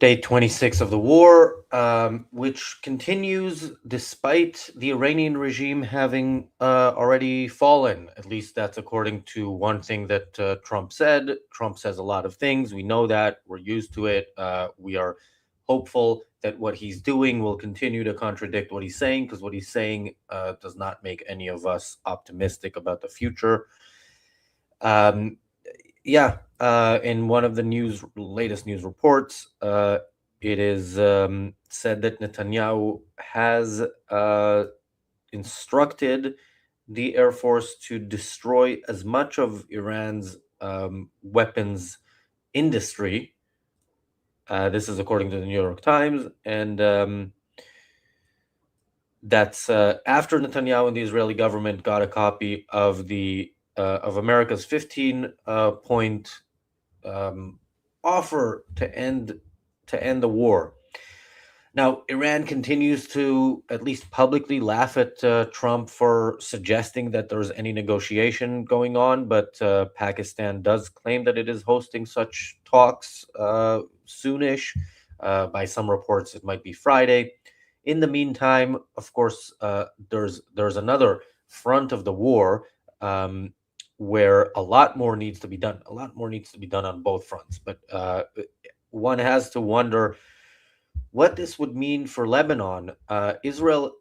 Day 26 of the war, which continues despite the Iranian regime having already fallen. At least that's according to one thing that Trump said. Trump says a lot of things. We know that. We're used to it. We are hopeful that what he's doing will continue to contradict what he's saying, because what he's saying does not make any of us optimistic about the future. Um, yeah, in one of the latest news reports, it is said that Netanyahu has instructed the Air Force to destroy as much of Iran's weapons industry. This is according to the New York Times, and that's after Netanyahu and the Israeli government got a copy of the of America's 15-point offer to end the war. Now, Iran continues to at least publicly laugh at Trump for suggesting that there's any negotiation going on, but Pakistan does claim that it is hosting such talks soonish. By some reports, it might be Friday. In the meantime, of course, there's another front of the war where a lot more needs to be done. A lot more needs to be done on both fronts. But one has to wonder what this would mean for Lebanon. Israel,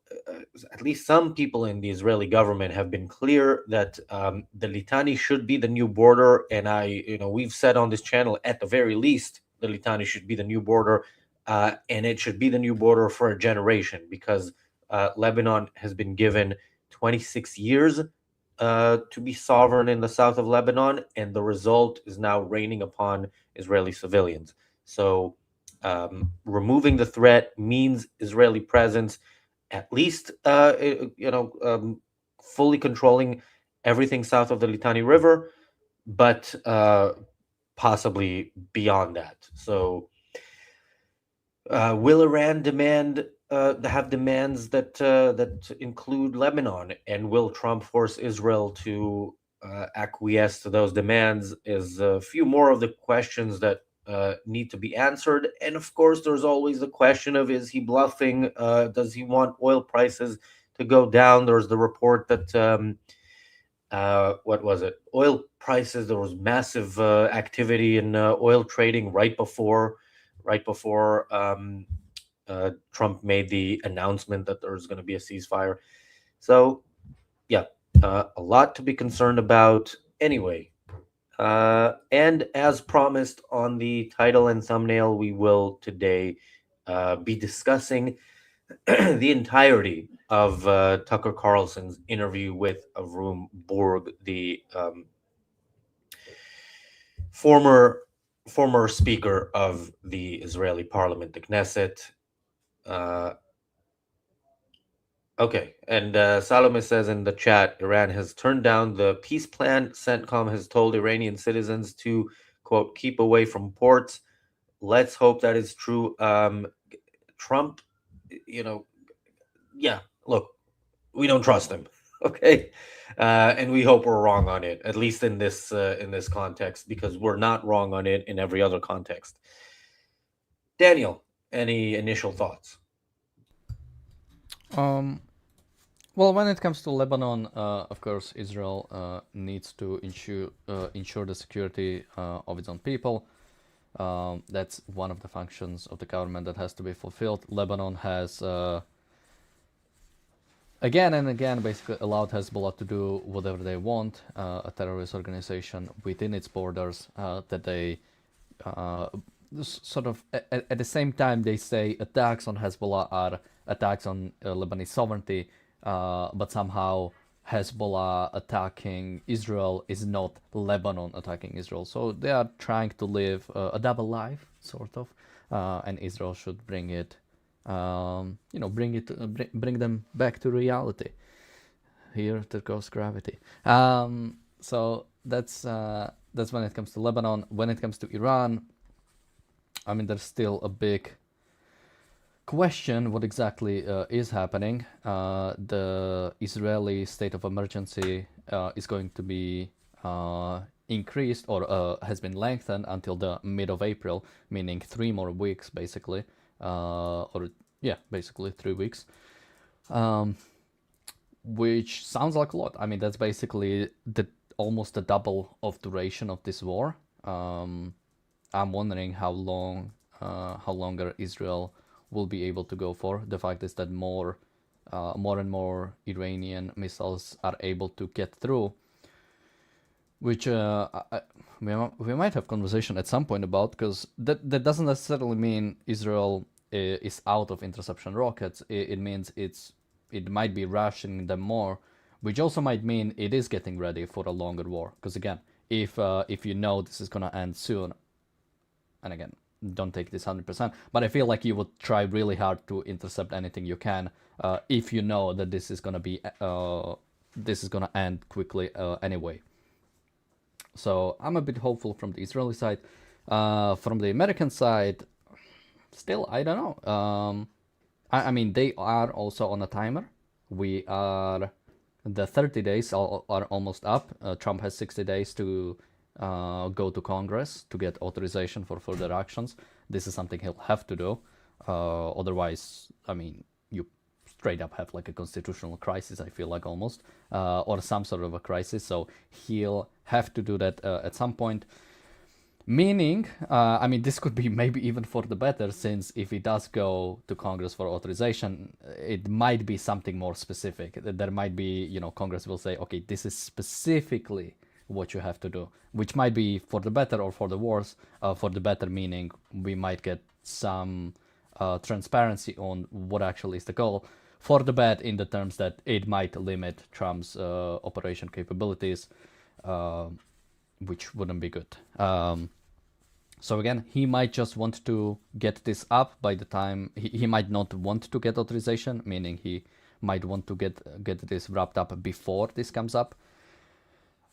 at least some people in the Israeli government have been clear that the Litani should be the new border. And we've said on this channel, at the very least, the Litani should be the new border. And it should be the new border for a generation, because Lebanon has been given 26 years to be sovereign in the south of Lebanon, and the result is now raining upon Israeli civilians. So removing the threat means Israeli presence, at least fully controlling everything south of the Litani River, but possibly beyond that. So will Iran have demands that include Lebanon, and will Trump force Israel to acquiesce to those demands? Is a few more of the questions that need to be answered. And of course, there's always the question of, is he bluffing? Does he want oil prices to go down? There's the report that what was it? Oil prices. There was massive activity in oil trading right before Trump made the announcement that there was going to be a ceasefire. So, yeah, a lot to be concerned about. Anyway, and as promised on the title and thumbnail, we will today be discussing the entirety of Tucker Carlson's interview with Avrum Borg, the former speaker of the Israeli parliament, the Knesset. Okay, and Salome says in the chat, Iran has turned down the peace plan. CENTCOM has told Iranian citizens to, quote, keep away from ports. Let's hope that is true. Trump, look, we don't trust him, okay? And we hope we're wrong on it, at least in this context, because we're not wrong on it in every other context. Daniel, any initial thoughts? Well, when it comes to Lebanon, of course, Israel needs to ensure the security of its own people. That's one of the functions of the government that has to be fulfilled. Lebanon has again and again basically allowed Hezbollah to do whatever they want, a terrorist organization within its borders that they sort of at the same time they say attacks on Hezbollah are attacks on Lebanese sovereignty, but somehow Hezbollah attacking Israel is not Lebanon attacking Israel. So they are trying to live a double life, sort of, and Israel should bring them back to reality. Here there goes gravity. So that's when it comes to Lebanon. When it comes to Iran, I mean, there's still a big question what exactly is happening. The Israeli state of emergency is going to be increased or has been lengthened until the mid of April, meaning 3 more weeks basically, or yeah, basically 3 weeks, which sounds like a lot. I mean, that's basically the almost the double of duration of this war. I'm wondering how longer Israel will be able to go for. The fact is that more and more Iranian missiles are able to get through, which we might have conversation at some point about, because that doesn't necessarily mean Israel is out of interception rockets. It means it might be rationing them more, which also might mean it is getting ready for a longer war. Because again, if you know this is gonna end soon, and again, don't take this 100%, but I feel like you would try really hard to intercept anything you can if you know that this is gonna end quickly anyway. So I'm a bit hopeful from the Israeli side. From the American side, still I don't know. I mean, they are also on a timer. We are the 30 days are almost up. Trump has 60 days to go to Congress to get authorization for further actions. This is something he'll have to do. Otherwise, I mean, you straight up have like a constitutional crisis, I feel like, almost, or some sort of a crisis. So he'll have to do that at some point. Meaning, I mean, this could be maybe even for the better, since if he does go to Congress for authorization, it might be something more specific. There might be, Congress will say, okay, this is specifically what you have to do, which might be for the better or for the worse. For the better, meaning we might get some transparency on what actually is the goal. For the bad, in the terms that it might limit Trump's operation capabilities, which wouldn't be good. So again, he might just want to get this up by the time he might not want to get authorization, meaning he might want to get this wrapped up before this comes up,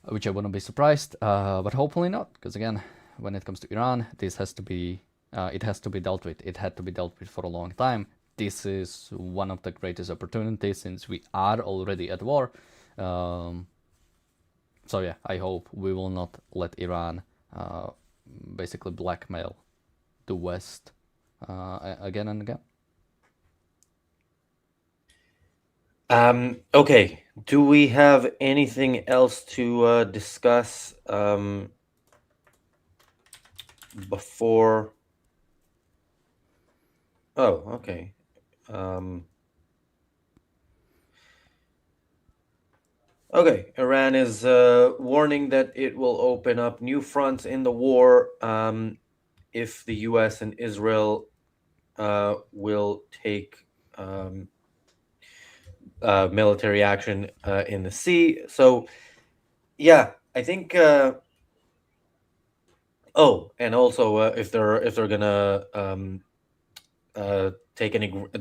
which I wouldn't be surprised, but hopefully not, because again, when it comes to Iran, this has to be it has to be dealt with. It had to be dealt with for a long time. This is one of the greatest opportunities since we are already at war. So yeah, I hope we will not let Iran basically blackmail the West again and again. Okay. Do we have anything else to discuss before? Oh, okay. Okay, Iran is warning that it will open up new fronts in the war if the U.S. and Israel will take military action in the sea. So, yeah, I think. Oh, and also if they're gonna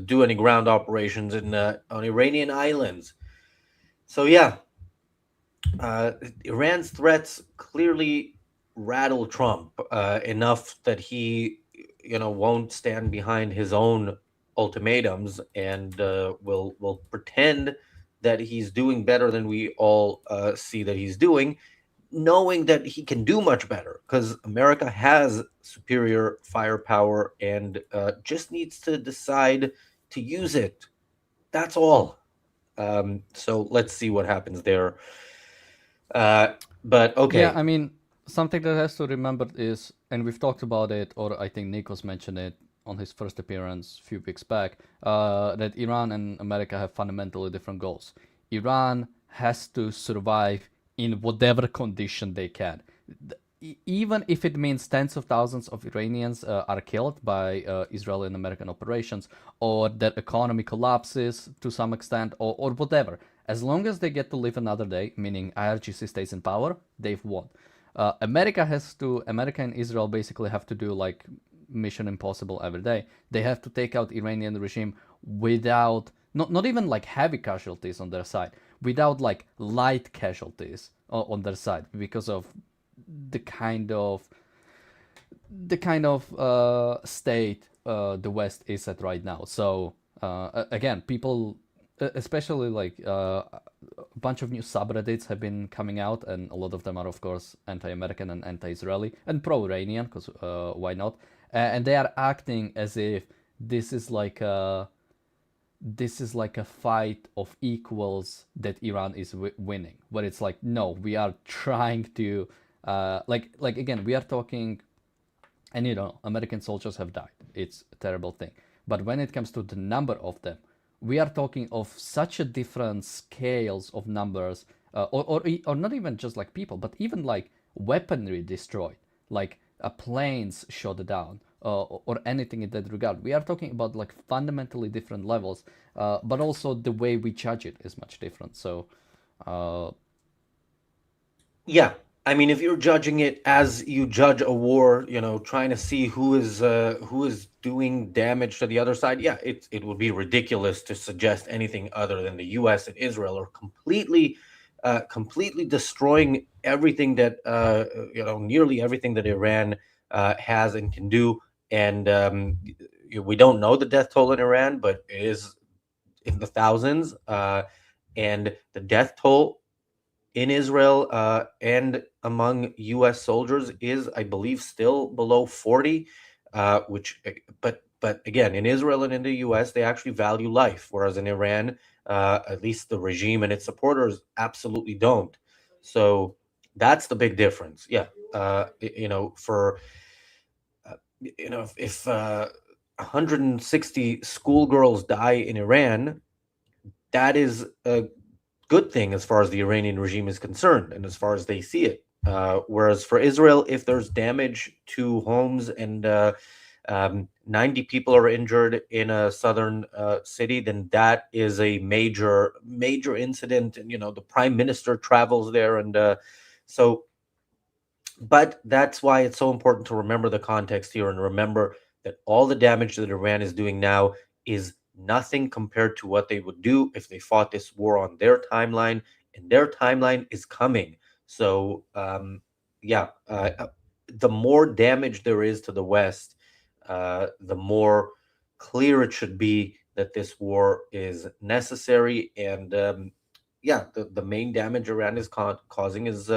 do any ground operations in on Iranian islands. So yeah, Iran's threats clearly rattle Trump enough that he, won't stand behind his own ultimatums and will pretend that he's doing better than we all see that he's doing, knowing that he can do much better because America has superior firepower and just needs to decide to use it. That's all. So let's see what happens there. But Yeah, okay. I mean, something that has to remember is, and we've talked about it, or I think Nikos mentioned it on his first appearance a few weeks back, that Iran and America have fundamentally different goals. Iran has to survive in whatever condition they can. Even if it means tens of thousands of Iranians are killed by Israeli and American operations, or their economy collapses to some extent, or whatever. As long as they get to live another day, meaning IRGC stays in power, they've won. America and Israel basically have to do like Mission Impossible every day. They have to take out Iranian regime without, not even like heavy casualties on their side, without like light casualties on their side, because of the kind of state the West is at right now. So again, people especially like a bunch of new subreddits have been coming out, and a lot of them are of course anti-American and anti-Israeli and pro-Iranian, because why not? And they are acting as if this is like a fight of equals that Iran is winning, where it's like, no, we are trying to like again, we are talking, and American soldiers have died. It's a terrible thing. But when it comes to the number of them, we are talking of such a different scales of numbers, or not even just like people, but even like weaponry destroyed, like planes shot down, or anything in that regard. We are talking about like fundamentally different levels, but also the way we judge it is much different. So, uh, Yeah, I mean, if you're judging it as you judge a war, trying to see who is doing damage to the other side, yeah, it would be ridiculous to suggest anything other than the U.S. and Israel are completely destroying everything that nearly everything that Iran has and can do, and we don't know the death toll in Iran, but it is in the thousands, and the death toll in Israel and among U.S. soldiers is, I believe, still below 40. But again, in Israel and in the U.S., they actually value life, whereas in Iran, at least the regime and its supporters absolutely don't. So that's the big difference. Yeah, for if 160 schoolgirls die in Iran, that is a good thing as far as the Iranian regime is concerned and as far as they see it. Whereas for Israel, if there's damage to homes and 90 people are injured in a southern city, then that is a major incident. And, the prime minister travels there. And so but that's why it's so important to remember the context here and remember that all the damage that Iran is doing now is nothing compared to what they would do if they fought this war on their timeline, and their timeline is coming. So, yeah, the more damage there is to the West, the more clear it should be that this war is necessary. And yeah, the main damage Iran is causing is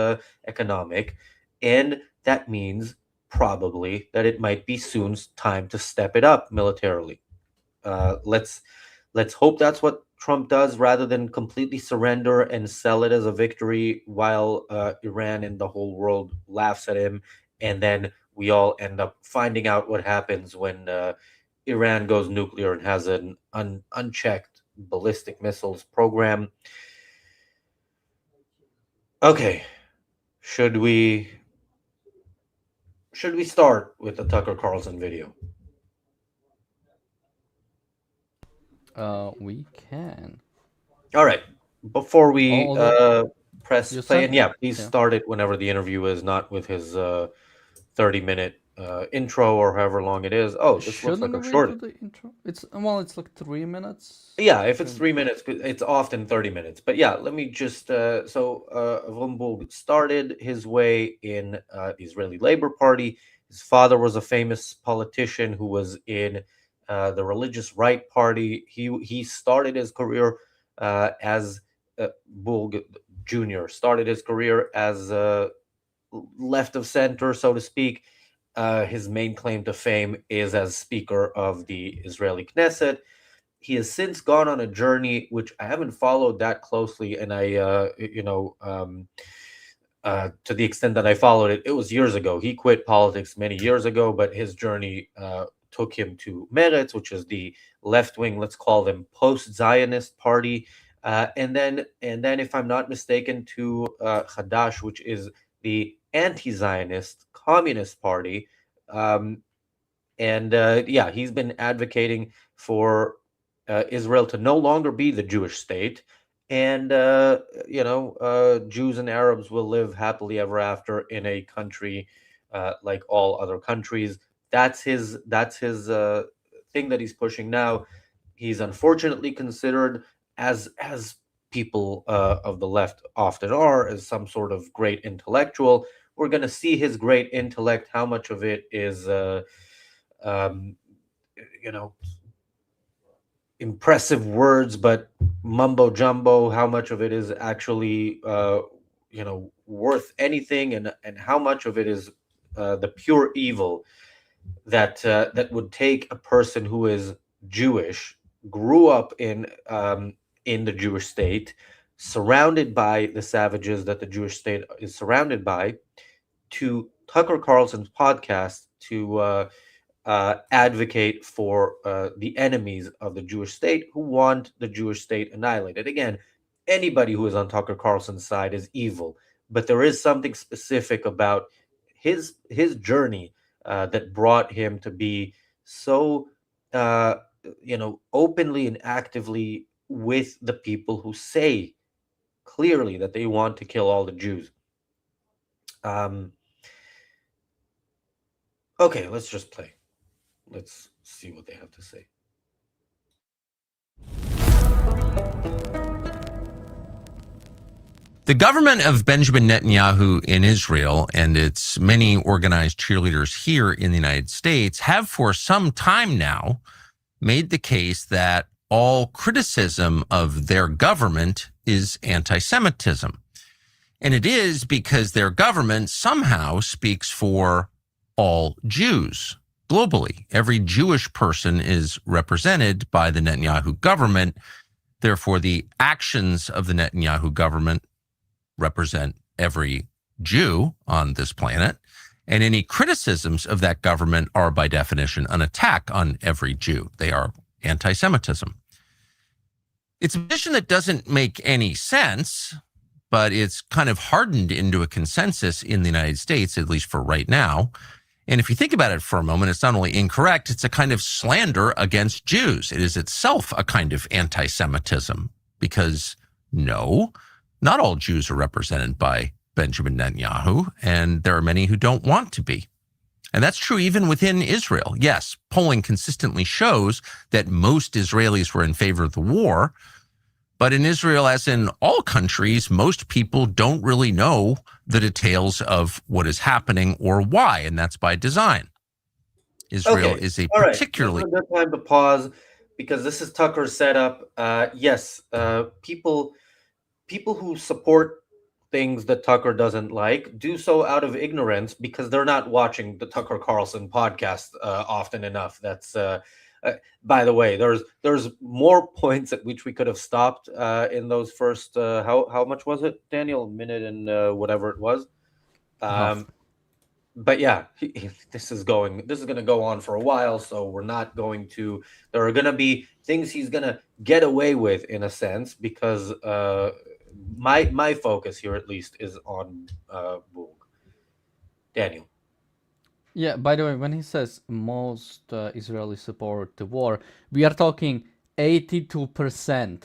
economic, and that means probably that it might be soon time to step it up militarily. Let's hope that's what Trump does rather than completely surrender and sell it as a victory while Iran and the whole world laughs at him, and then we all end up finding out what happens when Iran goes nuclear and has an unchecked ballistic missiles program. Okay, should we start with the Tucker Carlson video? we can. All right. Before we Although press you play, sent, and yeah, please yeah. start it whenever the interview is, not with his 30-minute intro or however long it is. Oh, this looks like Shouldn't a we do short. the intro? It's like 3 minutes. Yeah, if it's Three. 3 minutes, it's often 30 minutes. But yeah, let me just Vumbul started his way in the Israeli Labor Party. His father was a famous politician who was in the Religious Right Party. He started his career as Bulg Jr. started his career as left of center, so to speak. His main claim to fame is as Speaker of the Israeli Knesset. He has since gone on a journey which I haven't followed that closely, and to the extent that I followed it, it was years ago. He quit politics many years ago, but his journey took him to Meretz, which is the left wing, let's call them post-Zionist party, and then, if I'm not mistaken, to Hadash, which is the anti-Zionist communist party. Um, and yeah, he's been advocating for Israel to no longer be the Jewish state, and Jews and Arabs will live happily ever after in a country like all other countries. That's his thing that he's pushing now. He's unfortunately considered as people of the left often are, as some sort of great intellectual. We're going to see his great intellect. How much of it is um, you know, impressive words, but mumbo jumbo. How much of it is actually, worth anything, and how much of it is the pure evil that would take a person who is Jewish, grew up in the Jewish state, surrounded by the savages that the Jewish state is surrounded by, to Tucker Carlson's podcast to advocate for the enemies of the Jewish state who want the Jewish state annihilated. Again, anybody who is on Tucker Carlson's side is evil, but there is something specific about his journey that brought him to be so openly and actively with the people who say clearly that they want to kill all the Jews. Um, okay, let's just play. Let's see what they have to say. The government of Benjamin Netanyahu in Israel and its many organized cheerleaders here in the United States have for some time now made the case that all criticism of their government is anti-Semitism. And it is because their government somehow speaks for all Jews globally. Every Jewish person is represented by the Netanyahu government. Therefore, the actions of the Netanyahu government represent every Jew on this planet, and any criticisms of that government are by definition an attack on every Jew. They are anti-Semitism. It's a position that doesn't make any sense, but it's kind of hardened into a consensus in the United States, at least for right now. And if you think about it for a moment, it's not only incorrect, it's a kind of slander against Jews. It is itself a kind of anti-Semitism because no, not all Jews are represented by Benjamin Netanyahu, and there are many who don't want to be. And that's true even within Israel. Yes, polling consistently shows that most Israelis were in favor of the war, but in Israel, as in all countries, most people don't really know the details of what is happening or why, and that's by design. Israel is a particularly... This is a good time to pause because this is Tucker's setup. Yes, people who support things that Tucker doesn't like do so out of ignorance because they're not watching the Tucker Carlson podcast often enough. That's by the way, there's more points at which we could have stopped in those first how much was it, Daniel? A minute and whatever it was. But yeah, this is going to go on for a while, so we're not going to. There are going to be things he's going to get away with in a sense because my focus here at least is on Boog. Daniel. Yeah, by the way, when he says most Israelis support the war, we are talking 82%.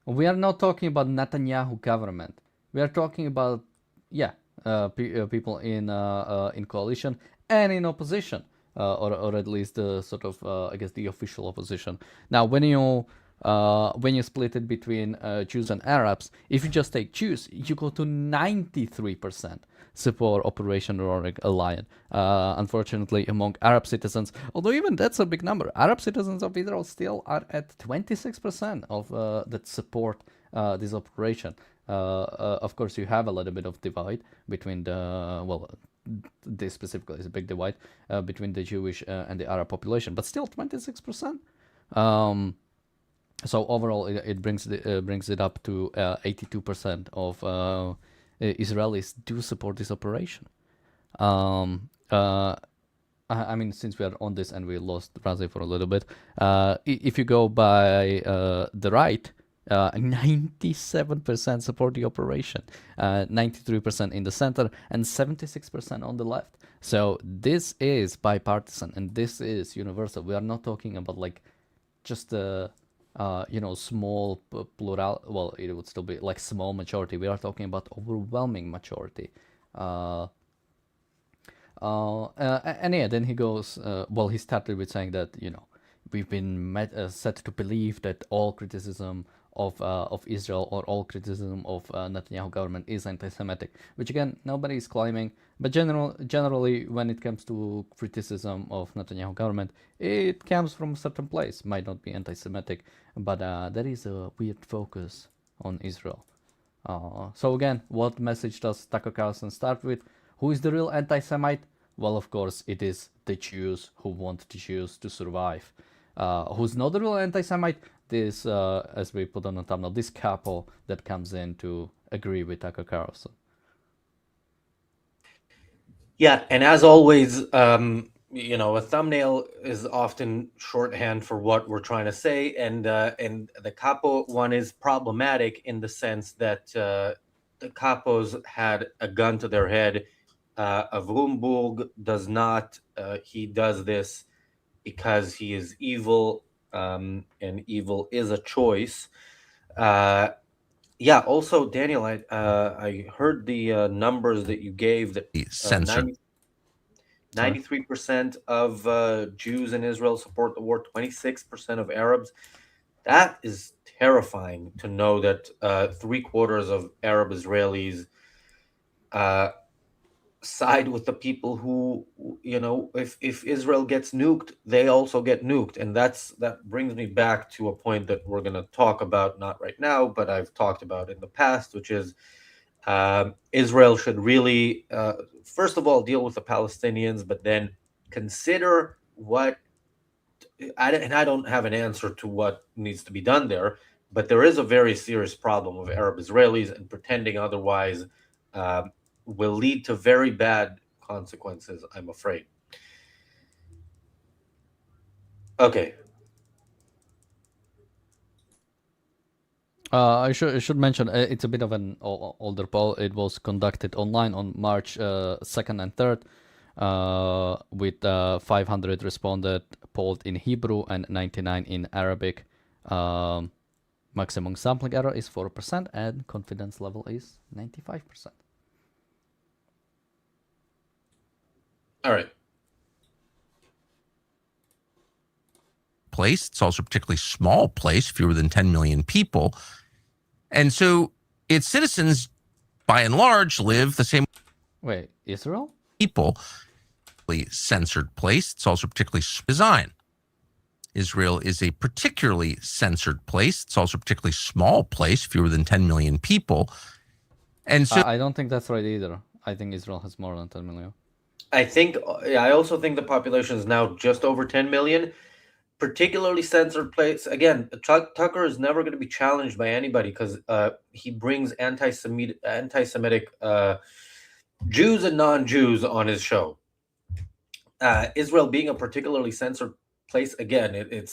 We are not talking about Netanyahu government. We are talking about, people in coalition and in opposition, or at least the sort of, I guess, the official opposition. Now, when you split it between Jews and Arabs, if you just take Jews, you go to 93% support Operation Roaring Lion. Unfortunately, among Arab citizens, although even that's a big number, Arab citizens of Israel still are at 26% of that support this operation. Of course, you have a little bit of divide between this specifically is a big divide between the Jewish and the Arab population, but still 26%. So overall, it brings it up to 82% of Israelis do support this operation. I mean, since we are on this and we lost Razi for a little bit, if you go by the right, 97% support the operation, 93% in the center, and 76% on the left. So this is bipartisan and this is universal. We are not talking about like just a small plural. Well, it would still be like small majority. We are talking about overwhelming majority. And yeah, then he goes. He started with saying that we've been set to believe that all criticism of Israel or all criticism of Netanyahu government is anti-Semitic, which again nobody is claiming. But generally, when it comes to criticism of Netanyahu government, it comes from a certain place. Might not be anti-Semitic, but there is a weird focus on Israel. So again, what message does Tucker Carlson start with? Who is the real anti-Semite? Well, of course, it is the Jews who want the Jews to survive. Who's not the real anti-Semite? This, as we put on the thumbnail, this Kapo that comes in to agree with Tucker Carlson. Yeah, and as always, a thumbnail is often shorthand for what we're trying to say, and the Capo one is problematic in the sense that the Capos had a gun to their head. Avrum does not. He does this because he is evil, and evil is a choice. Yeah. Also, Daniel, I heard the numbers that you gave that Censored. 93% of Jews in Israel support the war. 26% of Arabs. That is terrifying to know that 3/4 of Arab Israelis side with the people who, if Israel gets nuked, they also get nuked. And that brings me back to a point that we're going to talk about, not right now, but I've talked about in the past, which is Israel should really, first of all, deal with the Palestinians, but then consider and I don't have an answer to what needs to be done there, but there is a very serious problem of Arab Israelis, and pretending otherwise will lead to very bad consequences, I'm afraid. Okay. I should mention it's a bit of an older poll. It was conducted online on March 2nd and 3rd, with 500 responded polled in Hebrew and 99 in Arabic. Maximum sampling error is 4% and confidence level is 95%. All right. Place. It's also a particularly small place, fewer than 10 million people. And so its citizens, by and large, live the same. Wait, Israel? People. Censored place. It's also particularly design. Israel is a particularly censored place. It's also a particularly small place, fewer than 10 million people. And so I don't think that's right either. I think Israel has more than 10 million. I also think the population is now just over 10 million. Particularly censored place. Again, Tucker is never going to be challenged by anybody because he brings anti-Semitic Jews and non-Jews on his show. Israel being a particularly censored place, again,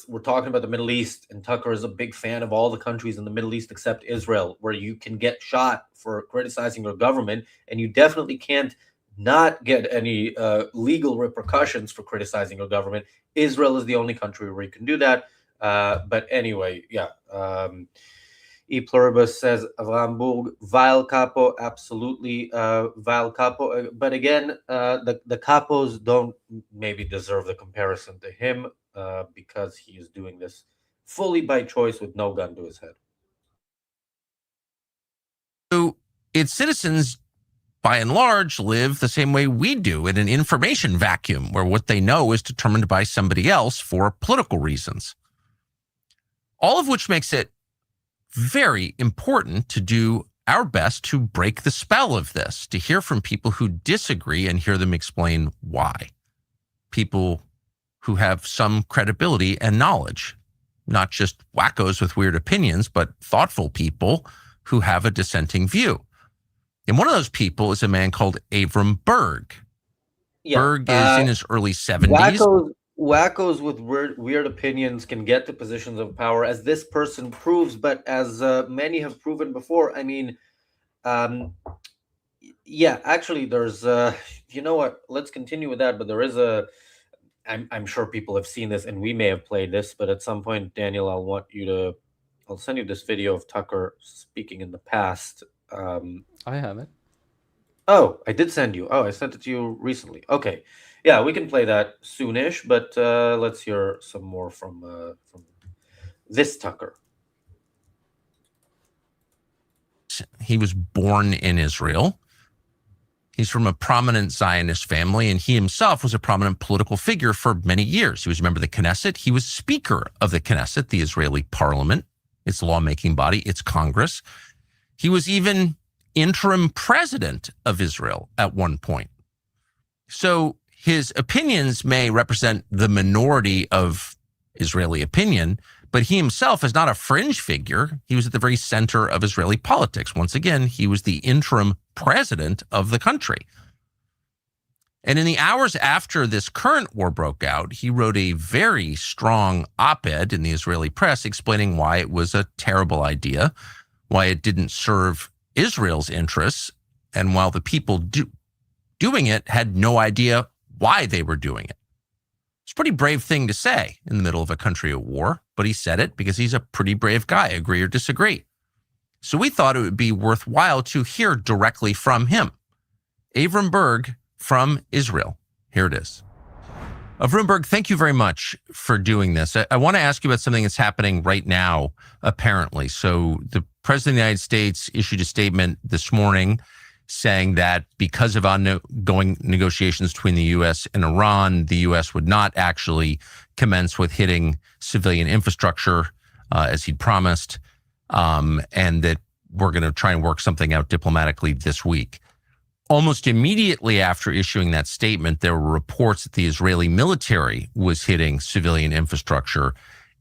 we're talking about the Middle East, and Tucker is a big fan of all the countries in the Middle East except Israel, where you can get shot for criticizing your government, and you definitely can't not get any legal repercussions for criticizing your government. Israel is the only country where you can do that. But anyway, yeah. E Pluribus says Avram Burg, vile capo, absolutely vile capo. But again, the capos don't maybe deserve the comparison to him because he is doing this fully by choice with no gun to his head. So its citizens, by and large, live the same way we do, in an information vacuum where what they know is determined by somebody else for political reasons. All of which makes it very important to do our best to break the spell of this, to hear from people who disagree and hear them explain why. People who have some credibility and knowledge, not just wackos with weird opinions, but thoughtful people who have a dissenting view. And one of those people is a man called Avram Berg. Yeah, Berg is in his early 70s. Wackos with weird opinions can get to positions of power, as this person proves, but as many have proven before. I mean, yeah, actually, there's, you know what, let's continue with that, but there is I'm sure people have seen this, and we may have played this, but at some point, Daniel, I'll send you this video of Tucker speaking in the past. I have it. Oh, I did send you. Oh, I sent it to you recently. Okay. Yeah, we can play that soonish, but let's hear some more from this Tucker. He was born in Israel. He's from a prominent Zionist family, and he himself was a prominent political figure for many years. He was a member of the Knesset. He was Speaker of the Knesset, the Israeli parliament, its lawmaking body, its Congress. He was even interim president of Israel at one point. So his opinions may represent the minority of Israeli opinion, but he himself is not a fringe figure. He was at the very center of Israeli politics. Once again, he was the interim president of the country. And in the hours after this current war broke out, he wrote a very strong op-ed in the Israeli press explaining why it was a terrible idea, why it didn't serve Israel's interests, and while the people doing it had no idea why they were doing it. It's a pretty brave thing to say in the middle of a country at war, but he said it because he's a pretty brave guy, agree or disagree. So we thought it would be worthwhile to hear directly from him. Avram Berg from Israel. Here it is. Avram Berg, thank you very much for doing this. I want to ask you about something that's happening right now, apparently. So the President of the United States issued a statement this morning saying that because of ongoing negotiations between the U.S. and Iran, the U.S. would not actually commence with hitting civilian infrastructure as he'd promised, and that we're going to try and work something out diplomatically this week. Almost immediately after issuing that statement, there were reports that the Israeli military was hitting civilian infrastructure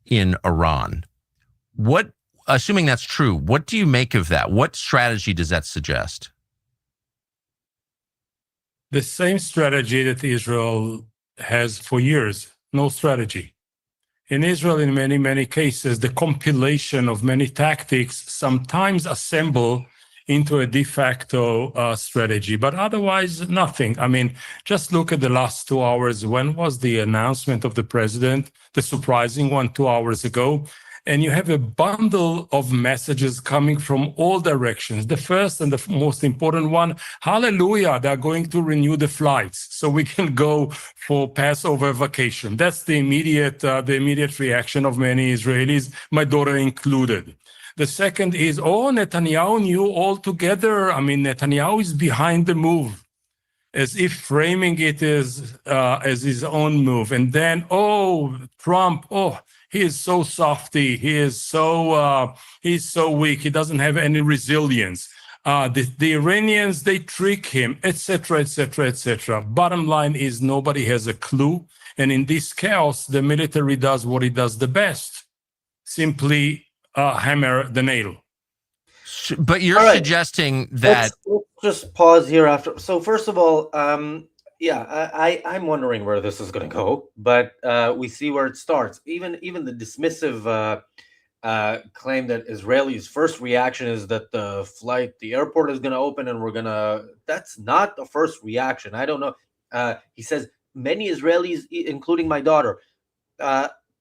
in Iran. Assuming that's true, what do you make of that? What strategy does that suggest? The same strategy that Israel has for years, no strategy. In Israel, in many, many cases, the compilation of many tactics sometimes assemble into a de facto strategy, but otherwise nothing. I mean, just look at the last 2 hours. When was the announcement of the president? The surprising one 2 hours ago. And you have a bundle of messages coming from all directions. The first and the most important one, hallelujah, they're going to renew the flights so we can go for Passover vacation. That's the immediate reaction of many Israelis, my daughter included. The second is, Netanyahu knew altogether. I mean, Netanyahu is behind the move, as if framing it as his own move. And then, Trump, he is so softy. He's so weak. He doesn't have any resilience. The Iranians, they trick him, etc., etc., etc. Bottom line is nobody has a clue. And in this chaos, the military does what it does the best, simply hammer the nail. But you're suggesting that... Let's just pause here after. So first of all, I'm wondering where this is going to go, but we see where it starts. Even the dismissive claim that Israelis' first reaction is that the airport is going to open and that's not the first reaction. I don't know. He says many Israelis, including my daughter,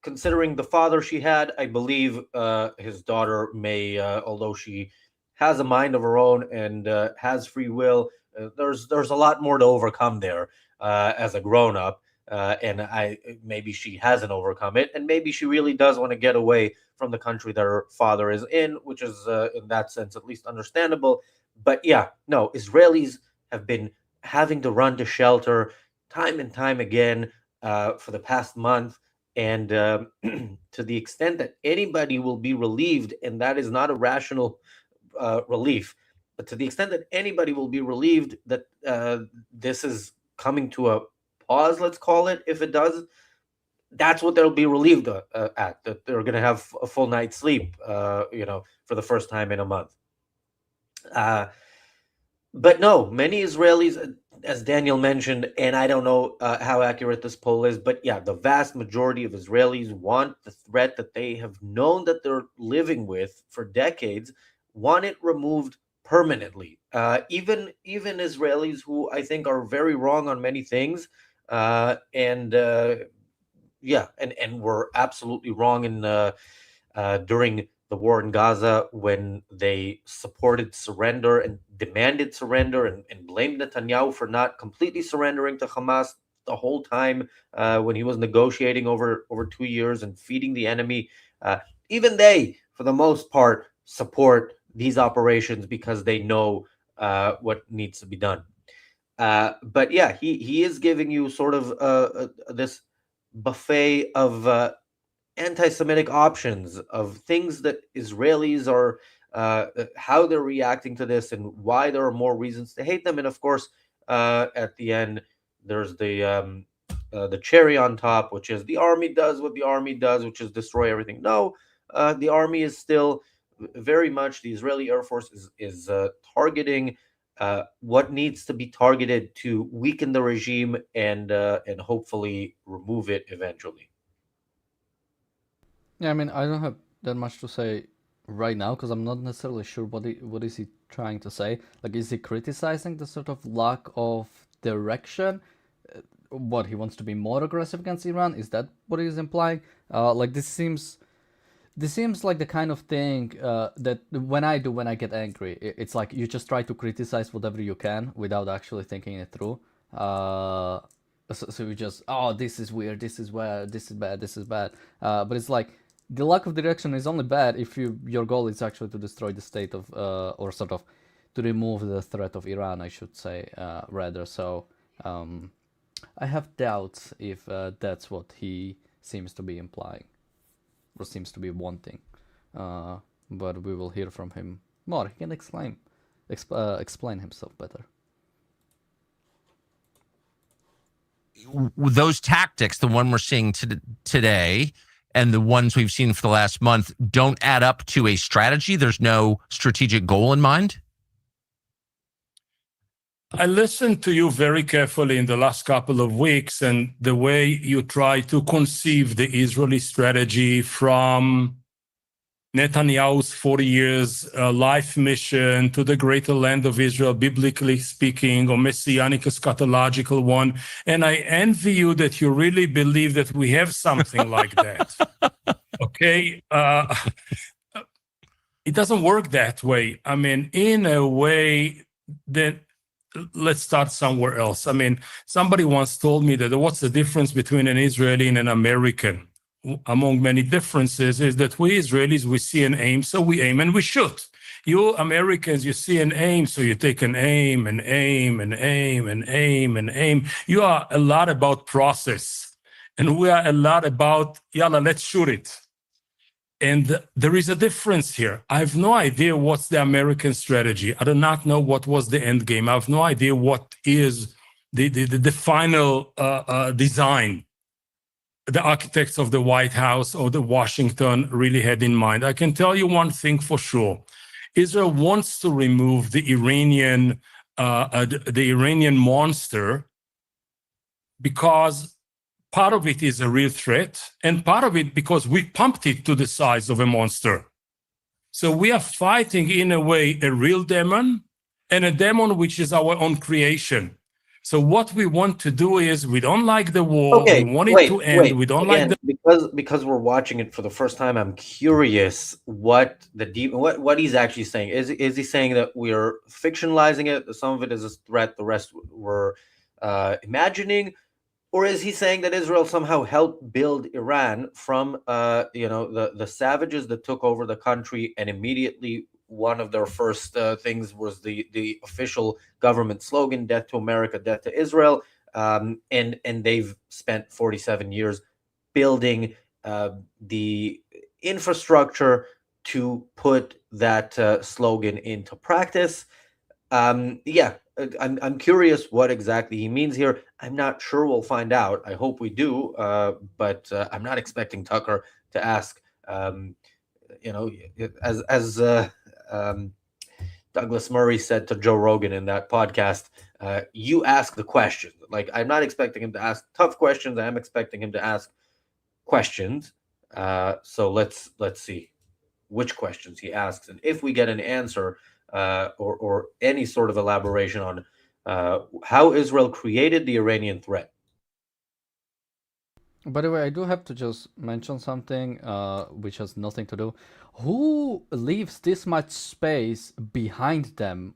considering the father she had, I believe his daughter may, although she has a mind of her own and has free will, there's a lot more to overcome there as a grown-up, and maybe she hasn't overcome it, and maybe she really does want to get away from the country that her father is in, which is in that sense at least understandable. But Israelis have been having to run to shelter time and time again for the past month. And to the extent that anybody will be relieved, and that is not a rational relief, but to the extent that anybody will be relieved that this is coming to a pause, let's call it, if it does, that's what they'll be relieved at, that they're going to have a full night's sleep, for the first time in a month. But no, many Israelis, as Daniel mentioned, and I don't know how accurate this poll is, but the vast majority of Israelis want the threat that they have known that they're living with for decades, want it removed permanently. Even Israelis who I think are very wrong on many things, and were absolutely wrong in during the war in Gaza when they supported surrender and demanded surrender and blamed Netanyahu for not completely surrendering to Hamas the whole time when he was negotiating over 2 years and feeding the enemy. Even they, for the most part, support these operations because they know what needs to be done. But yeah, he is giving you sort of this buffet of anti-Semitic options, of things that Israelis are, how they're reacting to this, and why there are more reasons to hate them. And of course, at the end, there's the cherry on top, which is the army does what the army does, which is destroy everything. No, the army is still very much, the Israeli Air Force is targeting what needs to be targeted to weaken the regime and hopefully remove it eventually. Yeah, I mean, I don't have that much to say right now because I'm not necessarily sure what is he trying to say. Like, is he criticizing the sort of lack of direction? What, he wants to be more aggressive against Iran? Is that what he's implying? Like, this seems like the kind of thing that when I get angry, it's like you just try to criticize whatever you can without actually thinking it through. So you just, oh, this is weird, this is weird, this is bad, this is bad. But it's like the lack of direction is only bad if your goal is actually to destroy the state of, or sort of to remove the threat of Iran, I should say, rather. So I have doubts if that's what he seems to be implying or seems to be wanting. But we will hear from him more. He can explain himself better. Those tactics, the one we're seeing today and the ones we've seen for the last month, don't add up to a strategy? There's no strategic goal in mind? I listened to you very carefully in the last couple of weeks, and the way you try to conceive the Israeli strategy from Netanyahu's 40 years life mission to the greater land of Israel, biblically speaking, or messianic eschatological one. And I envy you that you really believe that we have something like that. Okay? It doesn't work that way. I mean, in a way that, let's start somewhere else. I mean, somebody once told me that what's the difference between an Israeli and an American? Among many differences is that we Israelis, we see an aim, so we aim and we shoot. You Americans, you see an aim, so you take an aim and aim and aim and aim and aim. You are a lot about process, and we are a lot about, yalla, let's shoot it. And there is a difference here. I have no idea what's the American strategy. I do not know what was the end game. I have no idea what is the final design the architects of the White House or the Washington really had in mind. I can tell you one thing for sure. Israel wants to remove the Iranian monster because part of it is a real threat, and part of it because we pumped it to the size of a monster. So we are fighting, in a way, a real demon and a demon which is our own creation. So what we want to do is, we don't like the war. Okay, we want it to end. We don't again, like the because we're watching it for the first time. I'm curious what what he's actually saying. Is he saying that we're fictionalizing it? Some of it is a threat. The rest we're imagining. Or is he saying that Israel somehow helped build Iran from the savages that took over the country, and immediately one of their first things was the official government slogan, "Death to America, death to Israel," and they've spent 47 years building the infrastructure to put that slogan into practice. I'm curious what exactly he means here. I'm not sure. We'll find out. I hope we do. But I'm not expecting Tucker to ask. As Douglas Murray said to Joe Rogan in that podcast, you ask the question. Like, I'm not expecting him to ask tough questions. I am expecting him to ask questions. So let's see which questions he asks, and if we get an answer or any sort of elaboration on how Israel created the Iranian threat. By the way, I do have to just mention something which has nothing to do. Who leaves this much space behind them?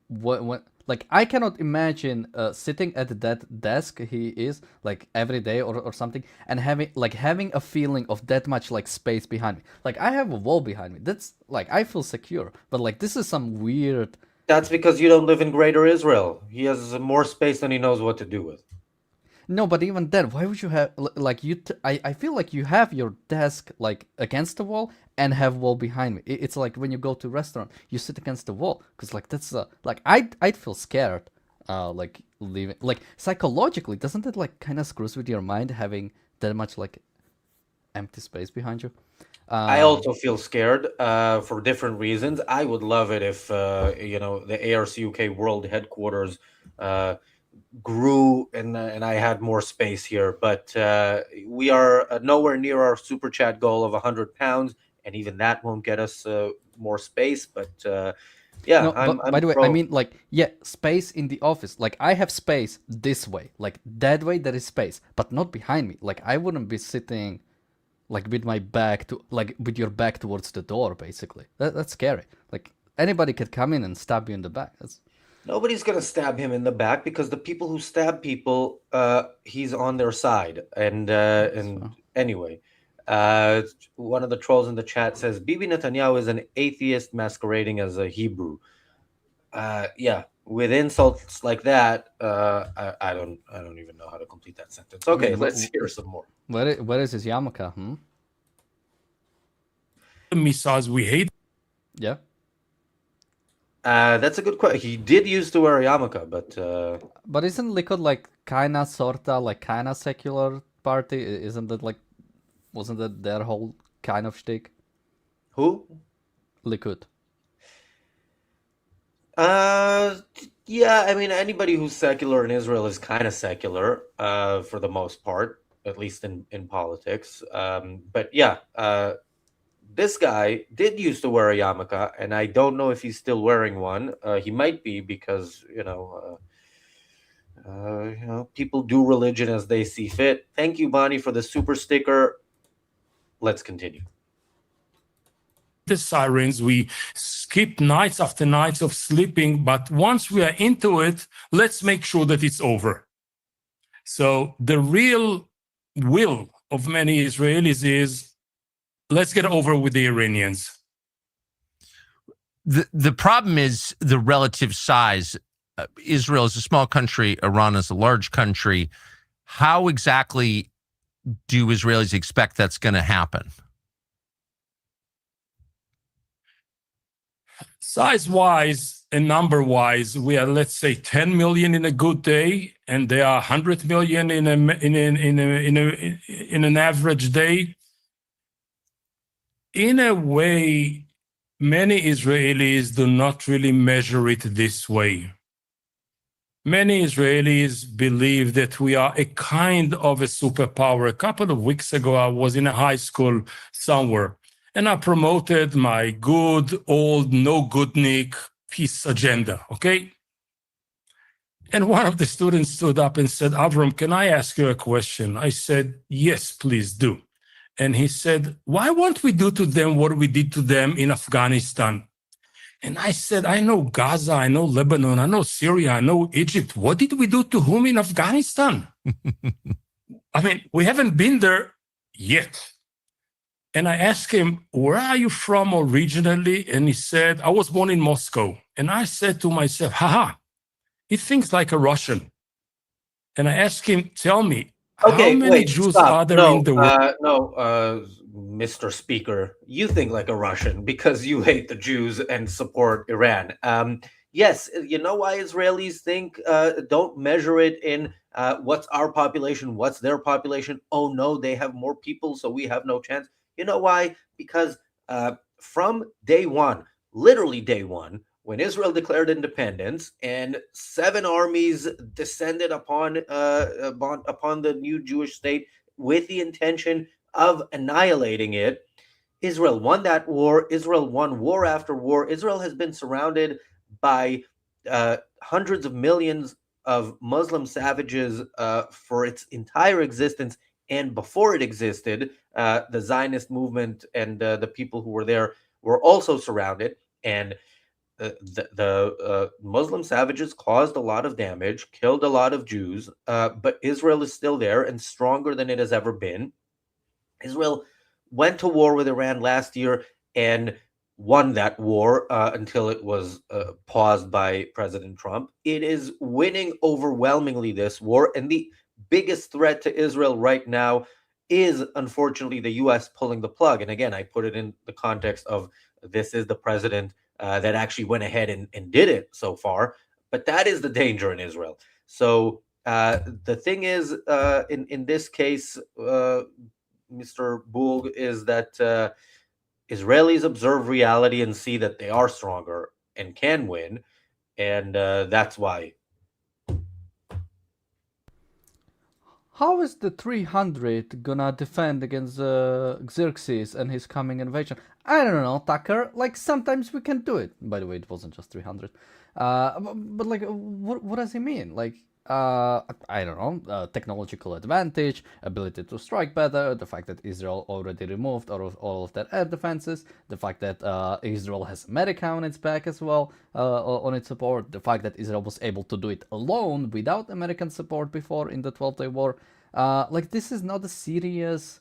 Like I cannot imagine sitting at that desk he is like every day or something, and having a feeling of that much like space behind me. Like I have a wall behind me. That's like I feel secure, but like this is some weird. That's because you don't live in Greater Israel. He has more space than he knows what to do with. No, but even then, why would you have like you? I feel like you have your desk like against the wall and have wall behind me. It's like when you go to a restaurant, you sit against the wall because like that's like I'd feel scared. Like leaving like psychologically, doesn't it like kind of screws with your mind having that much like empty space behind you? I also feel scared for different reasons. I would love it if the ARCUK world headquarters grew and I had more space here. But we are nowhere near our super chat goal of £100, and even that won't get us more space. But yeah, No, I'm but by the way, I pro. mean like yeah, space in the office. Like I have space this way, like that way there is space, but not behind me. Like I wouldn't be sitting like with my back to like with your back towards the door basically. That's scary. Like anybody could come in and stab you in the back. That's Nobody's gonna stab him in the back because the people who stab people, he's on their side. And so. anyway, uh, one of the trolls in the chat says Bibi Netanyahu is an atheist masquerading as a Hebrew. Yeah, with insults like that, I don't even know how to complete that sentence. I Okay, mean, let's hear some more. where is his yarmulke? Missiles, we hate. Yeah. That's a good question. He did used to wear a yarmulke, But isn't Likud like kinda sorta like kinda secular party? Isn't that like wasn't that their whole kind of shtick? who? Likud. Uh, yeah, I mean, anybody who's secular in Israel is kind of secular, for the most part, at least in politics. But yeah, this guy did used to wear a yarmulke, and I don't know if he's still wearing one. He might be because people do religion as they see fit. Thank you, Bonnie, for the super sticker. Let's continue. The sirens, we skip nights after nights of sleeping, but once we are into it, let's make sure that it's over. So the real will of many Israelis is let's get over with the Iranians. The problem is the relative size. Israel is a small country. Iran is a large country. How exactly do Israelis expect that's going to happen? Size-wise and number-wise, we are, let's say, 10 million in a good day, and there are 100 million in an average day. In a way, many Israelis do not really measure it this way. Many Israelis believe that we are a kind of a superpower. A couple of weeks ago, I was in a high school somewhere, and I promoted my good old no-goodnik peace agenda, okay? And one of the students stood up and said, Avram, can I ask you a question? I said, yes, please do. And he said, why won't we do to them what we did to them in Afghanistan? And I said, I know Gaza, I know Lebanon, I know Syria, I know Egypt. What did we do to whom in Afghanistan? I mean, we haven't been there yet. And I asked him, where are you from originally? And he said, I was born in Moscow. And I said to myself, haha, he thinks like a Russian. And I asked him, tell me, Okay, how many wait, Jews stop. are there in the world? Mr. Speaker, you think like a Russian because you hate the Jews and support Iran. Yes, you know why Israelis think don't measure it in what's our population, what's their population. Oh no, they have more people, so we have no chance. You know why? Because from day one, literally day one, when Israel declared independence and 7 armies descended upon the new Jewish state with the intention of annihilating it, Israel won that war. Israel won war after war. Israel has been surrounded by hundreds of millions of Muslim savages for its entire existence. And before it existed, the Zionist movement and the people who were there were also surrounded. And the Muslim savages caused a lot of damage, killed a lot of Jews, but Israel is still there and stronger than it has ever been. Israel went to war with Iran last year and won that war until it was paused by President Trump. It is winning overwhelmingly this war, and the biggest threat to Israel right now is unfortunately the US pulling the plug. And again, I put it in the context of this is the president that actually went ahead and did it so far. But that is the danger in Israel. So the thing is, in this case, Mr. Boog, is that Israelis observe reality and see that they are stronger and can win, and that's why. How is the 300 gonna defend against Xerxes and his coming invasion? I don't know, Tucker. Like, sometimes we can do it. By the way, it wasn't just 300. But like, what does he mean? Like, I don't know, technological advantage, ability to strike better, the fact that Israel already removed all of their air defenses, the fact that Israel has America on its back as well, on its support, the fact that Israel was able to do it alone without American support before in the 12-Day War. Like, this is not a serious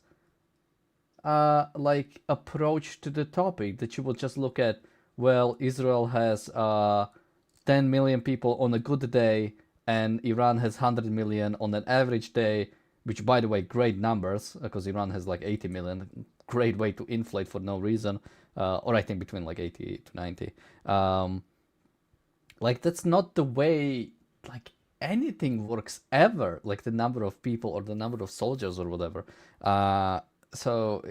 like approach to the topic that you would just look at, well, Israel has 10 million people on a good day and Iran has 100 million on an average day, which, by the way, great numbers, because Iran has like 80 million. Great way to inflate for no reason, or I think between like 80 to 90. Like, that's not the way like anything works ever, like the number of people or the number of soldiers or whatever. So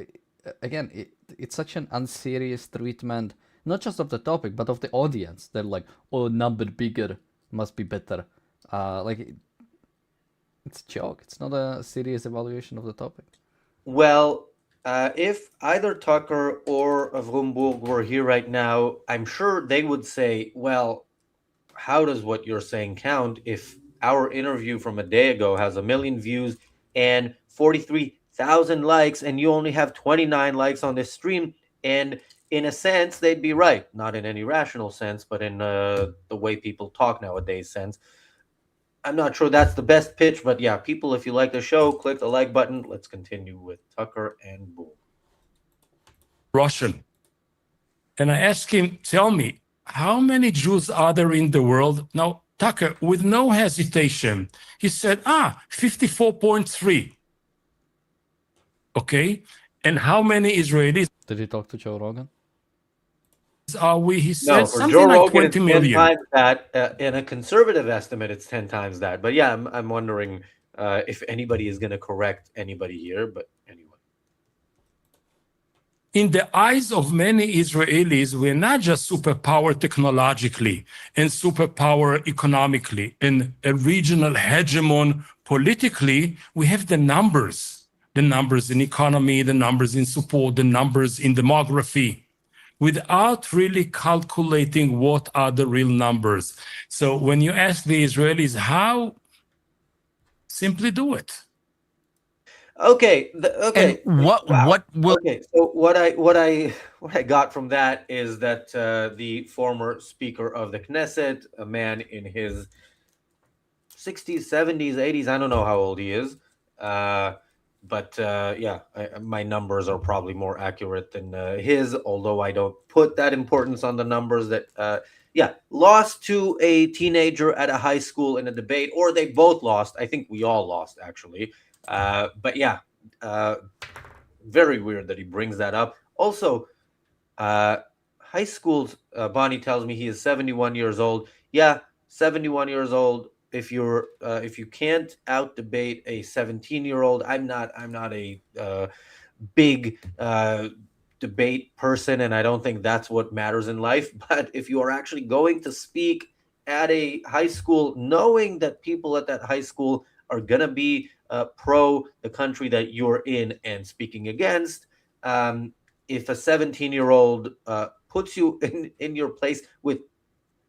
again, it's such an unserious treatment, not just of the topic, but of the audience. They're like, oh, number bigger must be better. Like, it's a joke. It's not a serious evaluation of the topic. Well, if either Tucker or Vrumburg were here right now, I'm sure they would say, well, how does what you're saying count if our interview from a day ago has 1 million views and 43,000 likes, and you only have 29 likes on this stream? And in a sense, they'd be right. Not in any rational sense, but in the way people talk nowadays sense. I'm not sure that's the best pitch, but yeah, people, if you like the show, click the like button. Let's continue with Tucker and Boom. Russian. And I asked him, tell me, how many Jews are there in the world? Now, Tucker, with no hesitation, he said, 54.3. Okay. And how many Israelis Did he talk to Joe Rogan? are we? He No, said for something Joe like Rogan, 20 it's 10 million. times that. In a conservative estimate, it's 10 times that. But yeah, I'm wondering if anybody is going to correct anybody here. But anyway. In the eyes of many Israelis, we're not just superpower technologically and superpower economically and a regional hegemon politically. We have the numbers in economy, the numbers in support, the numbers in demography, without really calculating what are the real numbers. So when you ask the Israelis how, simply do it. Okay. Okay. And what will Okay. So what I got from that is that the former Speaker of the Knesset, a man in his 60s, 70s, 80s, I don't know how old he is, but yeah, my numbers are probably more accurate than his, although I don't put that importance on the numbers. That yeah, lost to a teenager at a high school in a debate, or they both lost. I think we all lost, actually. But yeah, very weird that he brings that up. Also, high schools, Bonnie tells me he is 71 years old. Yeah, 71 years old. If you can't out debate a 17-year-old, I'm not a big debate person, and I don't think that's what matters in life. But if you are actually going to speak at a high school, knowing that people at that high school are gonna be pro the country that you're in and speaking against, if a 17-year-old puts you in your place with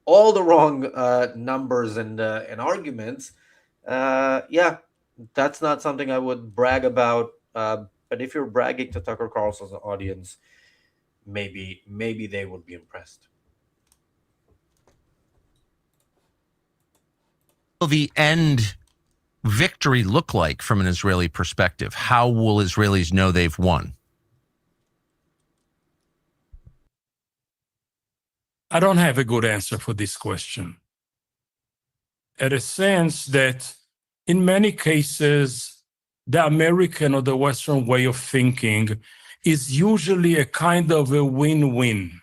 all the wrong numbers and arguments, yeah, that's not something I would brag about. But if you're bragging to Tucker Carlson's audience, maybe they would be impressed. will the end victory look like from an Israeli perspective? How will Israelis know they've won? I don't have a good answer for this question. In a sense that in many cases, the American or the Western way of thinking is usually a kind of a win-win.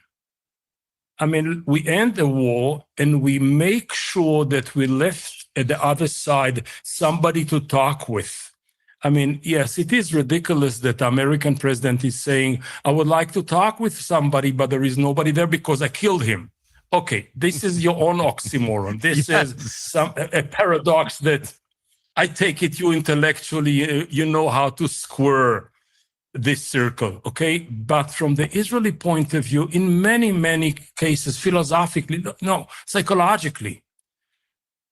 I mean, we end the war and we make sure that we left at the other side somebody to talk with. I mean, yes, it is ridiculous that the American president is saying, I would like to talk with somebody, but there is nobody there because I killed him. Okay, this is your own oxymoron. This is a paradox that I take it you intellectually, you know how to square this circle, okay? But from the Israeli point of view, in many, many cases, philosophically, no, psychologically,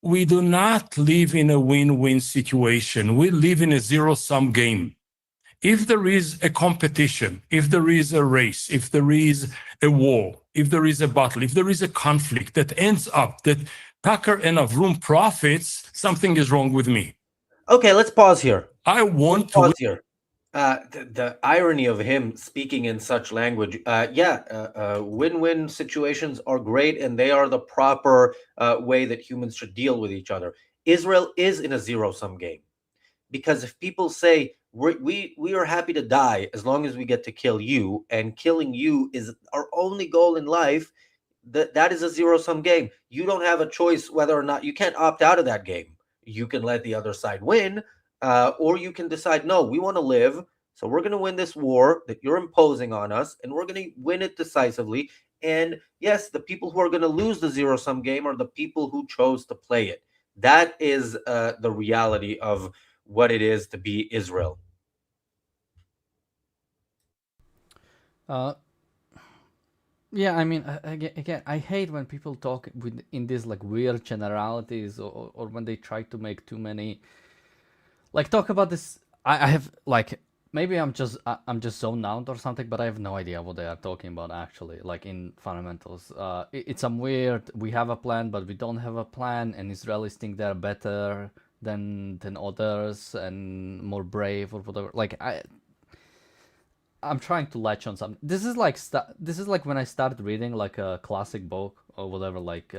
we do not live in a win-win situation. We live in a zero-sum game. If there is a competition, if there is a race, if there is a war, if there is a battle, if there is a conflict that ends up that Tucker and Avrum profits, something is wrong with me. Okay, let's pause here. I want to Pause here. The irony of him speaking in such language. Win-win situations are great, and they are the proper way that humans should deal with each other. Israel is in a zero-sum game, because if people say we are happy to die as long as we get to kill you, and killing you is our only goal in life, that is a zero-sum game. You don't have a choice whether or not you can't opt out of that game. You can let the other side win, or you can decide, no, we want to live, so we're going to win this war that you're imposing on us, and we're going to win it decisively. And yes, the people who are going to lose the zero-sum game are the people who chose to play it. That is the reality of what it is to be Israel. Yeah, I mean, again, I hate when people talk in these like weird generalities, or when they try to make too many, like, talk about this. I have like, maybe I'm just zoned out or something, but I have no idea what they are talking about actually. Like in fundamentals, it's some weird. We have a plan, but we don't have a plan, and Israelis think they're better than others and more brave or whatever. Like I'm trying to latch on something. This is like when I started reading like a classic book or whatever, like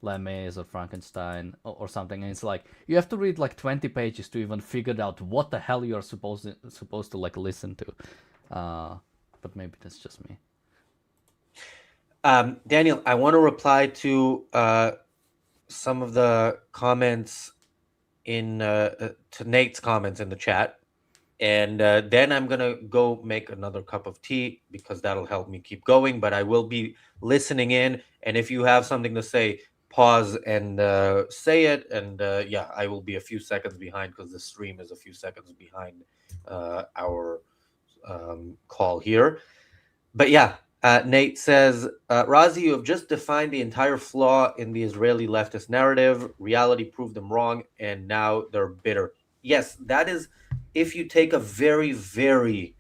Les Mis or Frankenstein or something, and it's like you have to read like 20 pages to even figure out what the hell you're supposed to like listen to. But maybe that's just me. Daniel, I want to reply to some of the comments to Nate's comments in the chat. And then I'm going to go make another cup of tea because that'll help me keep going. But I will be listening in. And if you have something to say, pause and say it. And I will be a few seconds behind because the stream is a few seconds behind our call here. But yeah, Nate says, Razi, you have just defined the entire flaw in the Israeli leftist narrative. Reality proved them wrong, and now they're bitter. Yes, that is, if you take a very, very,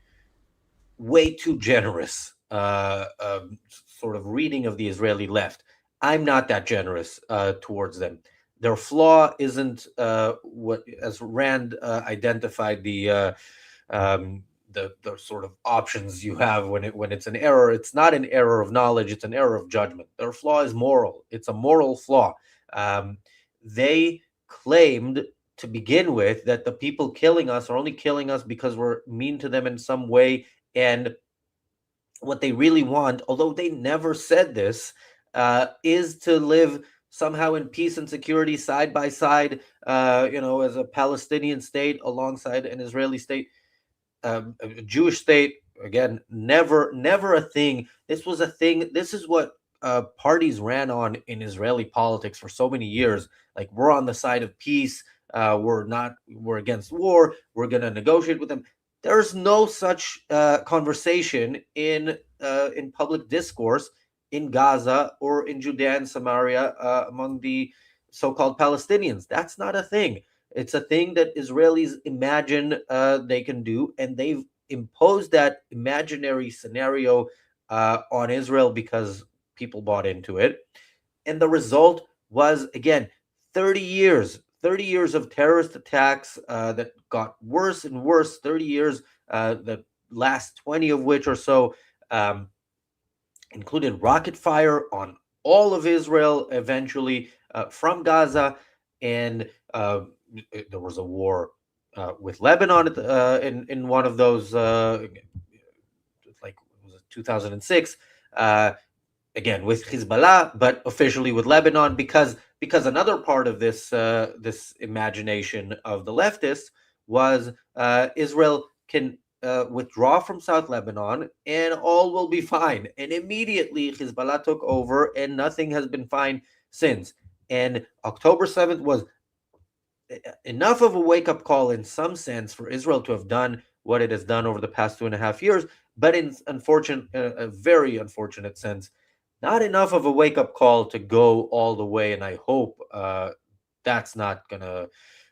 way too generous sort of reading of the Israeli left. I'm not that generous towards them. Their flaw isn't what, as Rand identified, the sort of options you have when it's an error. It's not an error of knowledge, it's an error of judgment. Their flaw is moral. It's a moral flaw. They claimed to begin with that the people killing us are only killing us because we're mean to them in some way, and what they really want, although they never said this, is to live somehow in peace and security side by side, as a Palestinian state alongside an Israeli state. A Jewish state, again, never a thing. This was a thing. This is what parties ran on in Israeli politics for so many years. Like, we're on the side of peace. We're against war. We're going to negotiate with them. There's no such conversation in public discourse in Gaza or in Judea and Samaria among the so-called Palestinians. That's not a thing. It's a thing that Israelis imagine they can do, and they've imposed that imaginary scenario on Israel because people bought into it. And the result was, again, 30 years, 30 years of terrorist attacks that got worse and worse, 30 years, the last 20 of which or so um, included rocket fire on all of Israel eventually from Gaza. And there was a war with Lebanon in one of those, like was it 2006, again with Hezbollah, but officially with Lebanon, because another part of this imagination of the leftists was Israel can withdraw from South Lebanon and all will be fine. And immediately Hezbollah took over and nothing has been fine since. And October 7th was enough of a wake-up call in some sense for Israel to have done what it has done over the past 2.5 years, but in a very unfortunate sense, not enough of a wake-up call to go all the way. And I hope that's not gonna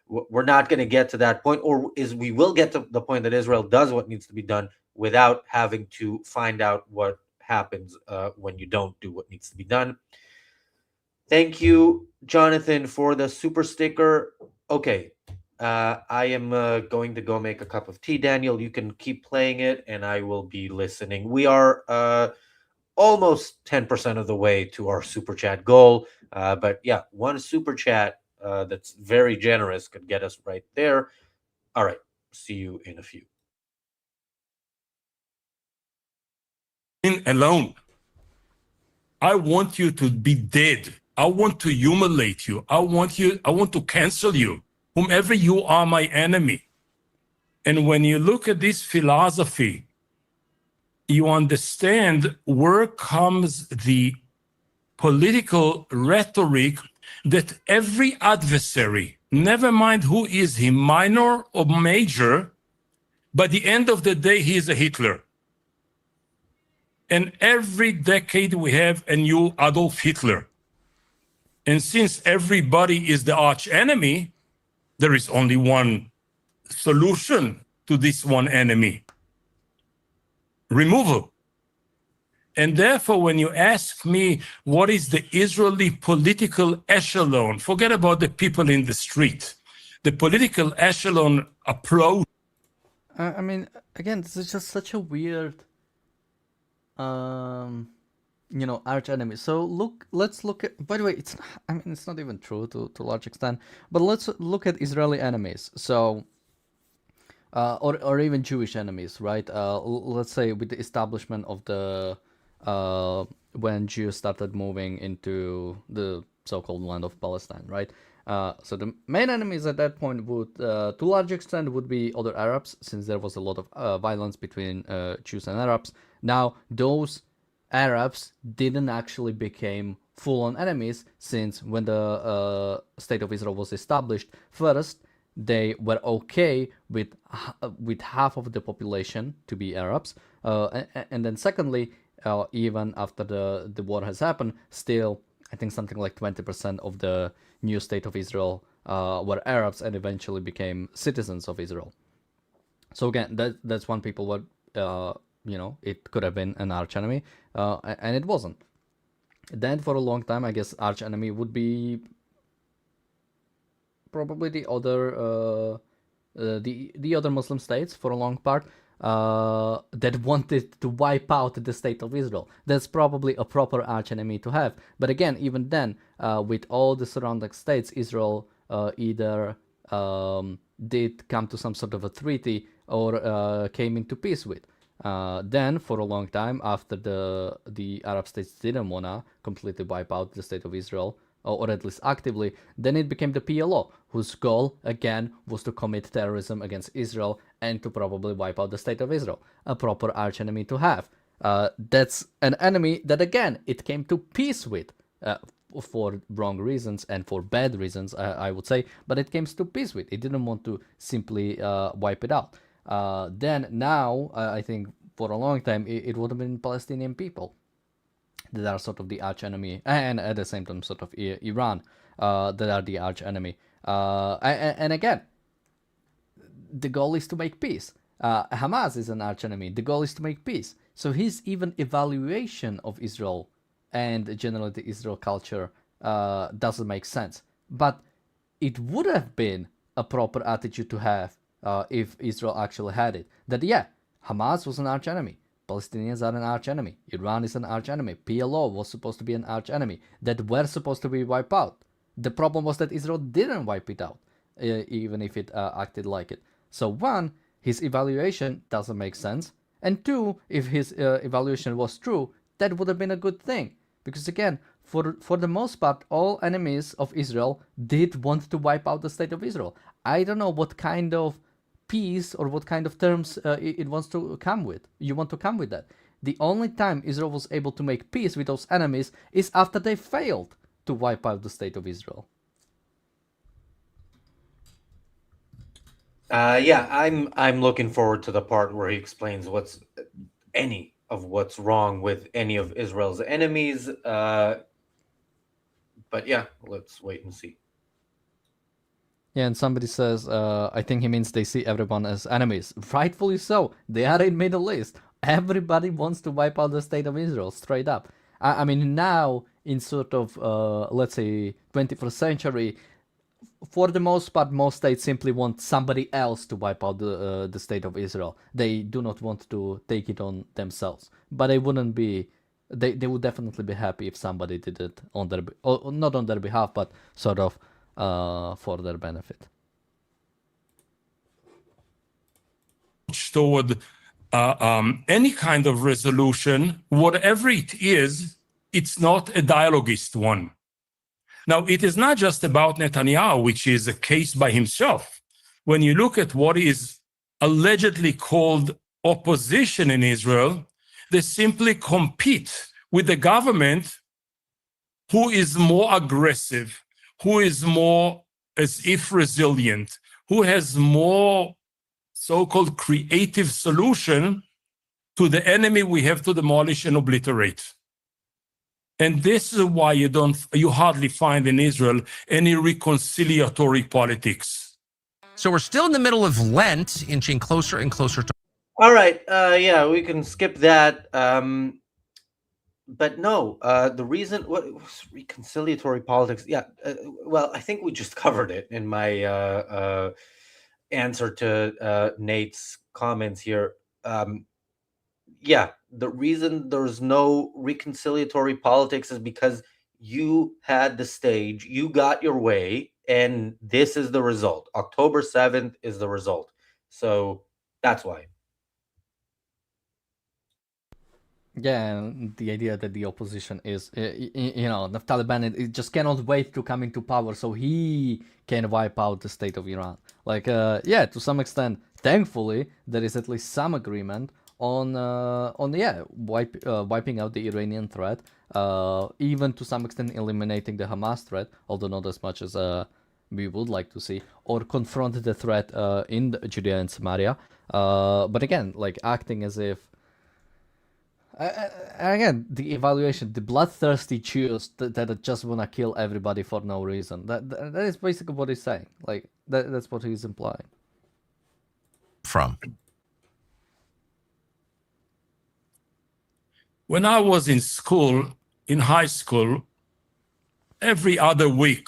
we're not going to get to that point, or is we will get to the point that Israel does what needs to be done without having to find out what happens when you don't do what needs to be done. Thank you, Jonathan, for the super sticker. Okay, I am going to go make a cup of tea. Daniel, you can keep playing it, and I will be listening. We are almost 10% of the way to our super chat goal, but yeah, one super chat that's very generous could get us right there. All right, see you in a few. Alone. I want you to be dead. I want to humiliate you. I want to cancel you. Whomever you are, my enemy. And when you look at this philosophy, you understand where comes the political rhetoric that every adversary, never mind who is he, minor or major, by the end of the day, he is a Hitler. And every decade we have a new Adolf Hitler. And since everybody is the arch enemy, there is only one solution to this one enemy: removal. And therefore, when you ask me what is the Israeli political echelon, forget about the people in the street, the political echelon approach. I mean, again, this is just such a weird, arch enemy. So let's look at. By the way, it's not even true to a large extent. But let's look at Israeli enemies. So, or even Jewish enemies, right? Let's say with the establishment of the when Jews started moving into the so-called land of Palestine, right? So the main enemies at that point would, to a large extent, would be other Arabs, since there was a lot of violence between Jews and Arabs. Now, those Arabs didn't actually become full-on enemies, since when the State of Israel was established, first, they were okay with half of the population to be Arabs, and then secondly, even after the war has happened, still, I think something like 20% of the new State of Israel were Arabs and eventually became citizens of Israel. So again, that's when people were, it could have been an arch enemy, and it wasn't. Then for a long time, I guess arch enemy would be probably the other the other Muslim states for a long part that wanted to wipe out the State of Israel. That's probably a proper arch enemy to have. But again, even then, with all the surrounding states, Israel either did come to some sort of a treaty or came into peace with. Then, for a long time, after the Arab states didn't wanna completely wipe out the State of Israel, or at least actively, then it became the PLO, whose goal, again, was to commit terrorism against Israel and to probably wipe out the State of Israel. A proper archenemy to have. That's an enemy that, again, it came to peace with, for wrong reasons and for bad reasons, I would say, but it came to peace with. It didn't want to simply wipe it out. Then, now, I think, for a long time, it would have been Palestinian people that are sort of the arch enemy, and at the same time sort of Iran that are the arch enemy. And again, the goal is to make peace. Hamas is an arch enemy. The goal is to make peace. So his even evaluation of Israel and generally the Israel culture doesn't make sense. But it would have been a proper attitude to have if Israel actually had it. That, yeah, Hamas was an archenemy. Palestinians are an archenemy. Iran is an archenemy. PLO was supposed to be an archenemy that were supposed to be wiped out. The problem was that Israel didn't wipe it out, even if it acted like it. So one, his evaluation doesn't make sense. And two, if his evaluation was true, that would have been a good thing. Because again, for the most part, all enemies of Israel did want to wipe out the state of Israel. I don't know what kind of peace or what kind of terms it wants to come with. You want to come with that. The only time Israel was able to make peace with those enemies is after they failed to wipe out the state of Israel. Yeah, I'm looking forward to the part where he explains what's wrong with any of Israel's enemies. But yeah, let's wait and see. Yeah, and somebody says, I think he means they see everyone as enemies. Rightfully so. They are in Middle East. Everybody wants to wipe out the state of Israel, straight up. I mean, now, in sort of, let's say, 21st century, for the most part, most states simply want somebody else to wipe out the state of Israel. They do not want to take it on themselves. But they wouldn't be... They would definitely be happy if somebody did it on their... Or not on their behalf, but sort of for their benefit. Toward any kind of resolution, whatever it is, it's not a dialogist one. Now, it is not just about Netanyahu, which is a case by himself. When you look at what is allegedly called opposition in Israel, they simply compete with the government who is more aggressive, who is more as if resilient, who has more so-called creative solution to the enemy we have to demolish and obliterate. And this is why you hardly find in Israel any reconciliatory politics. So we're still in the middle of Lent, inching closer and closer to. All right, yeah, we can skip that. But no, the reason what reconciliatory politics? Yeah, well, I think we just covered it in my answer to Nate's comments here. Yeah, the reason there's no reconciliatory politics is because you had the stage, you got your way, and this is the result. October 7th is the result. So that's why. Yeah, and the idea that the opposition is, Naftali Bennett, it just cannot wait to come into power so he can wipe out the state of Iran. Yeah, to some extent, thankfully, there is at least some agreement on wiping out the Iranian threat, even to some extent eliminating the Hamas threat, although not as much as we would like to see, or confront the threat in Judea and Samaria. But again, acting as if... again, the evaluation, the bloodthirsty Jews that just want to kill everybody for no reason. That is basically what he's saying. That's what he's implying. From. When I was in school, in high school, every other week,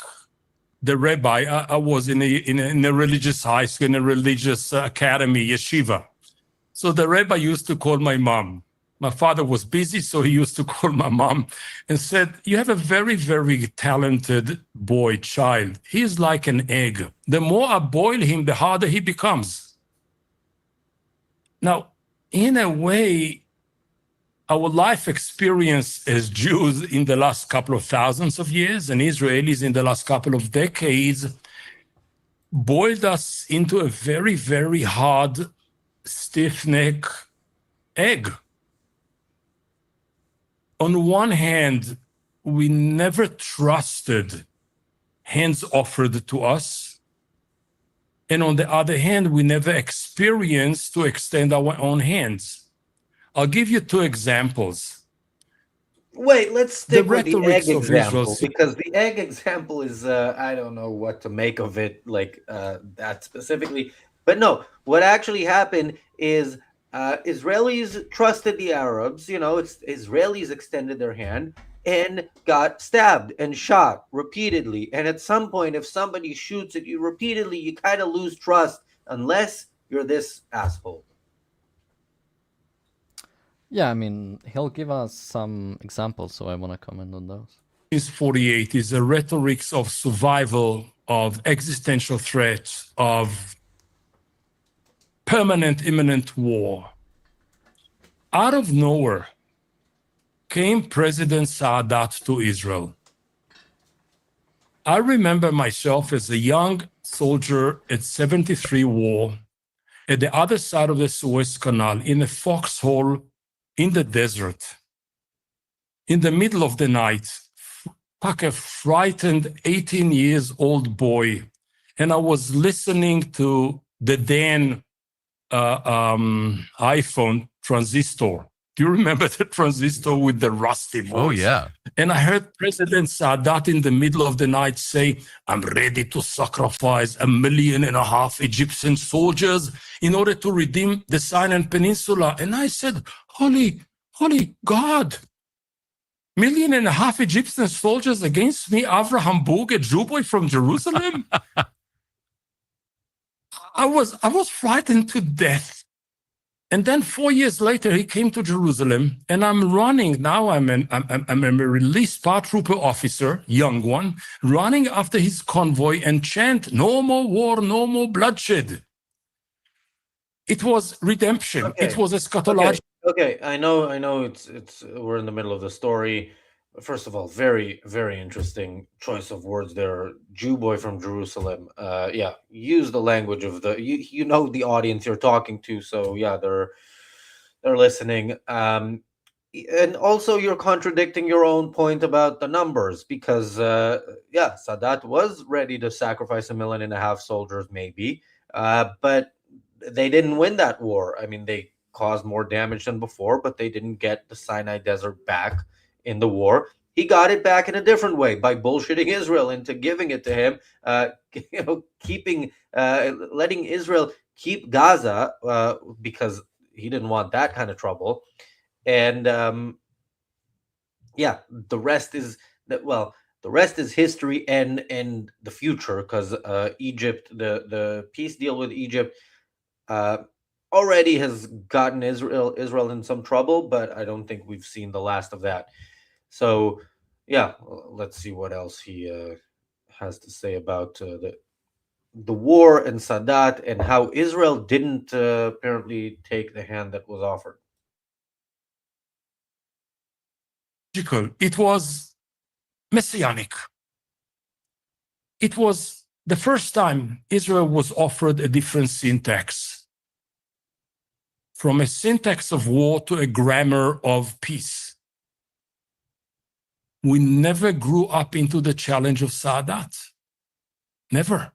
the rabbi, I was in a religious high school, in a religious academy, yeshiva. So the rabbi used to call my mom. My father was busy, so he used to call my mom and said, "You have a very, very talented boy, child. He's like an egg. The more I boil him, the harder he becomes." Now, in a way, our life experience as Jews in the last couple of thousands of years and Israelis in the last couple of decades boiled us into a very, very hard, stiff-neck egg. On one hand, we never trusted hands offered to us. And on the other hand, we never experienced to extend our own hands. I'll give you two examples. Wait, let's stick with the egg rhetorics of example, Israel- because the egg example is, I don't know what to make of it, that specifically. But no, what actually happened is Israelis trusted the Arabs. It's Israelis extended their hand. and got stabbed and shot repeatedly. And at some point, if somebody shoots at you repeatedly, you kind of lose trust unless you're this asshole. Yeah, I mean, he'll give us some examples, so I want to comment on those. 48 is a rhetoric of survival, of existential threats, of permanent, imminent war. Out of nowhere came President Sadat to Israel. I remember myself as a young soldier at 73 war at the other side of the Suez Canal in a foxhole in the desert. In the middle of the night, like a frightened 18 years old boy, and I was listening to the Dan iPhone transistor. Do you remember the transistor with the rusty voice? Oh, yeah. And I heard President Sadat in the middle of the night say, I'm ready to sacrifice 1.5 million Egyptian soldiers in order to redeem the Sinai Peninsula. And I said, holy God, 1.5 million Egyptian soldiers against me, Avraham Burg, a Jew boy from Jerusalem? I was frightened to death. And then 4 years later, he came to Jerusalem, and I'm running. Now I'm a released paratrooper officer, young one, running after his convoy and chant, no more war, no more bloodshed. It was redemption. Okay. It was eschatological. Okay, I know it's we're in the middle of the story. First of all, very, very interesting choice of words there. Jew boy from Jerusalem. Yeah, use the language of you know the audience you're talking to, so yeah, they're listening. And also you're contradicting your own point about the numbers because yeah, Sadat was ready to sacrifice 1.5 million soldiers, maybe, but they didn't win that war. I mean, they caused more damage than before, but they didn't get the Sinai Desert back in the war. He got it back in a different way by bullshitting Israel into giving it to him, letting Israel keep Gaza because he didn't want that kind of trouble. And yeah, the rest is history and the future, because Egypt, the peace deal with Egypt already has gotten Israel in some trouble, but I don't think we've seen the last of that. So yeah, let's see what else he has to say about the war and Sadat and how Israel didn't apparently take the hand that was offered. It was messianic. It was the first time Israel was offered a different syntax, from a syntax of war to a grammar of peace. We never grew up into the challenge of Sadat. Never.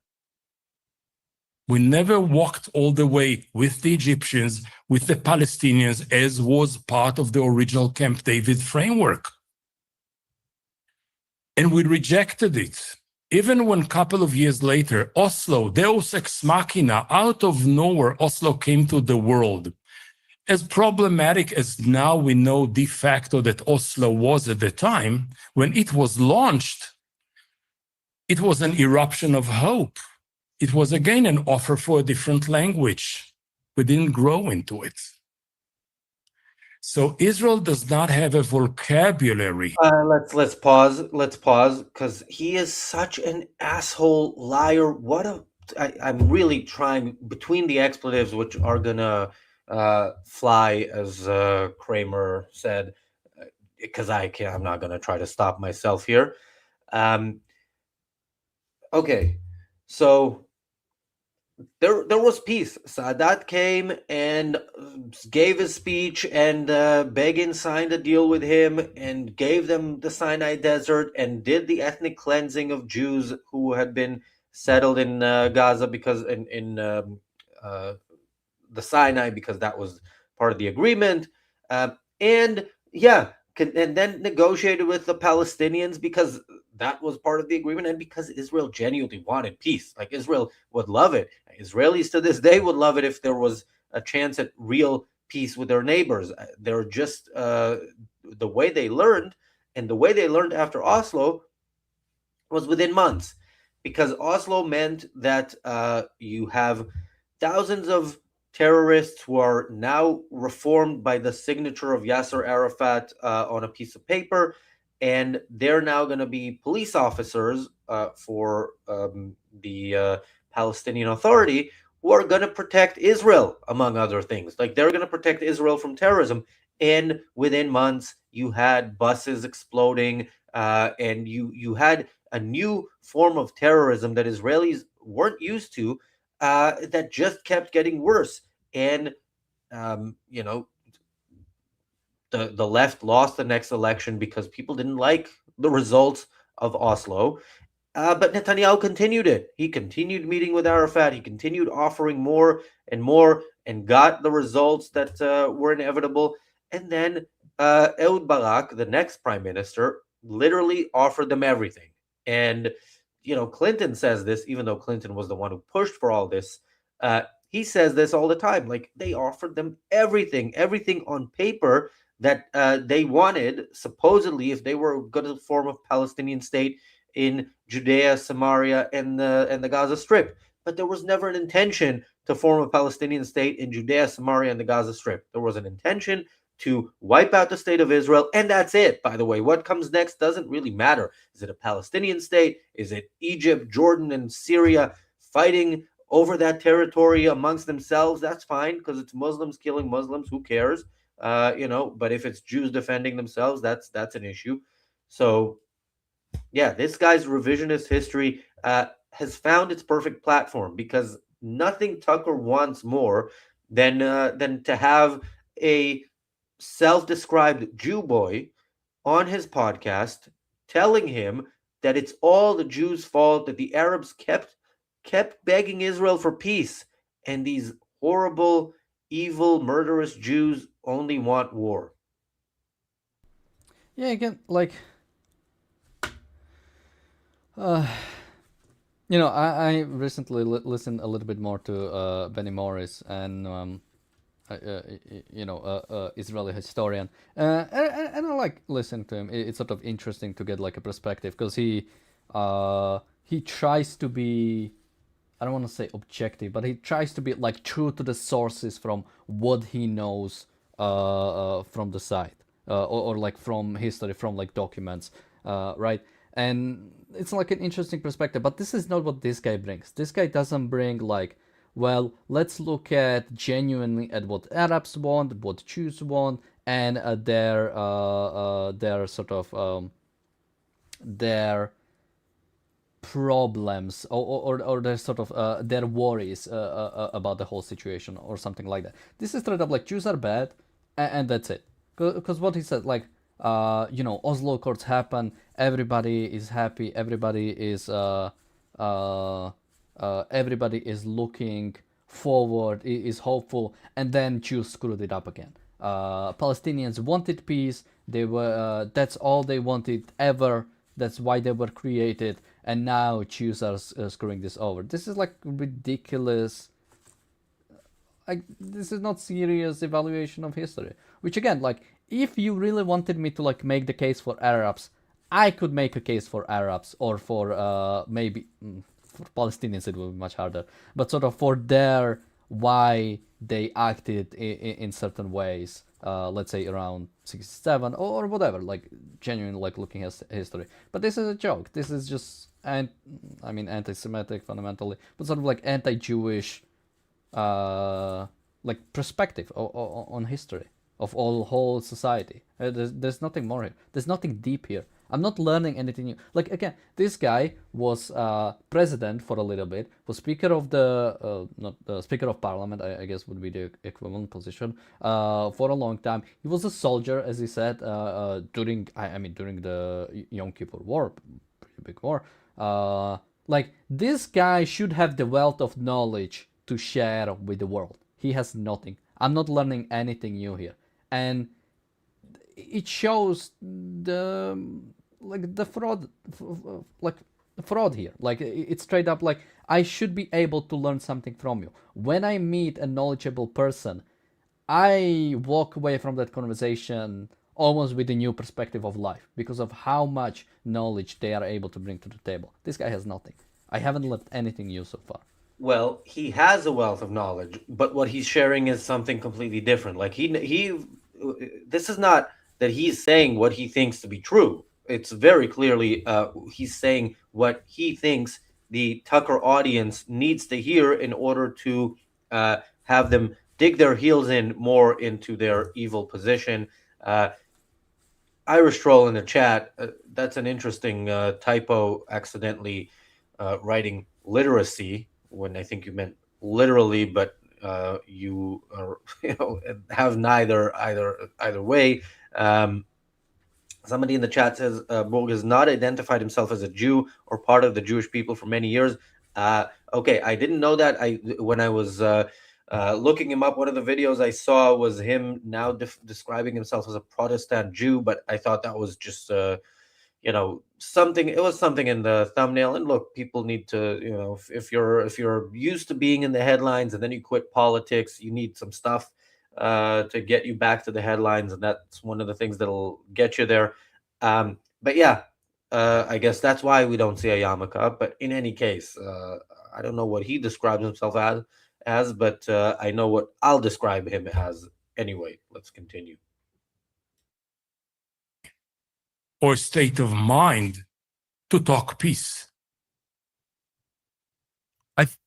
We never walked all the way with the Egyptians, with the Palestinians, as was part of the original Camp David framework. And we rejected it. Even when a couple of years later, Oslo, Deus ex machina, out of nowhere, Oslo came to the world. As problematic as now we know de facto that Oslo was at the time, when it was launched, it was an eruption of hope. It was again an offer for a different language. We didn't grow into it. So Israel does not have a vocabulary. Let's pause. Let's pause, because he is such an asshole liar. I'm really trying between the expletives, which are gonna fly, as Kramer said, because I'm not gonna try to stop myself here. Okay, so there was peace. Sadat came and gave his speech, and Begin signed a deal with him and gave them the Sinai Desert and did the ethnic cleansing of Jews who had been settled in Gaza, because in the Sinai, because that was part of the agreement, and yeah, and then negotiated with the Palestinians because that was part of the agreement, and because Israel genuinely wanted peace. Like, Israel would love it. Israelis to this day would love it if there was a chance at real peace with their neighbors. They're just the way they learned And the way they learned after Oslo was within months, because Oslo meant that you have thousands of terrorists who are now reformed by the signature of Yasser Arafat on a piece of paper, and they're now going to be police officers for the Palestinian Authority, who are going to protect Israel, among other things. Like, they're going to protect Israel from terrorism. And within months, you had buses exploding, and you had a new form of terrorism that Israelis weren't used to, that just kept getting worse. And you know, the left lost the next election because people didn't like the results of Oslo. But Netanyahu continued it. He continued meeting with Arafat. He continued offering more and got the results that were inevitable. And then Ehud Barak, the next prime minister, literally offered them everything. And, Clinton says this, even though Clinton was the one who pushed for all this. He says this all the time. Like, they offered them everything on paper that they wanted, supposedly, if they were going to form a Palestinian state in Judea, Samaria, and the Gaza Strip. But there was never an intention to form a Palestinian state in Judea, Samaria, and the Gaza Strip. There was an intention to wipe out the state of Israel, and that's it. By the way, what comes next doesn't really matter. Is it a Palestinian state? Is it Egypt, Jordan, and Syria fighting over that territory amongst themselves? That's fine, because it's Muslims killing Muslims. Who cares? But if it's Jews defending themselves, that's an issue. So yeah, this guy's revisionist history has found its perfect platform, because nothing Tucker wants more than to have a self-described Jew boy on his podcast telling him that it's all the Jews' fault, that the Arabs kept begging Israel for peace, and these horrible, evil, murderous Jews only want war. Yeah, again, like, I recently listened a little bit more to Benny Morris, and Israeli historian, and I like listening to him. It's sort of interesting to get like a perspective, because he tries to be, I don't want to say objective, but he tries to be like true to the sources from what he knows from the site, or like from history, from like documents, right? And it's like an interesting perspective, but this is not what this guy brings. This guy doesn't bring like, well, let's look at genuinely at what Arabs want, what Jews want, and their sort of their problems, or their sort of their worries about the whole situation, or something like that. This is straight up like, Jews are bad, and that's it. Because what he said, like, Oslo Accords happen, everybody is happy, everybody is looking forward, is hopeful, and then Jews screwed it up again. Palestinians wanted peace. They were that's all they wanted ever. That's why they were created, and now Jews are screwing this over. This is like ridiculous. Like, this is not serious evaluation of history. Which, again, like, if you really wanted me to like make the case for Arabs, I could make a case for Arabs, or for maybe for Palestinians it will be much harder, but sort of for their why they acted in certain ways, let's say around 67 or whatever, like genuinely like looking at history. But this is a joke. This is just anti-Semitic fundamentally, but sort of like anti-Jewish like perspective on history of whole society. There's nothing more here. There's nothing deep here. I'm not learning anything new. Like, again, this guy was president for a little bit, was speaker of the not speaker of parliament, I guess would be the equivalent position, for a long time. He was a soldier, as he said, during the Yom Kippur War, pretty big war. Like, this guy should have the wealth of knowledge to share with the world. He has nothing. I'm not learning anything new here, and it shows the fraud here. Like, it's straight up like, I should be able to learn something from you. When I meet a knowledgeable person, I walk away from that conversation almost with a new perspective of life because of how much knowledge they are able to bring to the table. This guy has nothing. I haven't learned anything new so far. Well, he has a wealth of knowledge, but what he's sharing is something completely different. Like this is not that he's saying what he thinks to be true. It's very clearly he's saying what he thinks the Tucker audience needs to hear in order to have them dig their heels in more into their evil position. Irish Troll in the chat, that's an interesting typo, accidentally writing literacy when I think you meant literally, but you are, have either way. Somebody in the chat says Borg has not identified himself as a Jew or part of the Jewish people for many years. Okay, I didn't know that. When I was looking him up, one of the videos I saw was him now describing himself as a Protestant Jew, but I thought that was just something. It was something in the thumbnail. And look, people need to, if you're used to being in the headlines and then you quit politics, you need some stuff to get you back to the headlines, and that's one of the things that'll get you there. But yeah, I guess that's why we don't see a yarmulke. But in any case, I don't know what he describes himself as, but I know what I'll describe him as anyway. Let's continue. Or state of mind to talk peace.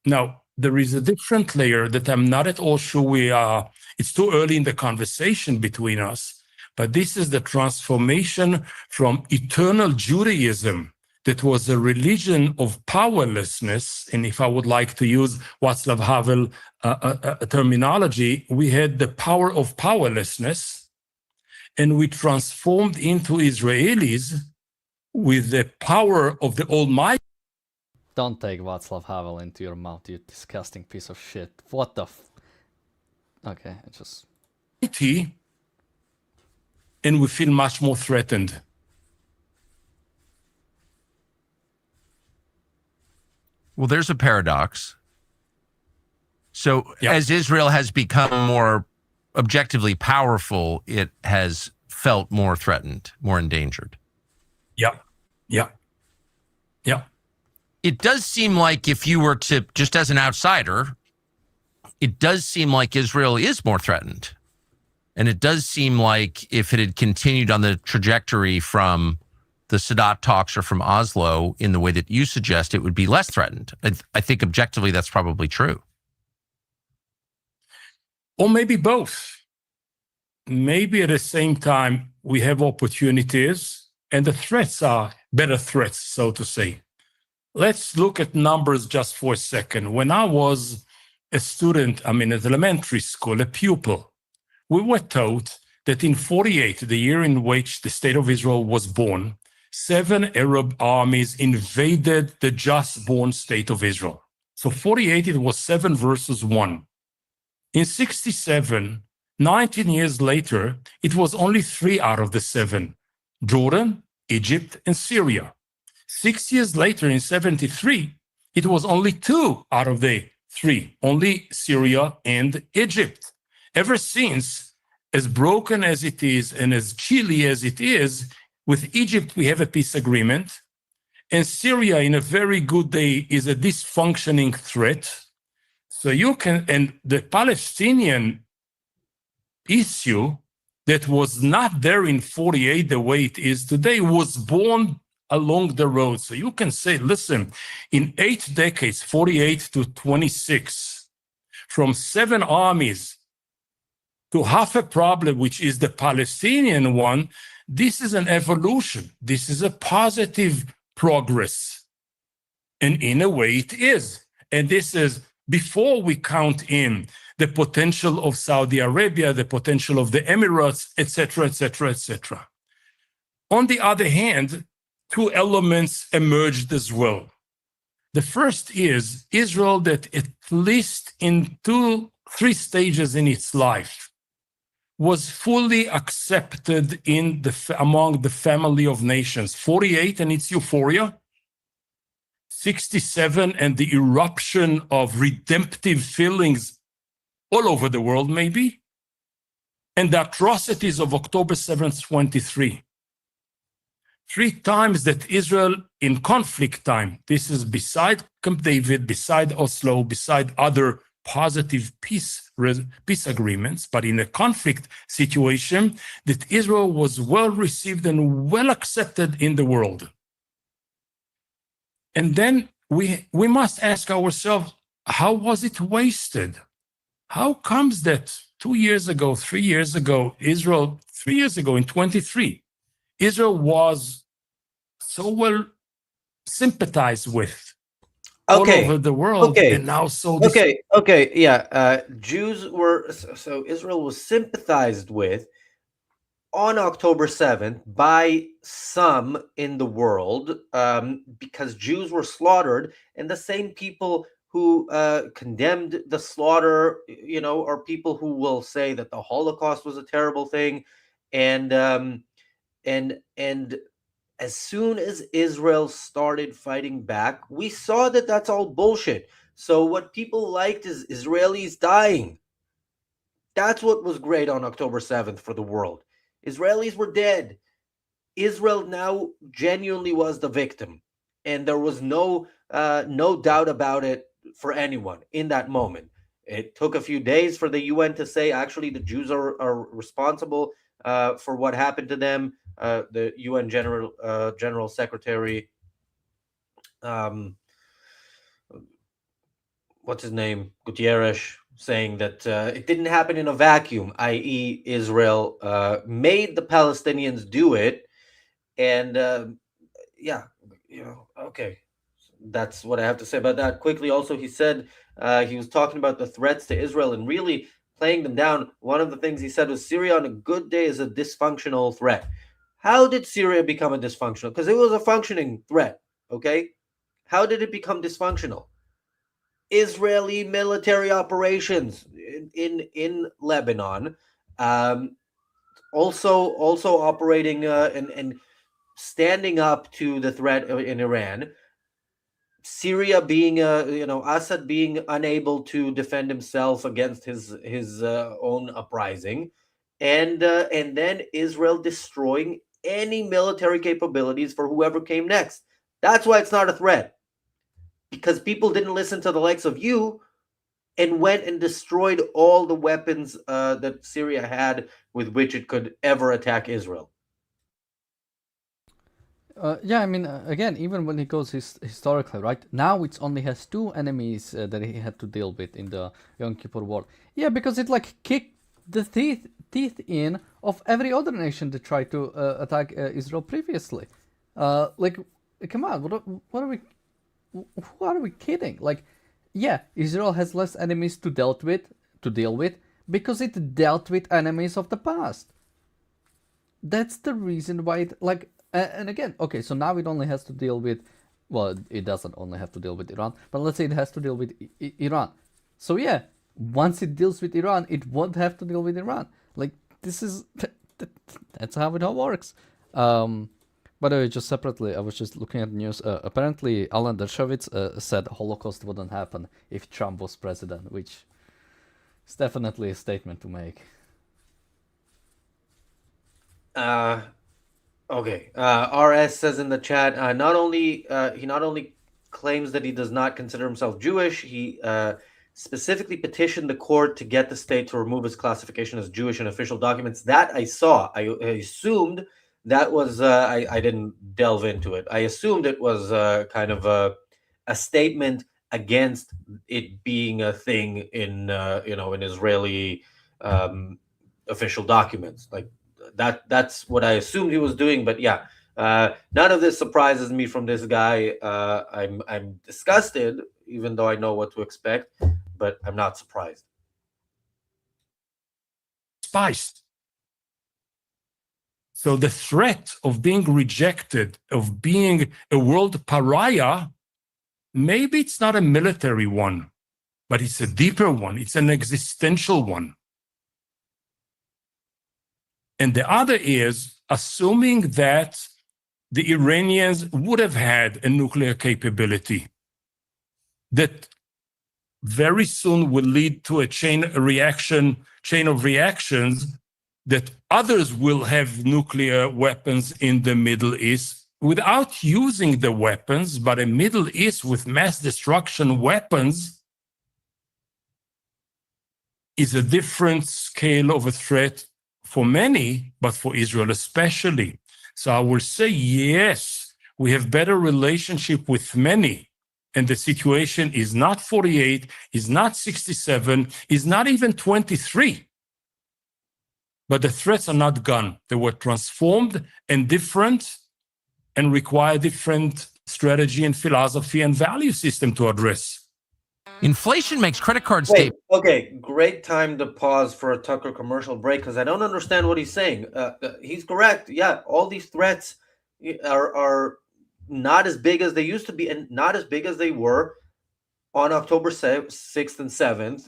Now, there is a different layer that I'm not at all sure it's too early in the conversation between us, but this is the transformation from eternal Judaism that was a religion of powerlessness. And if I would like to use Václav Havel terminology, we had the power of powerlessness, and we transformed into Israelis with the power of the Almighty. Don't take Václav Havel into your mouth, you disgusting piece of shit. What the Okay, it just... And we feel much more threatened. Well, there's a paradox. So as Israel has become more objectively powerful, it has felt more threatened, more endangered. Yeah. It does seem like, if you were to, just as an outsider, it does seem like Israel is more threatened. And it does seem like if it had continued on the trajectory from the Sadat talks or from Oslo in the way that you suggest, it would be less threatened. I think objectively that's probably true. Or maybe both. Maybe at the same time, we have opportunities and the threats are better threats, so to say. Let's look at numbers just for a second. When I was a student, at elementary school, a pupil, we were taught that in 48, the year in which the state of Israel was born, 7 Arab armies invaded the just born state of Israel. So 48, it was 7 versus 1. In 67, 19 years later, it was only 3 out of the 7, Jordan, Egypt, and Syria. 6 years later, in 73, it was only 2 out of the 3, only Syria and Egypt. Ever since, as broken as it is and as chilly as it is, with Egypt, we have a peace agreement, and Syria, in a very good day, is a dysfunctioning threat. So and the Palestinian issue that was not there in 48 the way it is today was born along the road. So you can say, listen, in 8 decades, 48 to 26, from 7 armies to half a problem, which is the Palestinian one, this is an evolution. This is a positive progress. And in a way it is. And this is before we count in the potential of Saudi Arabia, the potential of the Emirates, etc., etc., etc. On the other hand, 2 elements emerged as well. The first is Israel, that at least in 3 stages in its life was fully accepted in among the family of nations. 48 and its euphoria, 67 and the eruption of redemptive feelings all over the world maybe, and the atrocities of October 7th, 23. 3 times that Israel in conflict time, this is beside Camp David, beside Oslo, beside other positive peace agreements, but in a conflict situation, that Israel was well received and well accepted in the world. And then we must ask ourselves, how was it wasted? How comes that 2 years ago, 3 years ago, Israel, 3 years ago in 23, Israel was so well sympathized with all over the world, and now so this. Yeah. Jews were so Israel was sympathized with on October 7th by some in the world, because Jews were slaughtered, and the same people who condemned the slaughter, are people who will say that the Holocaust was a terrible thing, and as soon as Israel started fighting back, we saw that that's all bullshit. So what people liked is Israelis dying. That's what was great on October 7th for the world. Israelis were dead. Israel now genuinely was the victim, and there was no doubt about it for anyone in that moment. It took a few days for the UN to say, actually, the Jews are responsible for what happened to them. The UN General Secretary, what's his name, Gutierrez, saying that it didn't happen in a vacuum, i.e., Israel made the Palestinians do it, and okay. That's what I have to say about that. Quickly, also, he said he was talking about the threats to Israel and really playing them down. One of the things he said was Syria on a good day is a dysfunctional threat. How did Syria become a dysfunctional? Because it was a functioning threat, okay? How did it become dysfunctional? Israeli military operations in Lebanon, also operating and standing up to the threat in Iran. Syria being, Assad being unable to defend himself against his own uprising, and then Israel destroying any military capabilities for whoever came next. That's why it's not a threat, because people didn't listen to the likes of you and went and destroyed all the weapons that Syria had with which it could ever attack Israel. Yeah, I mean, again, even when he goes historically, right? Now it only has 2 enemies that he had to deal with in the Yom Kippur War. Yeah, because it kicked the teeth in of every other nation that tried to attack Israel previously. Come on, what are we? Who are we kidding? Yeah, Israel has less enemies to deal with because it dealt with enemies of the past. That's the reason why it and again, okay, so now it only has to deal with, well, it doesn't only have to deal with Iran, but let's say it has to deal with Iran. So yeah, once it deals with Iran, it won't have to deal with Iran. This is that's how it all works. By the way, just separately, I was just looking at the news. Apparently, Alan Dershowitz said Holocaust wouldn't happen if Trump was president, which is definitely a statement to make. Okay. RS says in the chat, he not only claims that he does not consider himself Jewish, he specifically petitioned the court to get the state to remove his classification as Jewish in official documents. That I saw. I assumed that was, I didn't delve into it. I assumed it was kind of a statement against it being a thing in Israeli official documents. That's what I assumed he was doing. But yeah, none of this surprises me from this guy. I'm disgusted, even though I know what to expect, but I'm not surprised. Spiced. So the threat of being rejected, of being a world pariah, maybe it's not a military one, but it's a deeper one. It's an existential one. And the other is assuming that the Iranians would have had a nuclear capability that very soon will lead to a chain of reactions that others will have nuclear weapons in the Middle East without using the weapons, but a Middle East with mass destruction weapons is a different scale of a threat for many, but for Israel especially. So I will say, yes, we have better relationship with many. And the situation is not 48, is not 67, is not even 23. But the threats are not gone. They were transformed and different and require different strategy and philosophy and value system to address. Inflation makes credit card Wait, statements. okay, great time to pause for a Tucker commercial break because I don't understand what he's saying. He's correct. Yeah, all these threats are not as big as they used to be and not as big as they were on October 6th and 7th,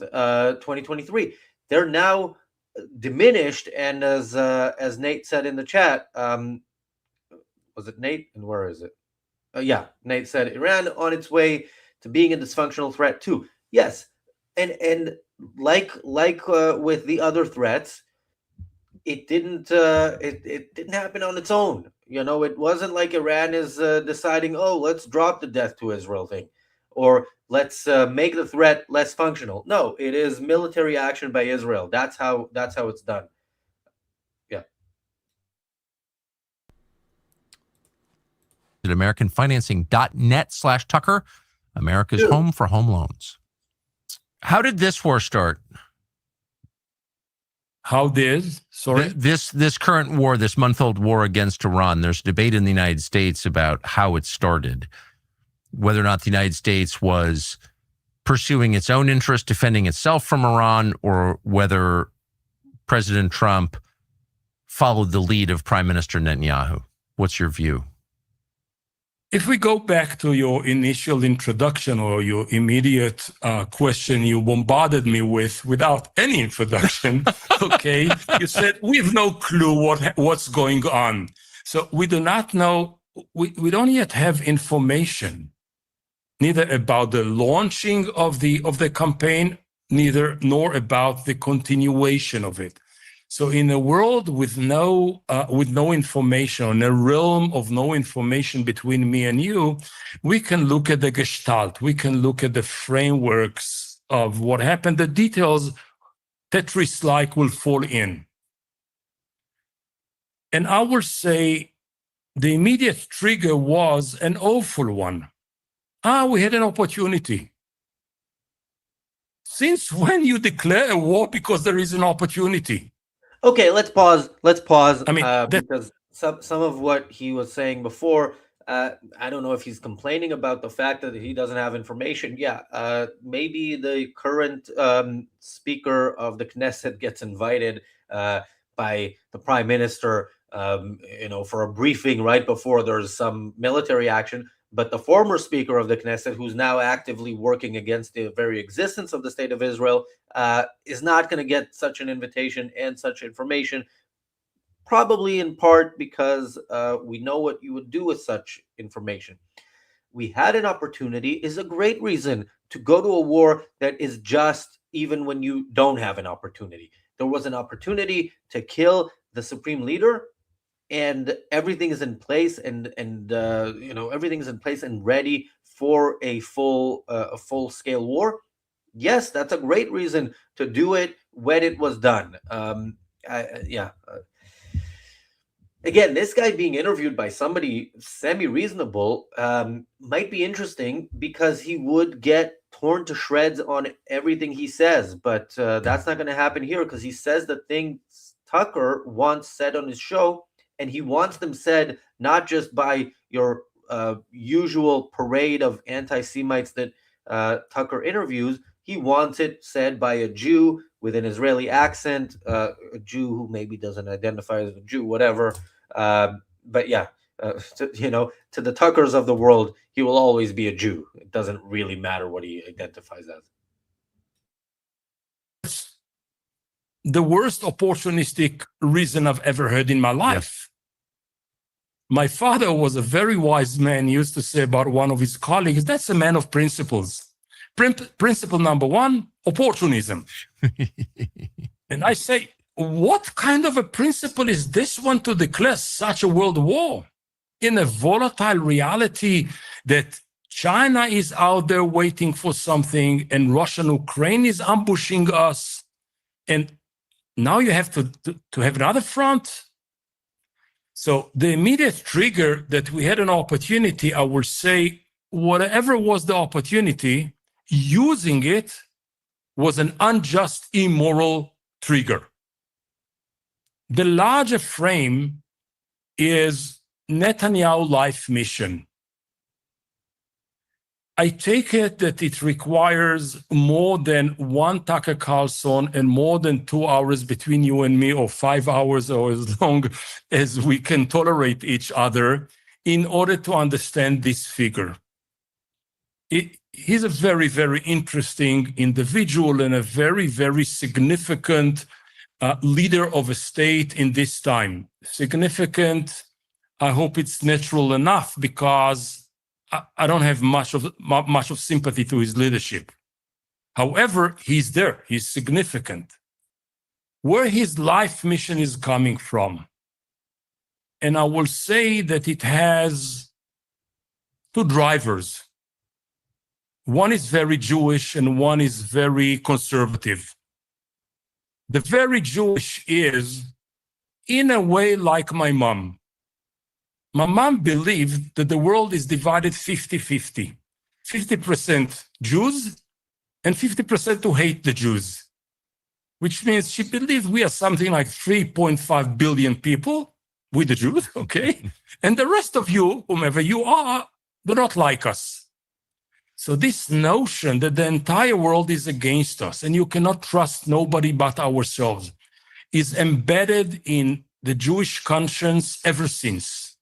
2023. They're now diminished, and as Nate said in the chat, was it Nate? And where is it? Yeah, Nate said Iran on its way to being a dysfunctional threat too. Yes, and like with the other threats, it didn't happen on its own. You know, it wasn't like Iran is deciding, oh, let's drop the death to Israel thing, or let's make the threat less functional. No, it is military action by Israel. That's how it's done. Yeah. At AmericanFinancing.net/Tucker, America's home for home loans. How did this war start? How did? Sorry? This current war, this month-old war against Iran, there's debate in the United States about how it started, whether or not the United States was pursuing its own interest, defending itself from Iran, or whether President Trump followed the lead of Prime Minister Netanyahu. What's your view? If we go back to your initial introduction or your immediate question you bombarded me with without any introduction, okay, you said we have no clue what's going on. So we do not know, we don't yet have information, neither about the launching of the campaign, nor about the continuation of it. So in a world with no information, in a realm of no information between me and you, we can look at the gestalt, we can look at the frameworks of what happened. The details, Tetris-like, will fall in. And I will say the immediate trigger was an awful one. We had an opportunity. Since when you declare a war because there is an opportunity? Okay, let's pause. I mean, because some of what he was saying before, I don't know if he's complaining about the fact that he doesn't have information. Yeah, maybe the current speaker of the Knesset gets invited by the prime minister, for a briefing right before there's some military action. But the former speaker of the Knesset, who's now actively working against the very existence of the state of Israel, is not going to get such an invitation and such information, probably in part because we know what you would do with such information. We had an opportunity is a great reason to go to a war that is just even when you don't have an opportunity. There was an opportunity to kill the supreme leader, and everything is in place, and everything is in place and ready for a full scale war. Yes, that's a great reason to do it when it was done. Again, this guy being interviewed by somebody semi-reasonable might be interesting because he would get torn to shreds on everything he says, but that's not going to happen here because he says the things Tucker once said on his show. And he wants them said not just by your usual parade of anti-Semites that Tucker interviews. He wants it said by a Jew with an Israeli accent, a Jew who maybe doesn't identify as a Jew, whatever. But yeah, to the Tuckers of the world, he will always be a Jew. It doesn't really matter what he identifies as. The worst opportunistic reason I've ever heard in my life. Yeah. My father was a very wise man. He used to say about one of his colleagues, that's a man of principles. Principle number one, opportunism. And I say, what kind of a principle is this one to declare such a world war in a volatile reality that China is out there waiting for something and Russia and Ukraine is ambushing us? And now you have to have another front. So the immediate trigger that we had an opportunity, I will say, whatever was the opportunity, using it was an unjust, immoral trigger. The larger frame is Netanyahu life mission. I take it that it requires more than one Tucker Carlson and more than 2 hours between you and me, or 5 hours, or as long as we can tolerate each other, in order to understand this figure. He's a very, very interesting individual and a very, very significant leader of a state in this time. Significant, I hope it's natural enough, because I don't have much of sympathy to his leadership. However, he's there, he's significant. Where his life mission is coming from, and I will say that it has two drivers. One is very Jewish and one is very conservative. The very Jewish is, in a way, like my mom. My mom believed that the world is divided 50-50. 50% Jews and 50% who hate the Jews, which means she believed we are something like 3.5 billion people with the Jews, okay? And the rest of you, whomever you are, do not like us. So this notion that the entire world is against us and you cannot trust nobody but ourselves is embedded in the Jewish conscience ever since.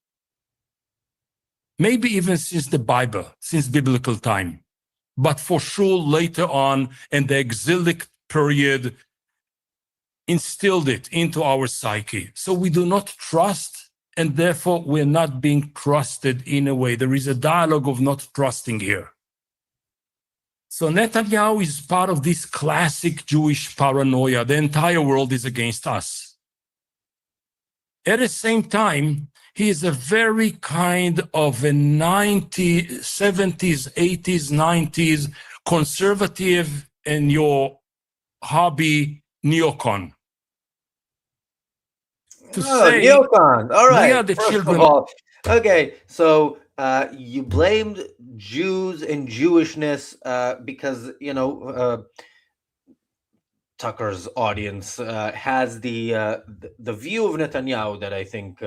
Maybe even since the Bible, since biblical time, but for sure later on in the exilic period instilled it into our psyche. So we do not trust, and therefore we're not being trusted in a way. There is a dialogue of not trusting here. So Netanyahu is part of this classic Jewish paranoia. The entire world is against us. At the same time, he is a very kind of a 90s, 70s, 80s, 90s conservative and your hobby neocon. Neocon. All right. We are the First children of all, okay, so you blamed Jews and Jewishness because, Tucker's audience has the view of Netanyahu that I think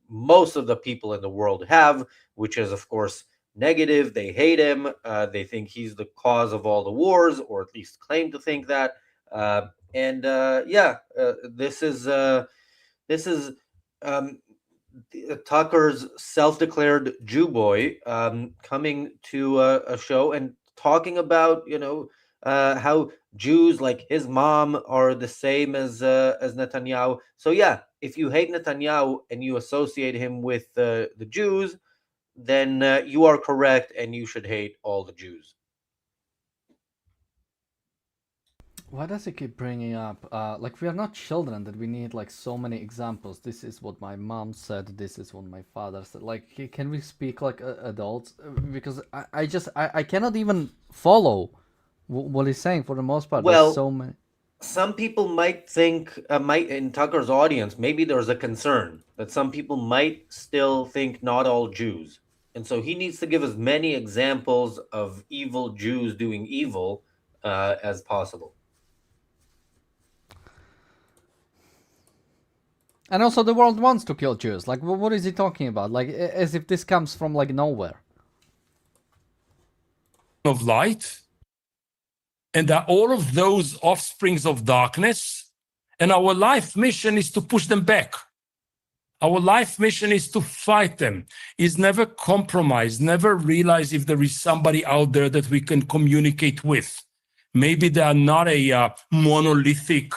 most of the people in the world have, which is, of course, negative. They hate him. They think he's the cause of all the wars, or at least claim to think that. This is Tucker's self-declared Jew boy coming to a show and talking about, how Jews like his mom are the same as Netanyahu. So yeah, if you hate Netanyahu and you associate him with the Jews, then you are correct, and you should hate all the Jews. Why does he keep bringing up, we are not children that we need so many examples? This is what my mom said, this is what my father said. Can we speak like adults? Because I cannot even follow what he's saying for the most part. Well, there's so many. Some people might think, in Tucker's audience, maybe there's a concern that some people might still think not all Jews. And so he needs to give as many examples of evil Jews doing evil as possible. And also the world wants to kill Jews. What is he talking about? As if this comes from nowhere. Of light, and that all of those offsprings of darkness, and our life mission is to push them back. Our life mission is to fight them, is never compromise, never realize if there is somebody out there that we can communicate with. Maybe they are not a monolithic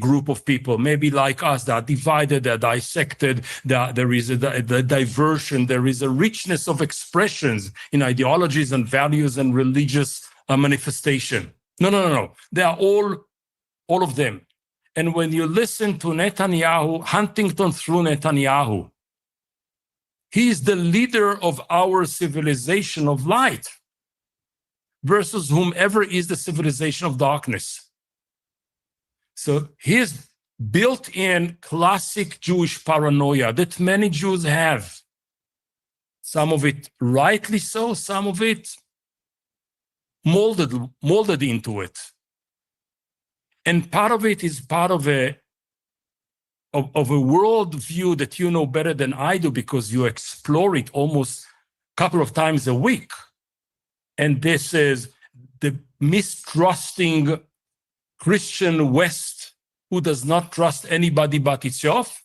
group of people, maybe like us, that are divided, that are dissected, that there is a diversion, there is a richness of expressions in ideologies and values and religious manifestation. No. They are all of them. And when you listen to Netanyahu, Huntington through Netanyahu, he is the leader of our civilization of light versus whomever is the civilization of darkness. So his built-in classic Jewish paranoia that many Jews have, some of it rightly so, some of it molded into it. And part of it is part of a worldview that you know better than I do because you explore it almost a couple of times a week. And this is the mistrusting Christian West who does not trust anybody but itself.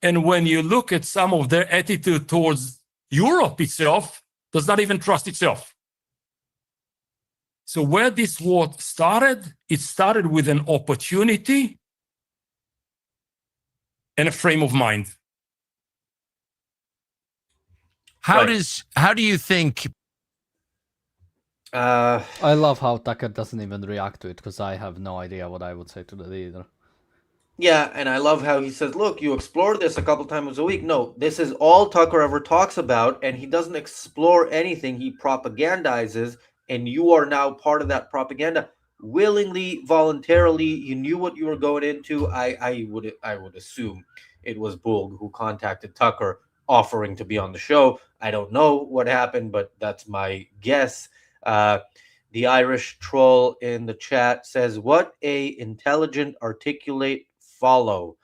And when you look at some of their attitude towards Europe itself, does not even trust itself. So where this war started, it started with an opportunity and a frame of mind. How do you think? I love how Tucker doesn't even react to it because I have no idea what I would say to that either. Yeah, and I love how he says, look, you explore this a couple times a week. No, this is all Tucker ever talks about, and he doesn't explore anything. He propagandizes, and you are now part of that propaganda. Willingly, voluntarily, you knew what you were going into. I would assume it was Bulg who contacted Tucker offering to be on the show. I don't know what happened, but that's my guess. The Irish troll in the chat says, what a intelligent, articulate follow.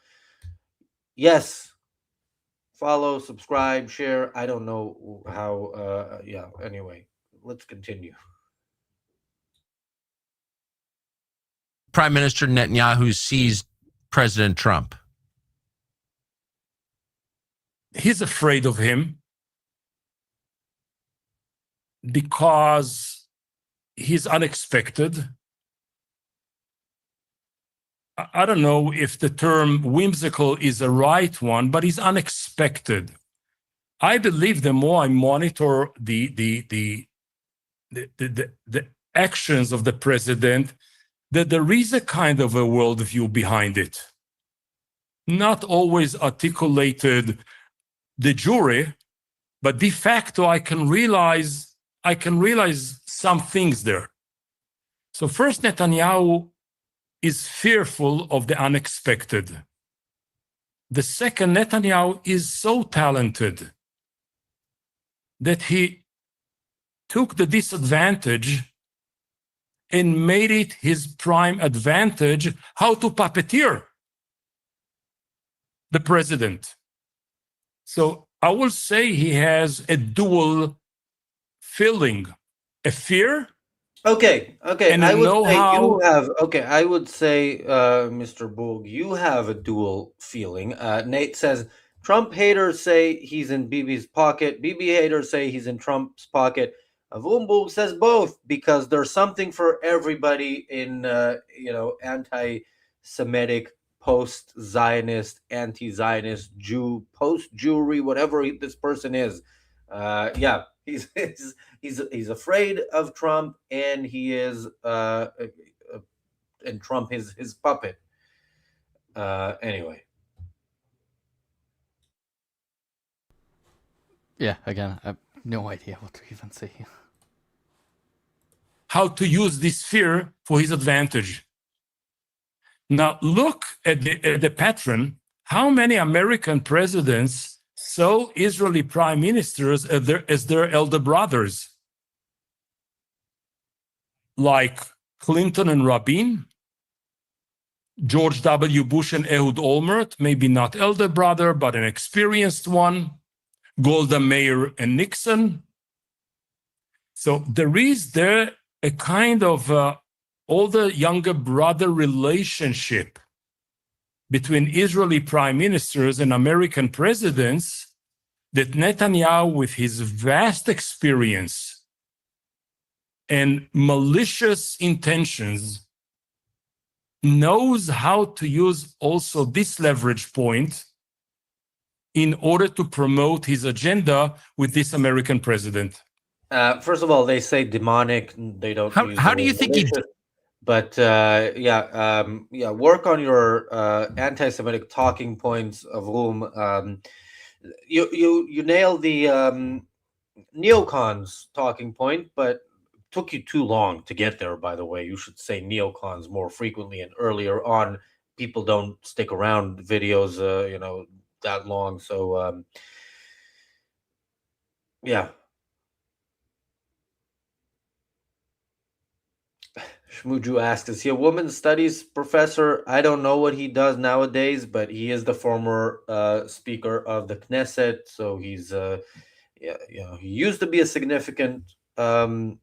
Yes. Follow, subscribe, share. I don't know how. Yeah, anyway, let's continue. Prime Minister Netanyahu sees President Trump? He's afraid of him because he's unexpected. I don't know if the term whimsical is the right one, but he's unexpected. I believe the more I monitor the actions of the president, that there is a kind of a worldview behind it. Not always articulated de jure, but de facto I can realize some things there. So first, Netanyahu is fearful of the unexpected. The second, Netanyahu is so talented that he took the disadvantage and made it his prime advantage how to puppeteer the president. So I will say he has a dual feeling, a fear. Okay. And I would say know-how. you have. Okay, I would say, Mr. Bulg, you have a dual feeling. Nate says Trump haters say he's in Bibi's pocket. Bibi haters say he's in Trump's pocket. Avum Bulg says both because there's something for everybody in anti-Semitic, post-Zionist, anti-Zionist, Jew, post-Jewry, whatever this person is. Yeah, he's afraid of Trump, and he is and Trump is his puppet. Anyway. Yeah, again, I have no idea what to even say here. How to use this fear for his advantage. Now look at the pattern. How many American presidents saw Israeli prime ministers as their elder brothers? Like Clinton and Rabin, George W. Bush and Ehud Olmert, maybe not elder brother, but an experienced one, Golda Meir and Nixon. So there is there a kind of older-younger brother relationship between Israeli prime ministers and American presidents that Netanyahu, with his vast experience and malicious intentions, knows how to use also this leverage point in order to promote his agenda with this American president. First of all, they say demonic. They don't. How do you think he? But yeah, work on your anti-Semitic talking points of whom you nailed the neocons talking point, but took you too long to get there. By the way, you should say neocons more frequently and earlier on. People don't stick around videos, that long. So yeah. Shmuju asks, is he a women's studies professor? I don't know what he does nowadays, but he is the former speaker of the Knesset, so he's he used to be a significant sort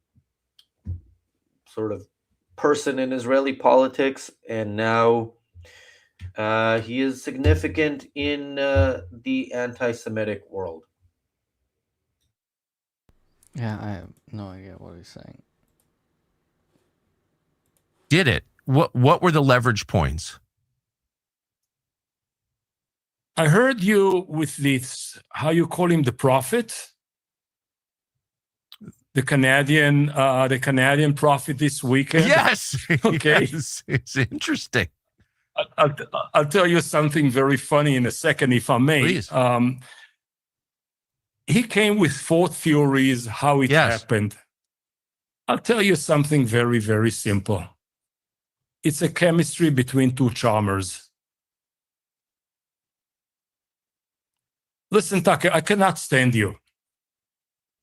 of person in Israeli politics, and now he is significant in the anti-Semitic world. Yeah, I have no idea what he's saying. Did it? What were the leverage points? I heard you with this, how you call him, the prophet, the Canadian prophet this weekend. Yes. Okay. Yes. It's interesting. I'll tell you something very funny in a second, if I may. Please. He came with 4 theories how it happened. I'll tell you something very, very simple. It's a chemistry between 2 charmers. Listen, Tucker, I cannot stand you,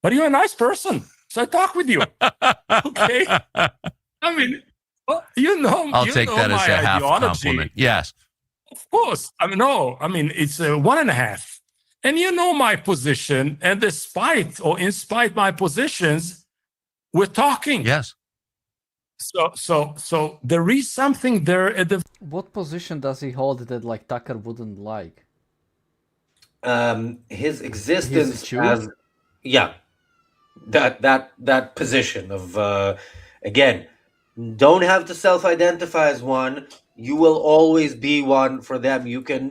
but you're a nice person, so I talk with you. Okay? I mean, I'll take that as a half compliment. Yes. Of course. It's a 1.5. And you know my position, and despite or in spite my positions, we're talking. Yes. So there is something there at the. What position does he hold that like Tucker wouldn't like? His existence Jew? as that position of again, don't have to self-identify as one. You will always be one for them. You can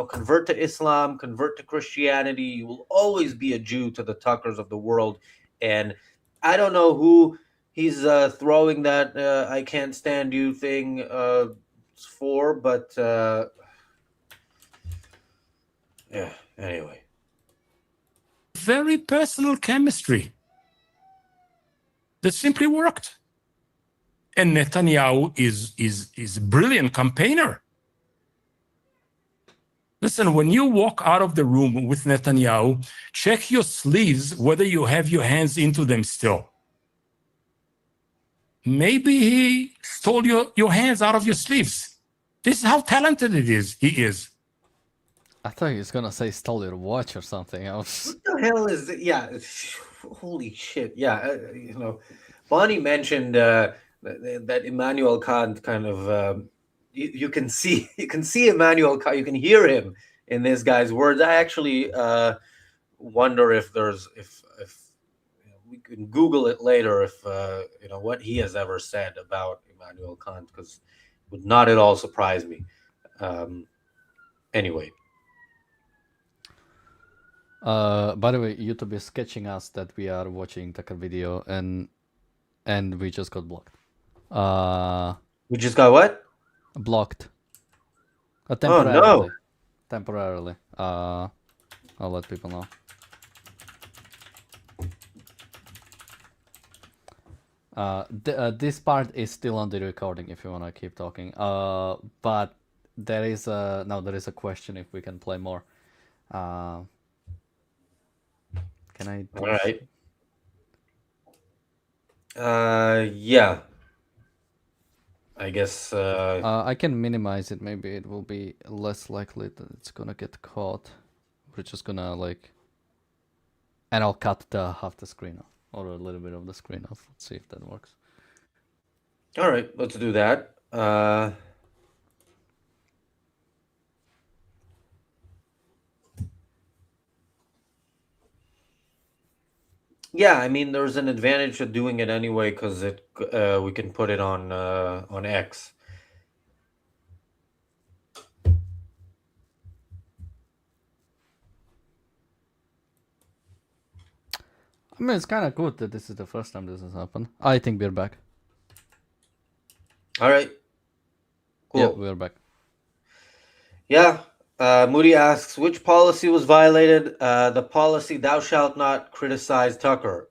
convert to Islam, convert to Christianity. You will always be a Jew to the Tuckers of the world. And I don't know who he's throwing that I can't stand you thing for, but yeah, anyway. Very personal chemistry that simply worked. And Netanyahu is a brilliant campaigner. Listen, when you walk out of the room with Netanyahu, check your sleeves whether you have your hands into them still. Maybe he stole your hands out of your sleeves. This is how talented he is. I thought he was gonna say stole your watch or something else. What the hell is it? Yeah, holy shit. Yeah, Bonnie mentioned that Immanuel Kant kind of you can see Immanuel Kant, you can hear him in this guy's words. I actually wonder if we can Google it later if what he has ever said about Immanuel Kant, because it would not at all surprise me. Anyway. By the way, YouTube is sketching us that we are watching Tucker video and we just got blocked. We just got what? Blocked. Temporarily. Oh, no. Temporarily. I'll let people know. This part is still on the recording if you want to keep talking. But there is a question if we can play more. Can I? All right. Yeah. I guess. I can minimize it. Maybe it will be less likely that it's gonna get caught. We're just gonna and I'll cut half the screen off, or a little bit of the screen off. Let's see if that works. All right, let's do that. Yeah, I mean, there's an advantage to doing it anyway because we can put it on X. I mean, it's kind of good that this is the first time this has happened. I think we're back. All right. Cool. Yeah, we're back. Yeah. Moody asks, which policy was violated? The policy, thou shalt not criticize Tucker.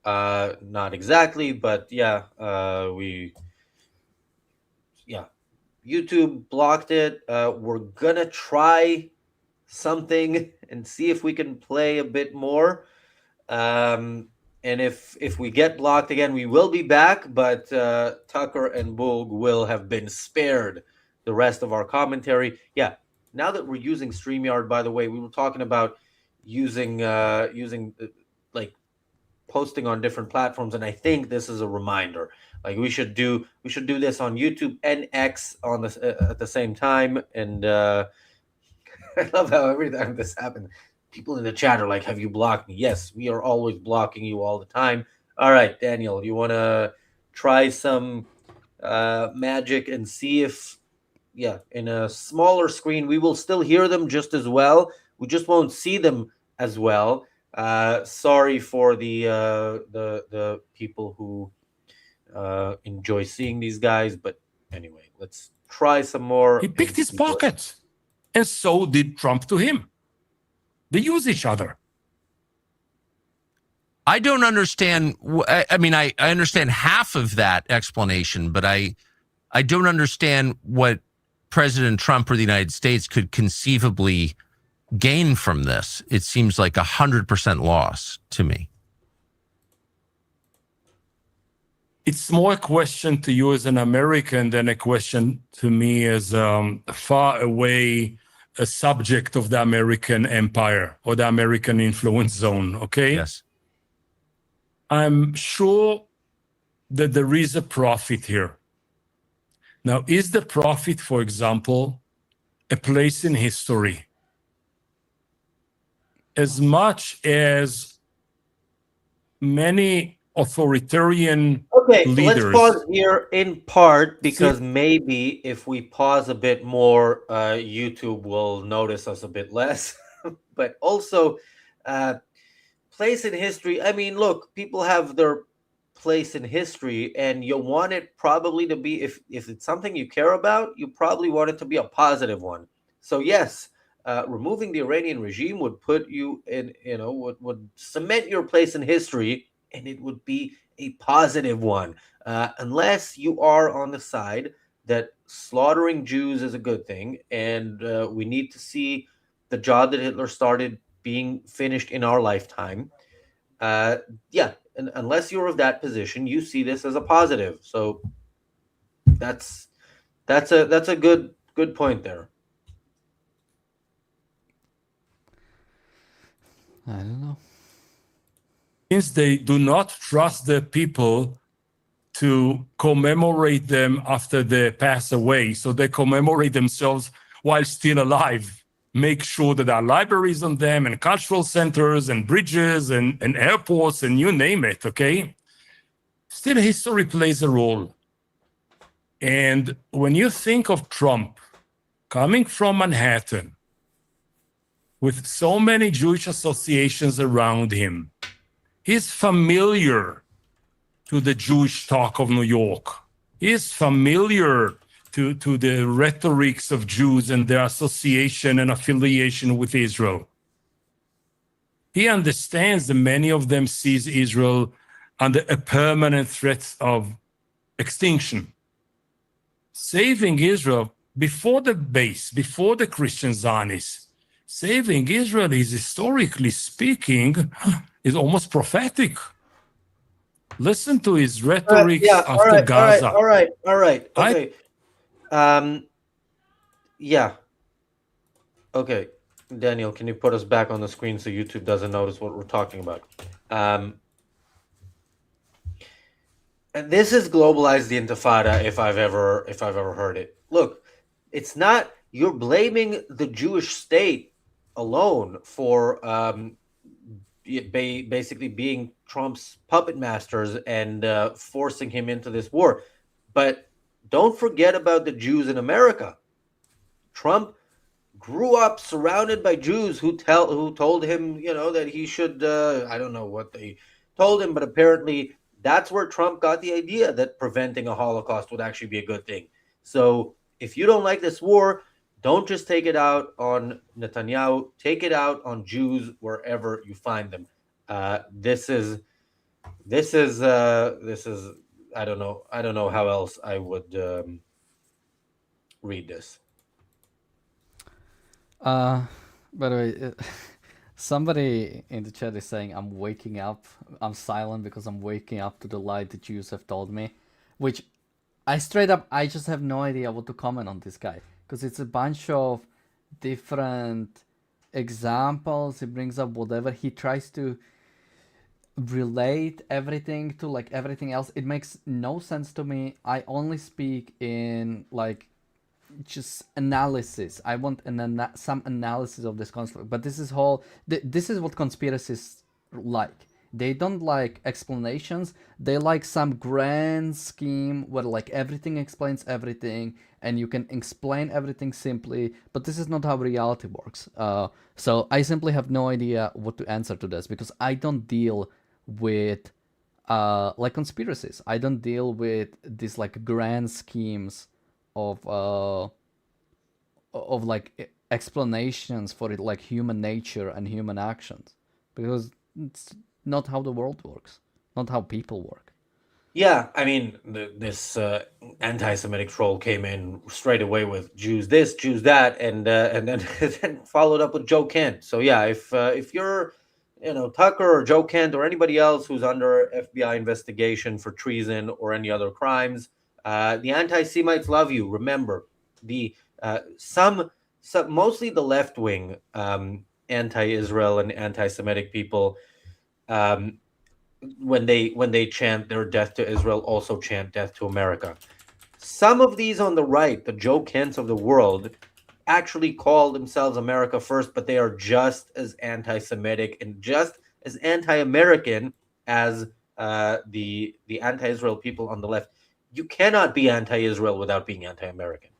Not exactly, but yeah, YouTube blocked it. We're gonna try something and see if we can play a bit more. And if we get blocked again, we will be back. But Tucker and Boog will have been spared the rest of our commentary. Yeah. Now that we're using StreamYard, by the way, we were talking about using like posting on different platforms, and I think this is a reminder. Like we should do this on YouTube and X on the at the same time. And I love how every time this happens, people in the chat are like, "Have you blocked me?" Yes, we are always blocking you all the time. All right, Daniel, you want to try some magic and see if, yeah, in a smaller screen, we will still hear them just as well. We just won't see them as well. Sorry for the people who enjoy seeing these guys, but anyway, let's try some more. He picked his pockets, and so did Trump to him. They use each other. I don't understand. I mean, I understand half of that explanation, but I don't understand what President Trump or the United States could conceivably gain from this. It seems like 100% loss to me. It's more a question to you as an American than a question to me as far away a subject of the American empire or the American influence zone, okay? Yes. I'm sure that there is a profit here. Now, is the profit, for example, a place in history? As much as many authoritarian leaders. Let's pause here in part because maybe if we pause a bit more, YouTube will notice us a bit less. But also, place in history. I mean, look, people have their place in history, and you want it probably to be, if it's something you care about, you probably want it to be a positive one. So yes, removing the Iranian regime would put you in, would cement your place in history, and it would be a positive one, unless you are on the side that slaughtering Jews is a good thing, and we need to see the job that Hitler started being finished in our lifetime. Yeah, and unless you're of that position, you see this as a positive. So that's a good point there. I don't know. Since they do not trust the people to commemorate them after they pass away, so they commemorate themselves while still alive. Make sure that there are libraries on them and cultural centers and bridges and airports and you name it, okay? Still, history plays a role. And when you think of Trump coming from Manhattan with so many Jewish associations around him, he's familiar to the Jewish talk of New York. He's familiar to the rhetorics of Jews and their association and affiliation with Israel. He understands that many of them sees Israel under a permanent threat of extinction. Saving Israel before the base, before the Christian Zionists, saving Israel is, historically speaking, is almost prophetic. Listen to his rhetoric after Gaza. All right. Okay. Yeah. Okay. Daniel, can you put us back on the screen so YouTube doesn't notice what we're talking about? And this is globalized the Intifada, if I've ever heard it. Look, it's not, you're blaming the Jewish state alone for basically being Trump's puppet masters and forcing him into this war. But don't forget about the Jews in America. Trump grew up surrounded by Jews who told him, that he should, I don't know what they told him, but apparently that's where Trump got the idea that preventing a Holocaust would actually be a good thing. So if you don't like this war, don't just take it out on Netanyahu. Take it out on Jews wherever you find them. This is I don't know. I don't know how else I would read this. By the way, somebody in the chat is saying I'm waking up. I'm silent because I'm waking up to the lie the Jews have told me, which I just have no idea what to comment on this guy because it's a bunch of different examples. He brings up whatever he tries to relate everything to like everything else. It makes no sense to me. I only speak in like just analysis. I want some analysis of this conflict. But this is this is what conspiracists like. They don't like explanations. They like some grand scheme where like everything explains everything and you can explain everything simply. But this is not how reality works. So I simply have no idea what to answer to this because I don't deal with like conspiracies. I don't deal with these like grand schemes of like explanations for it, like human nature and human actions, because it's not how the world works, not how people work. Yeah, I mean, this anti-Semitic troll came in straight away with Jews this, Jews that, and then then followed up with Joe Kent. So yeah, if you're, Tucker or Joe Kent or anybody else who's under FBI investigation for treason or any other crimes, the anti-Semites love you. Remember, the some mostly the left wing anti-Israel and anti-Semitic people. When they chant their death to Israel, also chant death to America. Some of these on the right, the Joe Kents of the world, actually call themselves America first, but they are just as anti-Semitic and just as anti-American as the anti-Israel people on the left. You cannot be anti-Israel without being anti-American.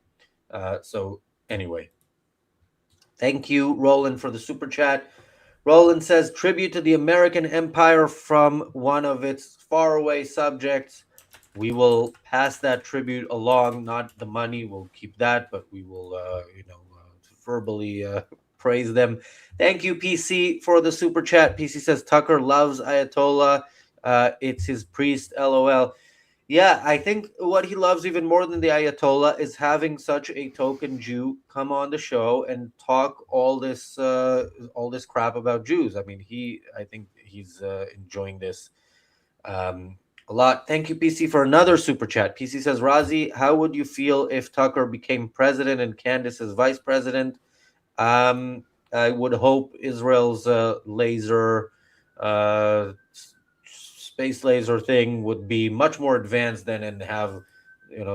So anyway, thank you, Roland, for the super chat. Roland says, tribute to the American empire from one of its faraway subjects. We will pass that tribute along, not the money, we'll keep that, but we will, verbally praise them. Thank you, PC, for the super chat. PC says, Tucker loves Ayatollah. It's his priest, LOL. Yeah, I think what he loves even more than the Ayatollah is having such a token Jew come on the show and talk all this crap about Jews. I mean, I think he's enjoying this a lot. Thank you, PC, for another super chat. PC says, Razi, how would you feel if Tucker became president and Candace is vice president? I would hope Israel's laser space laser thing would be much more advanced than and have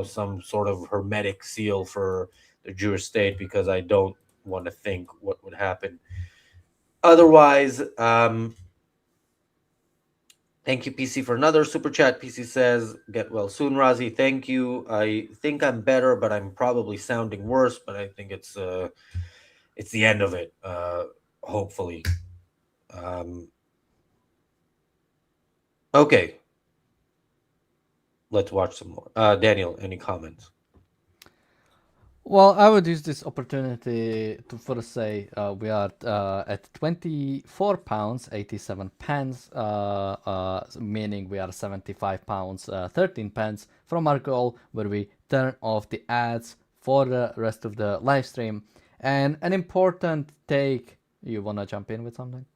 some sort of hermetic seal for the Jewish state, because I don't want to think what would happen otherwise. Thank you, PC, for another super chat. PC says, get well soon, Razi. Thank you. I think I'm better, but I'm probably sounding worse, but I think it's the end of it, hopefully. Okay. Let's watch some more. Daniel, any comments? Well, I would use this opportunity to first say we are at 24 pounds 87 pence, meaning we are 75 pounds 13 pence from our goal, where we turn off the ads for the rest of the live stream. And an important take, you want to jump in with something?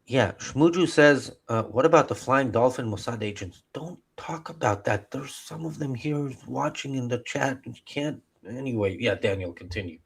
Yeah, Shmuju says, what about the flying dolphin Mossad agents? Don't talk about that. There's some of them here watching in the chat. You can't. Anyway, yeah, Daniel, continue.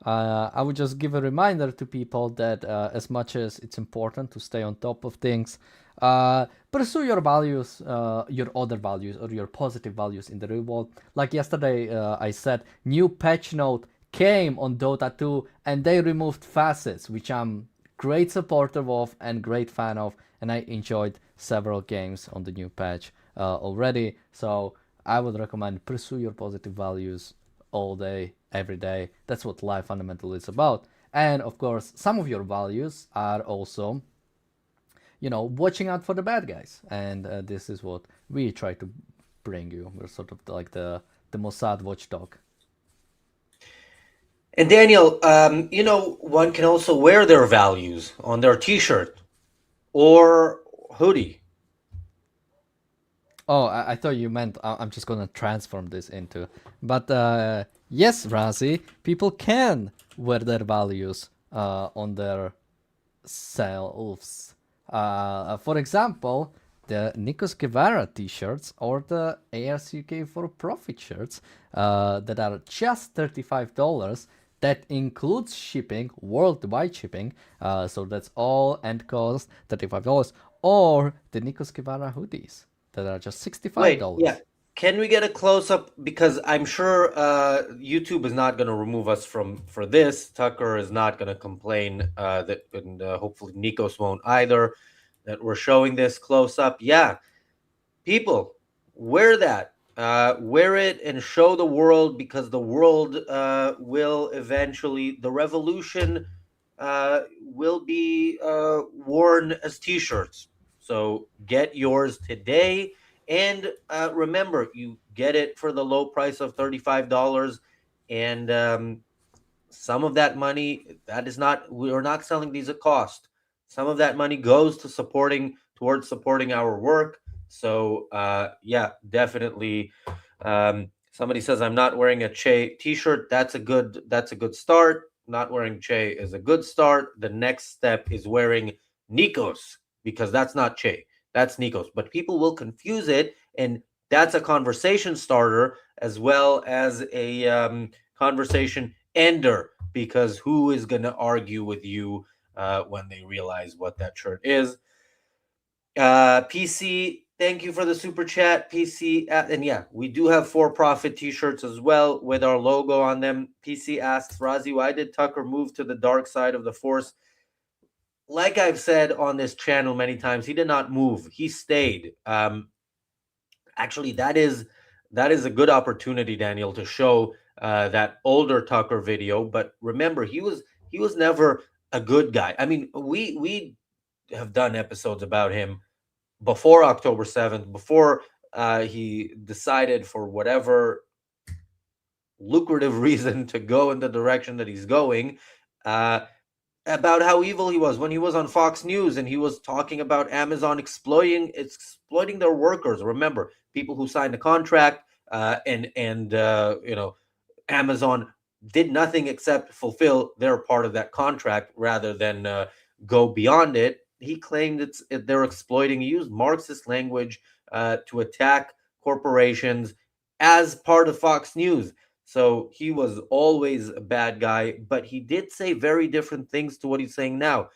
I would just give a reminder to people that as much as it's important to stay on top of things, pursue your values, your other values, or your positive values in the real world. Like yesterday, I said, new patch note came on Dota 2, and they removed facets, which I'm great supporter of and great fan of, and I enjoyed several games on the new patch already. So I would recommend pursue your positive values all day, every day. That's what life fundamentally is about. And of course, some of your values are also, watching out for the bad guys. And this is what we try to bring you. We're sort of like the Mossad watchdog. And Daniel, one can also wear their values on their T-shirt or hoodie. Oh, I thought you meant I'm just gonna transform this into. But yes, Razi, people can wear their values on their selves. For example, the Nikos Guevara t-shirts or the ARCUK for Profit shirts that are just $35. That includes shipping, worldwide shipping. So that's all end cost, $35. Or the Nikos Guevara hoodies that are just $65. Wait, yeah. Can we get a close-up? Because I'm sure YouTube is not going to remove us for this. Tucker is not going to complain that, and hopefully Nikos won't either, that we're showing this close-up. Yeah, people, wear that. Wear it and show the world, because the world will eventually, the revolution will be worn as T-shirts. So get yours today. And remember, you get it for the low price of $35. And some of that money, we're not selling these at cost. Some of that money goes to towards supporting our work. So yeah, definitely. Somebody says I'm not wearing a Che t-shirt. That's a good start. Not wearing Che is a good start. The next step is wearing Nikos, because that's not Che. That's Nikos. But people will confuse it, and that's a conversation starter as well as a conversation ender, because who is going to argue with you when they realize what that shirt is? PC, thank you for the super chat, PC. And yeah, we do have for-profit t-shirts as well with our logo on them. PC asks, Razi, why did Tucker move to the dark side of the force? Like I've said on this channel many times, he did not move. He stayed. Actually, that is a good opportunity, Daniel, to show that older Tucker video. But remember, he was never a good guy. I mean, we have done episodes about him before October 7th, before he decided for whatever lucrative reason to go in the direction that he's going, about how evil he was when he was on Fox News and he was talking about Amazon exploiting their workers. Remember, people who signed a contract and Amazon did nothing except fulfill their part of that contract rather than go beyond it. He claimed they're exploiting. He used Marxist language to attack corporations as part of Fox News. So he was always a bad guy, but he did say very different things to what he's saying now.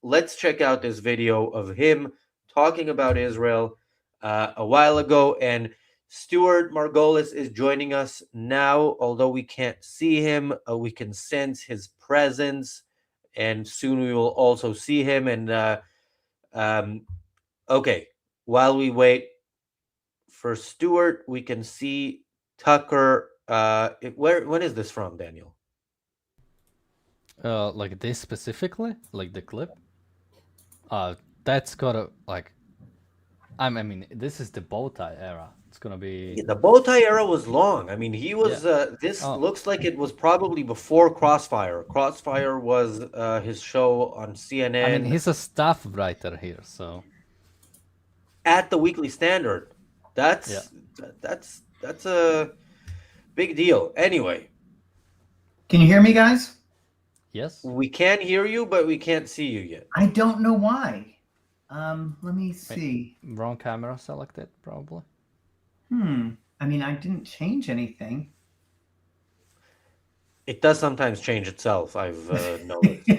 Let's check out this video of him talking about Israel a while ago. And Stuart Margolis is joining us now. Although we can't see him, we can sense his presence. And soon we will also see him. And okay, while we wait for Stuart, we can see Tucker. When is this from, Daniel? Like this specifically, like the clip. That's gotta like. I mean, this is the bow tie era. It's gonna be. Yeah, the bow tie era was long. I mean, he was. This looks like it was probably before Crossfire. Crossfire was his show on CNN. I mean, he's a staff writer here, so. At the Weekly Standard. That's a big deal. Anyway. Can you hear me, guys? Yes. We can hear you, but we can't see you yet. I don't know why. Let me see. Wrong camera selected, probably. I mean, I didn't change anything. It does sometimes change itself, I've noticed.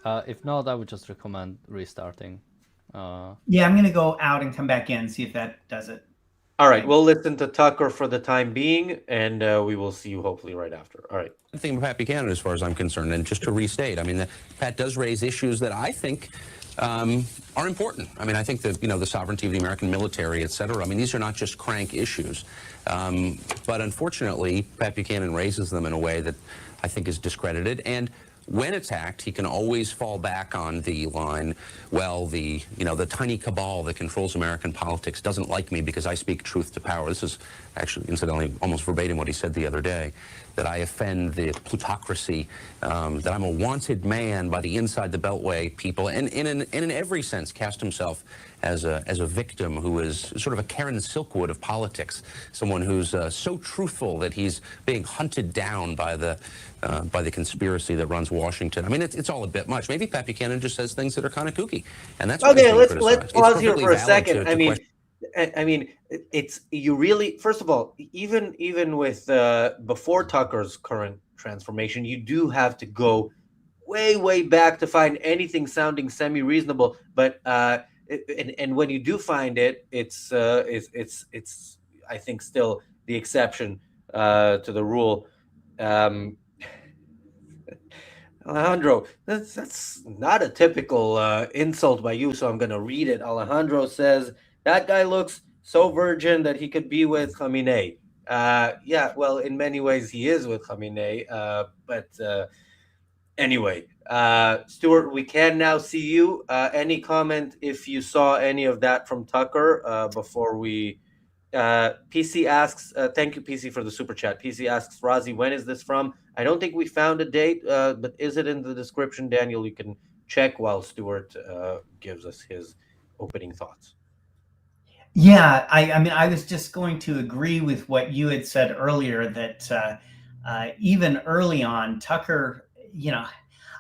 If not, I would just recommend restarting. Yeah, I'm going to go out and come back in, see if that does it. All right, we'll listen to Tucker for the time being, and we will see you hopefully right after. All right. The thing about Pat Buchanan, as far as I'm concerned, and just to restate, I mean, Pat does raise issues that I think are important. I mean, I think that, the sovereignty of the American military, et cetera, I mean, these are not just crank issues. But unfortunately, Pat Buchanan raises them in a way that I think is discredited. And when attacked, he can always fall back on the line, well, the tiny cabal that controls American politics doesn't like me because I speak truth to power. This is actually, incidentally, almost verbatim what he said the other day, that I offend the plutocracy, that I'm a wanted man by the inside the Beltway people, and in every sense cast himself as a victim who is sort of a Karen Silkwood of politics, someone who's so truthful that he's being hunted down by the conspiracy that runs Washington. I mean, it's all a bit much. Maybe Pat Buchanan just says things that are kind of kooky, and that's Okay. Let's criticized. pause It's here perfectly for a valid second. to I mean, it's you really. First of all, even with before Tucker's current transformation, you do have to go way back to find anything sounding semi-reasonable. But and when you do find it, it's I think still the exception to the rule. Alejandro, that's not a typical insult by you, so I'm going to read it. Alejandro says, that guy looks so virgin that he could be with Khamenei. Yeah, well, in many ways he is with Khamenei. But anyway, Stuart, we can now see you. Any comment if you saw any of that from Tucker before we... PC asks, thank you, PC, for the super chat. PC asks, Razi, when is this from? I don't think we found a date, but is it in the description, Daniel? You can check while Stuart gives us his opening thoughts. Yeah, I mean, I was just going to agree with what you had said earlier, that even early on, Tucker,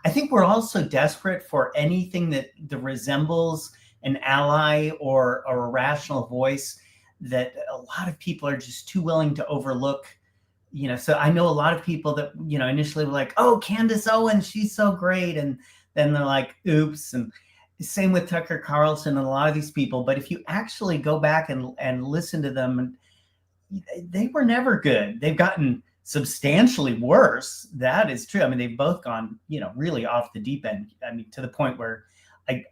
I think we're also desperate for anything that resembles an ally or a rational voice that a lot of people are just too willing to overlook. So I know a lot of people that, initially were like, oh, Candace Owens, she's so great. And then they're like, oops. And same with Tucker Carlson and a lot of these people. But if you actually go back and listen to them, they were never good. They've gotten substantially worse. That is true. I mean, they've both gone, really off the deep end. I mean, to the point where I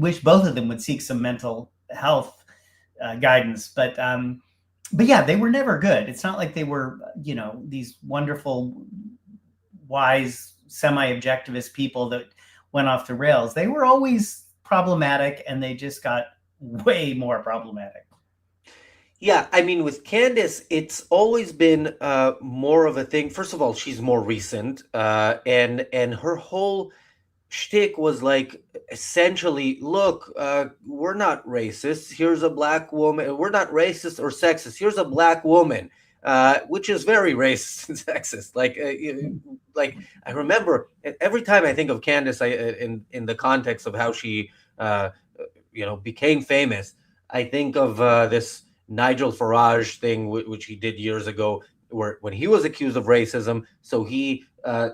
wish both of them would seek some mental health guidance, but yeah, they were never good. It's not like they were, these wonderful, wise, semi-objectivist people that went off the rails. They were always problematic, and they just got way more problematic. Yeah, I mean, with Candace, it's always been more of a thing. First of all, she's more recent, and her whole shtick was like, essentially, look, we're not racist. Here's a black woman. We're not racist or sexist. Here's a black woman, which is very racist and sexist. Like I remember every time I think of Candace, in the context of how she, became famous, I think of this Nigel Farage thing, which he did years ago, where when he was accused of racism, so he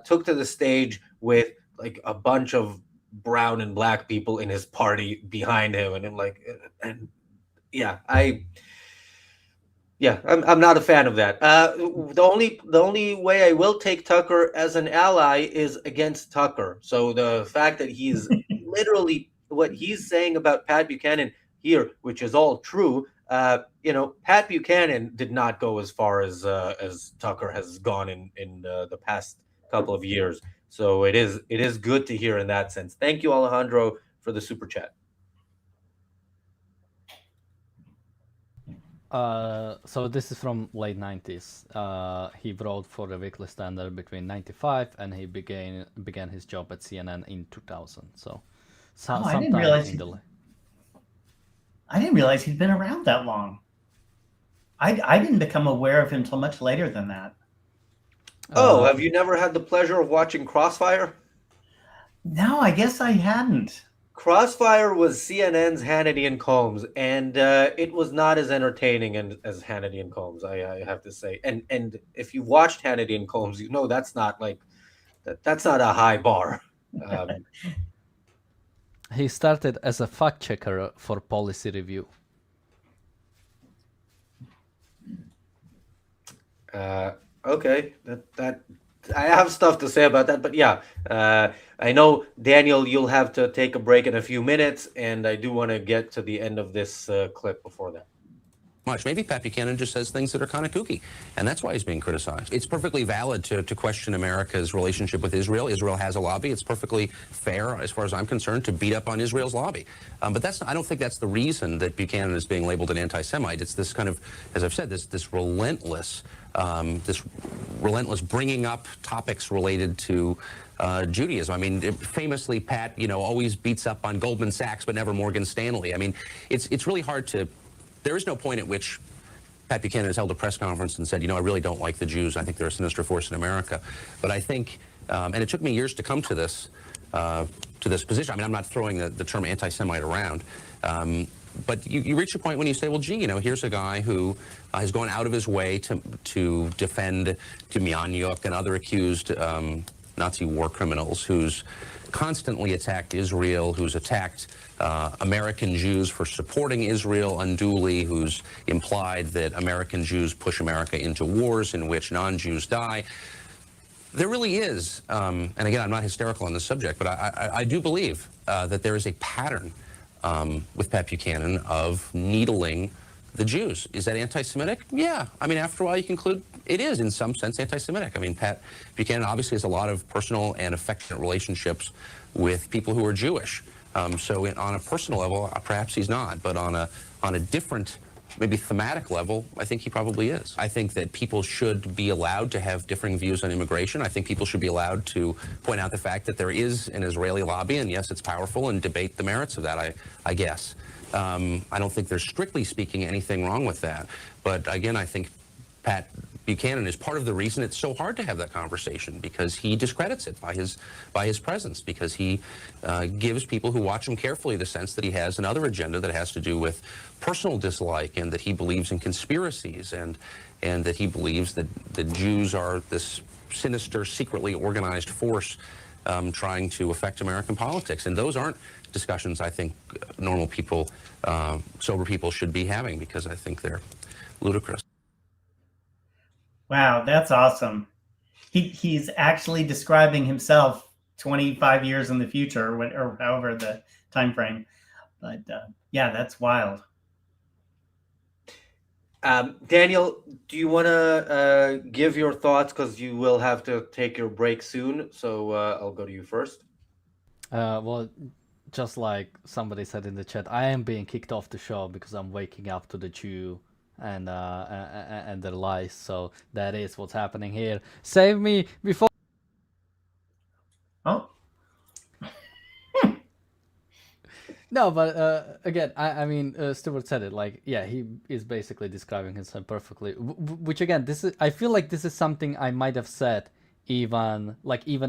took to the stage with like a bunch of brown and black people in his party behind him, and I'm like, I'm not a fan of that. The only way I will take Tucker as an ally is against Tucker. So the fact that he's literally what he's saying about Pat Buchanan here, which is all true. Pat Buchanan did not go as far as Tucker has gone in the past couple of years. So it is good to hear in that sense. Thank you, Alejandro, for the super chat. So this is from late 90s. He wrote for the Weekly Standard between 95 and he began his job at CNN in 2000. So I didn't realize he'd been around that long. I didn't become aware of him until much later than that. Have you never had the pleasure of watching Crossfire? No, I guess I hadn't. Crossfire was CNN's Hannity and Combs, and it was not as entertaining as Hannity and Combs, I have to say. And if you watched Hannity and Combs, that's not that's not a high bar. He started as a fact checker for Policy Review. Okay, that I have stuff to say about that, but yeah, I know, Daniel, you'll have to take a break in a few minutes, and I do want to get to the end of this clip before that. much. Maybe Pat Buchanan just says things that are kind of kooky, and that's why he's being criticized. It's perfectly valid to question America's relationship with Israel. Israel has a lobby. It's perfectly fair, as far as I'm concerned, to beat up on Israel's lobby. But I don't think that's the reason that Buchanan is being labeled an anti-Semite. It's this kind of, as I've said, this relentless bringing up topics related to Judaism. I mean, famously, Pat, always beats up on Goldman Sachs, but never Morgan Stanley. I mean, it's really hard to. There is no point at which Pat Buchanan has held a press conference and said, I really don't like the Jews. I think they're a sinister force in America. But I think, and it took me years to come to this position. I mean, I'm not throwing the term anti-Semite around. But you reach a point when you say, well, gee, here's a guy who has gone out of his way to defend Demjanjuk and other accused Nazi war criminals, who's constantly attacked Israel, who's attacked American Jews for supporting Israel unduly, who's implied that American Jews push America into wars in which non-Jews die. There really is, and again, I'm not hysterical on this subject, but I do believe that there is a pattern with Pat Buchanan of needling the Jews. Is that anti-Semitic? Yeah. I mean, after a while, you conclude it is, in some sense, anti-Semitic. I mean, Pat Buchanan obviously has a lot of personal and affectionate relationships with people who are Jewish. So on a personal level, perhaps he's not, but on a different, maybe thematic level, I think he probably is. I think that people should be allowed to have differing views on immigration. I think people should be allowed to point out the fact that there is an Israeli lobby, and yes, it's powerful, and debate the merits of that, I guess. I don't think there's, strictly speaking, anything wrong with that. But again, I think Pat Buchanan is part of the reason it's so hard to have that conversation, because he discredits it by his presence, because he gives people who watch him carefully the sense that he has another agenda that has to do with personal dislike, and that he believes in conspiracies, and that he believes that the Jews are this sinister, secretly organized force trying to affect American politics. And those aren't discussions I think normal people, sober people, should be having, because I think they're ludicrous. Wow, that's awesome. He's actually describing himself 25 years in the future, or however the time frame. But yeah, that's wild. Daniel, do you want to give your thoughts, because you will have to take your break soon? So I'll go to you first. Well, just like somebody said in the chat, I am being kicked off the show because I'm waking up to the Jew and their lies. So that is what's happening here. Save me before. Oh. No, but again, I mean, Stuart said it. Like, yeah, he is basically describing himself perfectly. Which again, I feel like this is something I might have said. Even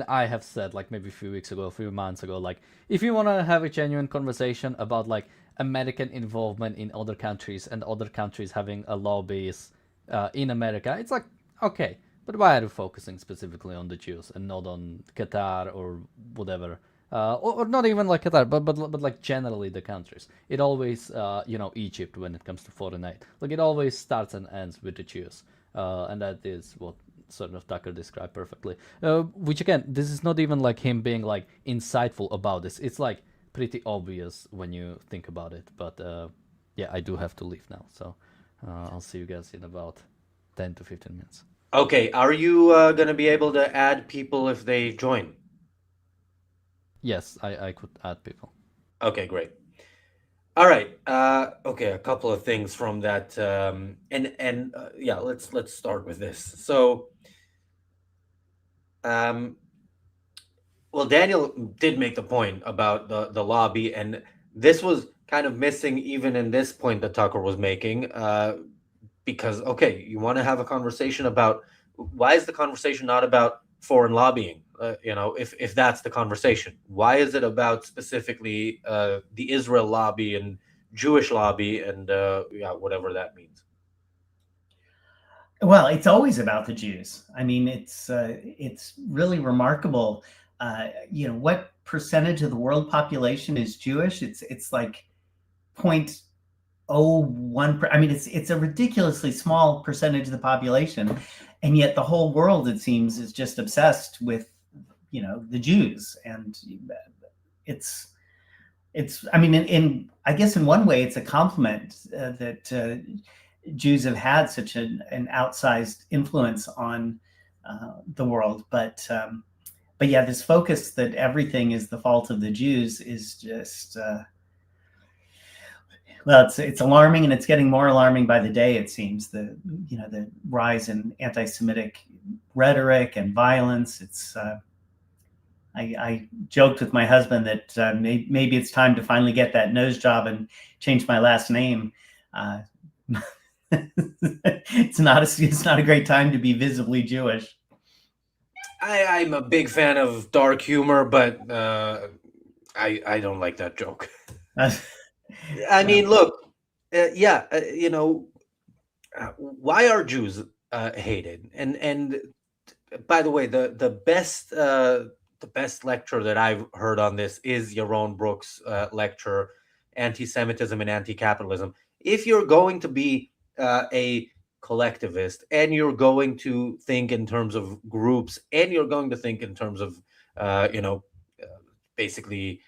I have said, like, maybe a few weeks ago, a few months ago, like, if you want to have a genuine conversation about like American involvement in other countries and other countries having a lobbies in America, it's like, okay, but why are you focusing specifically on the Jews and not on Qatar or whatever, or not even like Qatar, but like generally the countries? It always Egypt, when it comes to foreign aid, like, it always starts and ends with the Jews, and that is what sort of Tucker described perfectly. Which again, this is not even like him being like insightful about this. It's like pretty obvious when you think about it. But yeah, I do have to leave now. So I'll see you guys in about 10 to 15 minutes. Okay, are you going to be able to add people if they join? Yes, I could add people. Okay, great. All right. Okay, a couple of things from that, and yeah, let's start with this. So, well, Daniel did make the point about the lobby, and this was kind of missing even in this point that Tucker was making, because okay, you want to have a conversation about, why is the conversation not about foreign lobbying? If that's the conversation, why is it about specifically the Israel lobby and Jewish lobby and yeah, whatever that means? Well, it's always about the Jews. I mean, it's really remarkable. What percentage of the world population is Jewish? It's like 0.01. I mean, it's a ridiculously small percentage of the population, and yet the whole world, it seems, is just obsessed with the Jews. And it's I mean, I guess in one way it's a compliment that Jews have had such an outsized influence on the world. But yeah, this focus that everything is the fault of the Jews is just well, it's alarming, and it's getting more alarming by the day. It seems the rise in anti-Semitic rhetoric and violence. It's I joked with my husband that maybe it's time to finally get that nose job and change my last name. It's not a great time to be visibly Jewish. I'm a big fan of dark humor, but I don't like that joke. I mean, look, why are Jews hated? And by the way, the best lecture that I've heard on this is Yaron Brooks' lecture, Anti-Semitism and Anti-Capitalism. If you're going to be a collectivist, and you're going to think in terms of groups, and you're going to think in terms of basically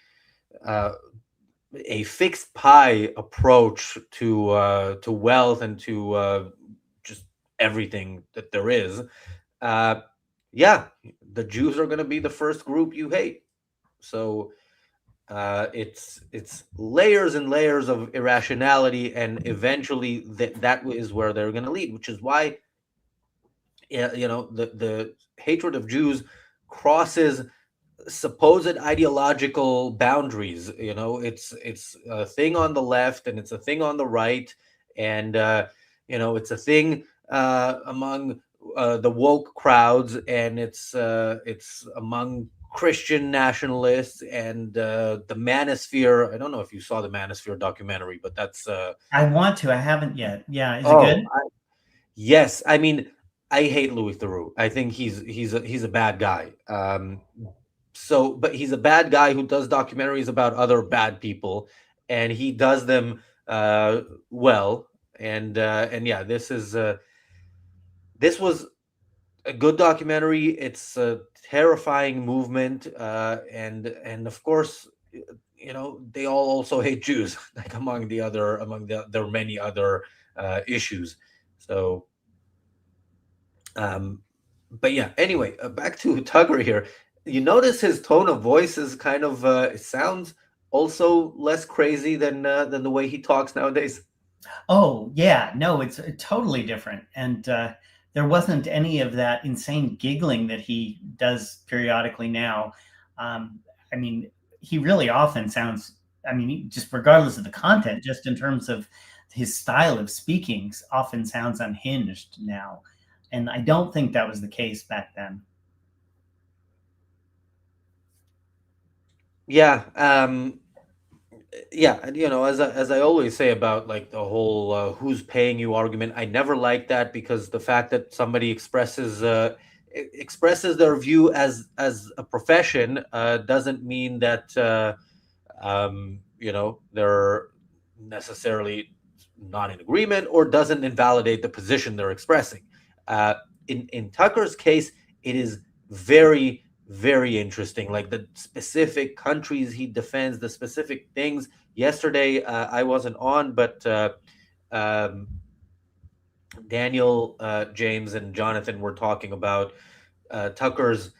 a fixed pie approach to wealth and to just everything that there is, yeah, the Jews are going to be the first group you hate. So it's layers and layers of irrationality, and eventually that is where they're going to lead, which is why the hatred of Jews crosses supposed ideological boundaries. It's a thing on the left, and it's a thing on the right, and it's a thing among the woke crowds, and it's among Christian nationalists, and the Manosphere. I don't know if you saw the Manosphere documentary, but that's I want to. I haven't yet. Yeah, is it good? Yes. I mean, I hate Louis Theroux. I think he's a bad guy. But he's a bad guy who does documentaries about other bad people, and he does them well. And yeah, this was a good documentary. It's a terrifying movement, and of course, they all also hate Jews, like among their many other issues. So, but yeah. Anyway, back to Tucker here. You notice his tone of voice is kind of it sounds also less crazy than the way he talks nowadays. Oh yeah, no, it's totally different, and there wasn't any of that insane giggling that he does periodically now. I mean, he really often sounds. I mean, just regardless of the content, just in terms of his style of speaking, often sounds unhinged now, and I don't think that was the case back then. Yeah. Yeah, and as I always say about like the whole who's paying you argument, I never like that, because the fact that somebody expresses their view as a profession doesn't mean that they're necessarily not in agreement, or doesn't invalidate the position they're expressing. In Tucker's case, it is very, very interesting, like the specific countries he defends, the specific things. Yesterday I wasn't on, but um, Daniel, James, and Jonathan were talking about Tucker's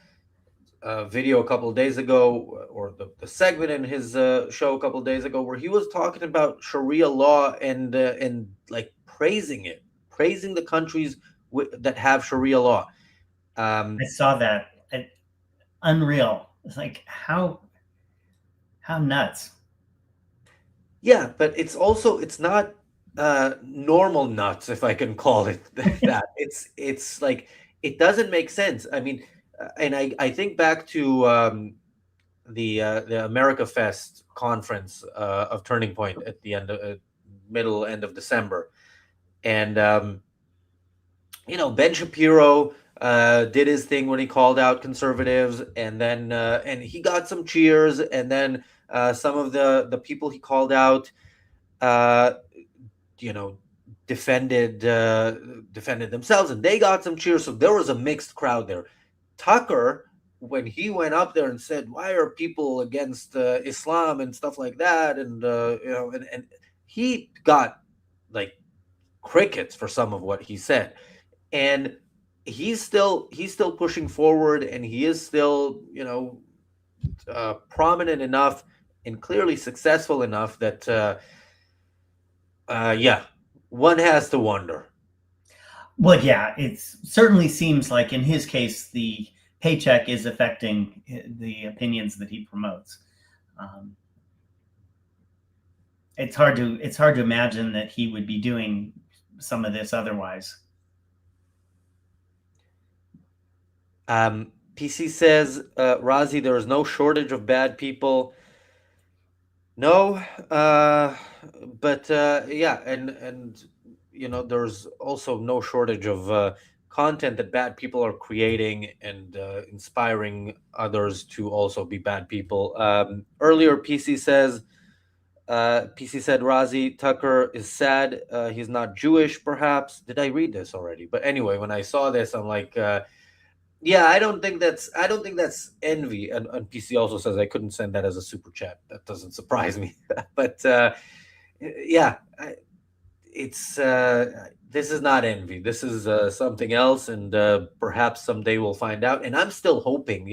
video a couple of days ago, or the segment in his show a couple of days ago, where he was talking about Sharia law, and like praising the countries that have Sharia law. I saw that. Unreal. It's like how nuts. Yeah, but it's not normal nuts, if I can call it that. It's like it doesn't make sense. I mean, and I think back to the America Fest conference of Turning Point at the end of December, and Ben Shapiro did his thing when he called out conservatives, and then and he got some cheers, and then some of the people he called out, uh, defended themselves, and they got some cheers. So there was a mixed crowd there. Tucker, when he went up there and said, "Why are people against Islam and stuff like that?" and and he got like crickets for some of what he said. And he's still pushing forward, and he is still, prominent enough and clearly successful enough that yeah, one has to wonder. Well, yeah, it certainly seems like in his case, the paycheck is affecting the opinions that he promotes. It's hard to imagine that he would be doing some of this otherwise. PC says, Razi, there is no shortage of bad people. No, but yeah, and there's also no shortage of content that bad people are creating and inspiring others to also be bad people. Earlier, PC says, PC said, Razi, Tucker is sad. He's not Jewish, perhaps. Did I read this already? But anyway, when I saw this, I'm like, yeah, I don't think that's envy. And PC also says I couldn't send that as a super chat. That doesn't surprise me. But yeah, it's this is not envy. This is something else, and perhaps someday we'll find out. And I'm still hoping.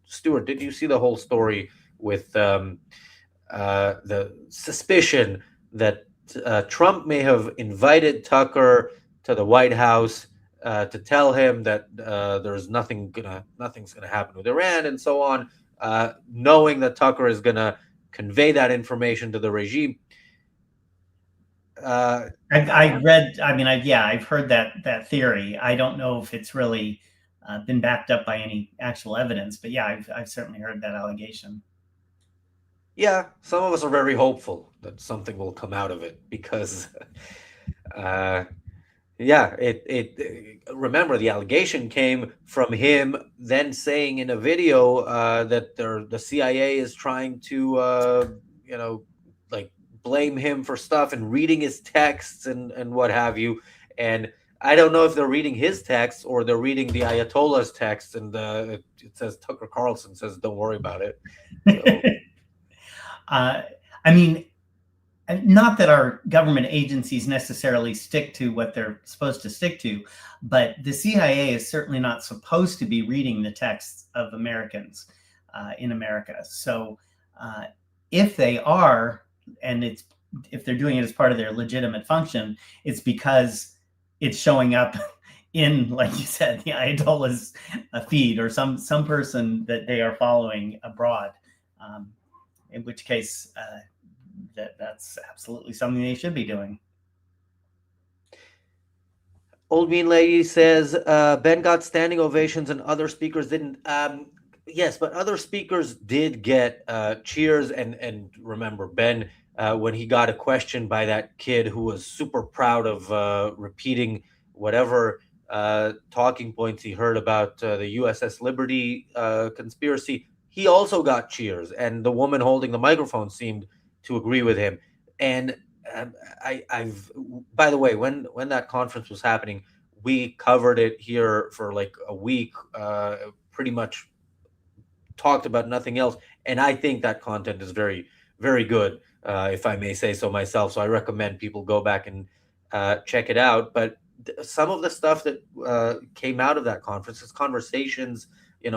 Stuart, did you see the whole story with the suspicion that Trump may have invited Tucker to the White House to tell him that there's nothing's gonna happen with Iran and so on, knowing that Tucker is gonna convey that information to the regime. I read. I mean, I've heard that theory. I don't know if it's really been backed up by any actual evidence, but yeah, I've certainly heard that allegation. Yeah, some of us are very hopeful that something will come out of it because, yeah, it remember the allegation came from him then saying in a video that the CIA is trying to like blame him for stuff and reading his texts and what have you. And I don't know if they're reading his texts or they're reading the Ayatollah's texts, and it says Tucker Carlson says don't worry about it. So, I mean, not that our government agencies necessarily stick to what they're supposed to stick to, but the CIA is certainly not supposed to be reading the texts of Americans in America. So if they are, and if they're doing it as part of their legitimate function, it's because it's showing up in, like you said, the Ayatollah's feed or some person that they are following abroad. In which case, that's absolutely something they should be doing. Old Bean Lady says, Ben got standing ovations and other speakers didn't. Yes, but other speakers did get cheers. And remember, Ben, when he got a question by that kid who was super proud of repeating whatever talking points he heard about the USS Liberty conspiracy, he also got cheers. And the woman holding the microphone seemed to agree with him. And I've, by the way, when that conference was happening, we covered it here for like a week, pretty much talked about nothing else. And I think that content is very, very good, if I may say so myself. So I recommend people go back and check it out. But some of the stuff that came out of that conference is conversations, in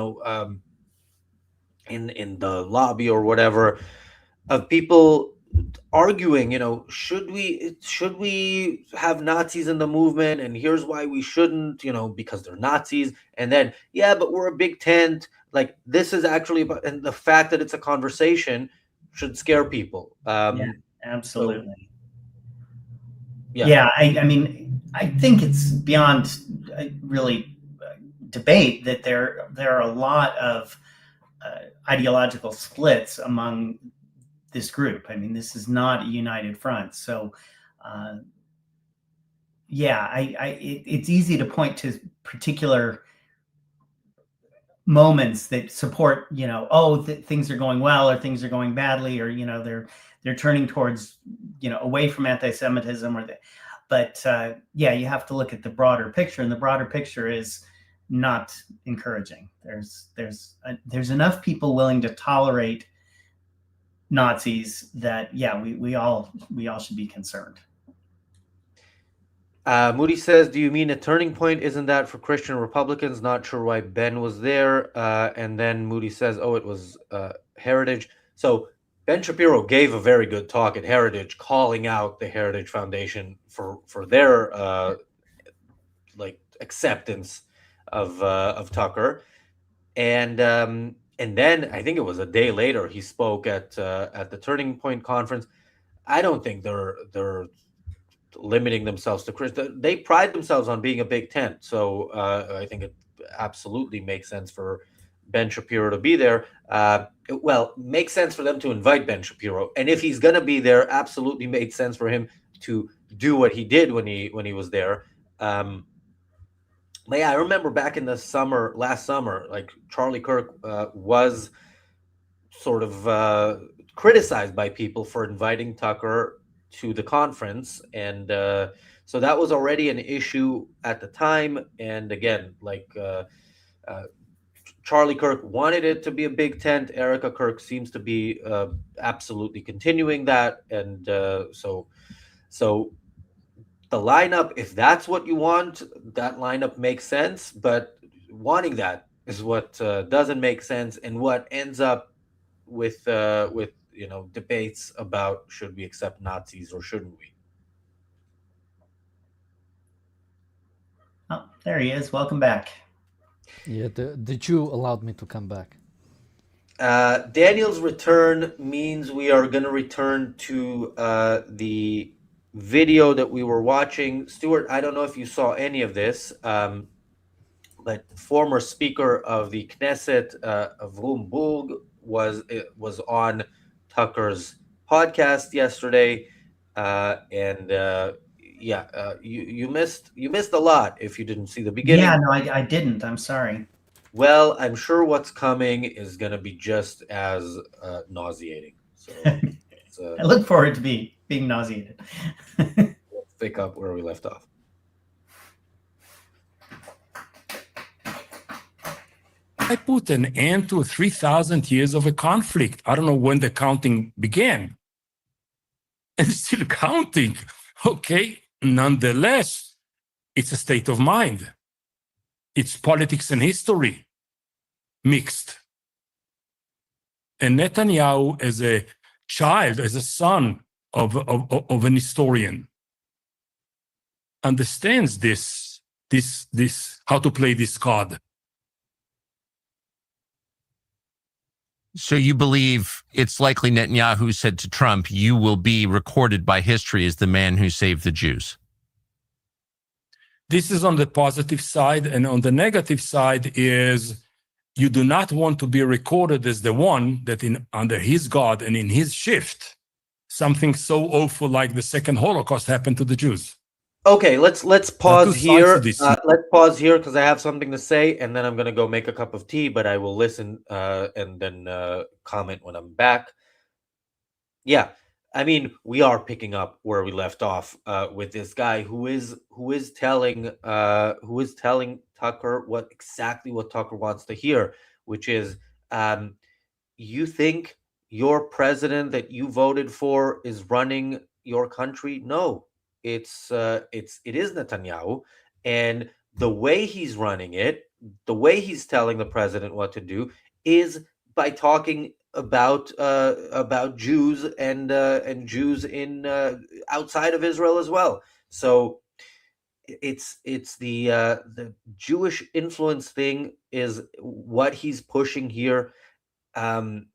the lobby or whatever, of people arguing, should we have Nazis in the movement, and here's why we shouldn't, because they're Nazis. And then, yeah, but we're a big tent. Like, this is actually about, and the fact that it's a conversation should scare people. Yeah, absolutely. So, yeah. I mean, I think it's beyond really debate that there are a lot of ideological splits among this group. I mean, this is not a united front. So, yeah, it's easy to point to particular moments that support, things are going well or things are going badly, or they're turning towards, away from anti-Semitism, but yeah, you have to look at the broader picture, and the broader picture is not encouraging. There's enough people willing to tolerate Nazis that, yeah, we all should be concerned. Moody says, do you mean a turning point? Isn't that for Christian Republicans? Not sure why Ben was there. And then Moody says, oh, it was Heritage. So Ben Shapiro gave a very good talk at Heritage, calling out the Heritage Foundation for their acceptance of Tucker. And then I think it was a day later he spoke at the Turning Point conference. I don't think they're limiting themselves to Chris. They pride themselves on being a big tent, so I think it absolutely makes sense for Ben Shapiro to be there. Well, makes sense for them to invite Ben Shapiro, and if he's going to be there, absolutely made sense for him to do what he did when he was there. But yeah, I remember back in the last summer, like Charlie Kirk was sort of criticized by people for inviting Tucker to the conference, and so that was already an issue at the time. And again, Charlie Kirk wanted it to be a big tent. Erica Kirk seems to be absolutely continuing that, and so the lineup, if that's what you want, that lineup makes sense. But wanting that is what doesn't make sense, and what ends up with debates about should we accept Nazis or shouldn't we. Oh, there he is. Welcome back. Yeah, the Jew allowed me to come back. Daniel's return means we are going to return to the video that we were watching. Stuart, I don't know if you saw any of this, but former Speaker of the Knesset, Avrum Burg, was on Tucker's podcast yesterday, you missed a lot if you didn't see the beginning. Yeah, no, I didn't. I'm sorry. Well, I'm sure what's coming is going to be just as nauseating. So I look forward to being nauseated. Let's pick up where we left off. I put an end to 3,000 years of a conflict. I don't know when the counting began. And still counting. Okay, nonetheless, it's a state of mind. It's politics and history mixed. And Netanyahu, as a child, as a son of an historian, understands this how to play this card. So you believe it's likely Netanyahu said to Trump, you will be recorded by history as the man who saved the Jews? This is on the positive side, and on the negative side is you do not want to be recorded as the one that under his God and in his shift, something so awful like the second Holocaust happened to the Jews. Okay, let's pause here. Let's pause here because I have something to say, and then I'm going to go make a cup of tea, but I will listen and then comment when I'm back. Yeah, I mean, we are picking up where we left off with this guy who is telling Tucker what Tucker wants to hear, which is, you think your president that you voted for is running your country? No. It is Netanyahu, and the way he's running it, the way he's telling the president what to do, is by talking about Jews and Jews in outside of Israel as well. So it's the Jewish influence thing is what he's pushing here, and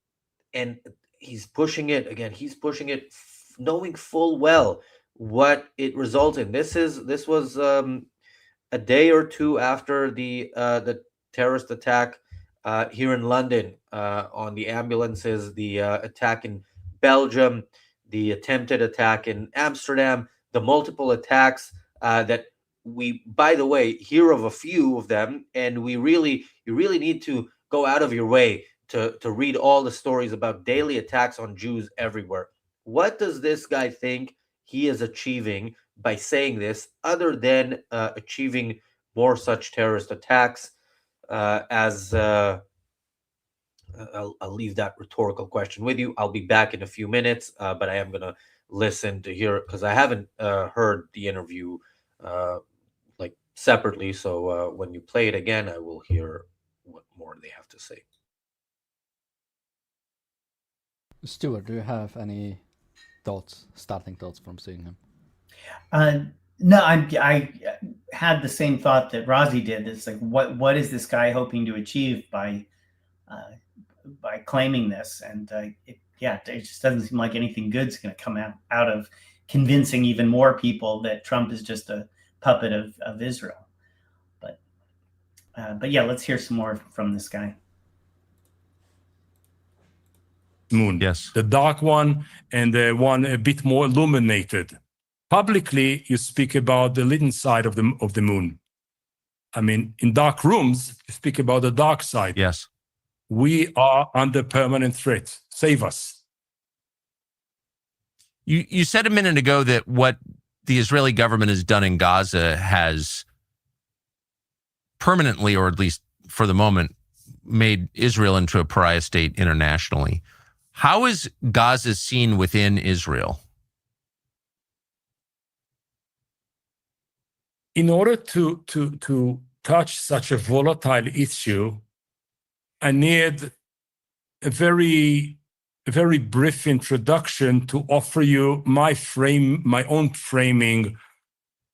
he's pushing it again. He's pushing it knowing full well what it results in. This was a day or two after the terrorist attack here in London on the ambulances, the attack in Belgium, the attempted attack in Amsterdam, the multiple attacks that we, by the way, hear of a few of them, and you really need to go out of your way to read all the stories about daily attacks on Jews everywhere. What does this guy think he is achieving by saying this, other than achieving more such terrorist attacks? I'll leave that rhetorical question with you. I'll be back in a few minutes, but I am going to listen to hear, because I haven't heard the interview like separately. So when you play it again, I will hear what more they have to say. Stuart, do you have any starting thoughts from seeing him? No, I had the same thought that Razi did. It's like, what is this guy hoping to achieve by claiming this? And it just doesn't seem like anything good's going to come out of convincing even more people that Trump is just a puppet of Israel. But yeah, let's hear some more from this guy. Moon. Yes. The dark one and the one a bit more illuminated. Publicly, you speak about the lit side of the moon. I mean, in dark rooms, you speak about the dark side. Yes. We are under permanent threat. Save us. You said a minute ago that what the Israeli government has done in Gaza has permanently, or at least for the moment, made Israel into a pariah state internationally. How is Gaza seen within Israel? In order to touch such a volatile issue, I need a very brief introduction to offer you my own framing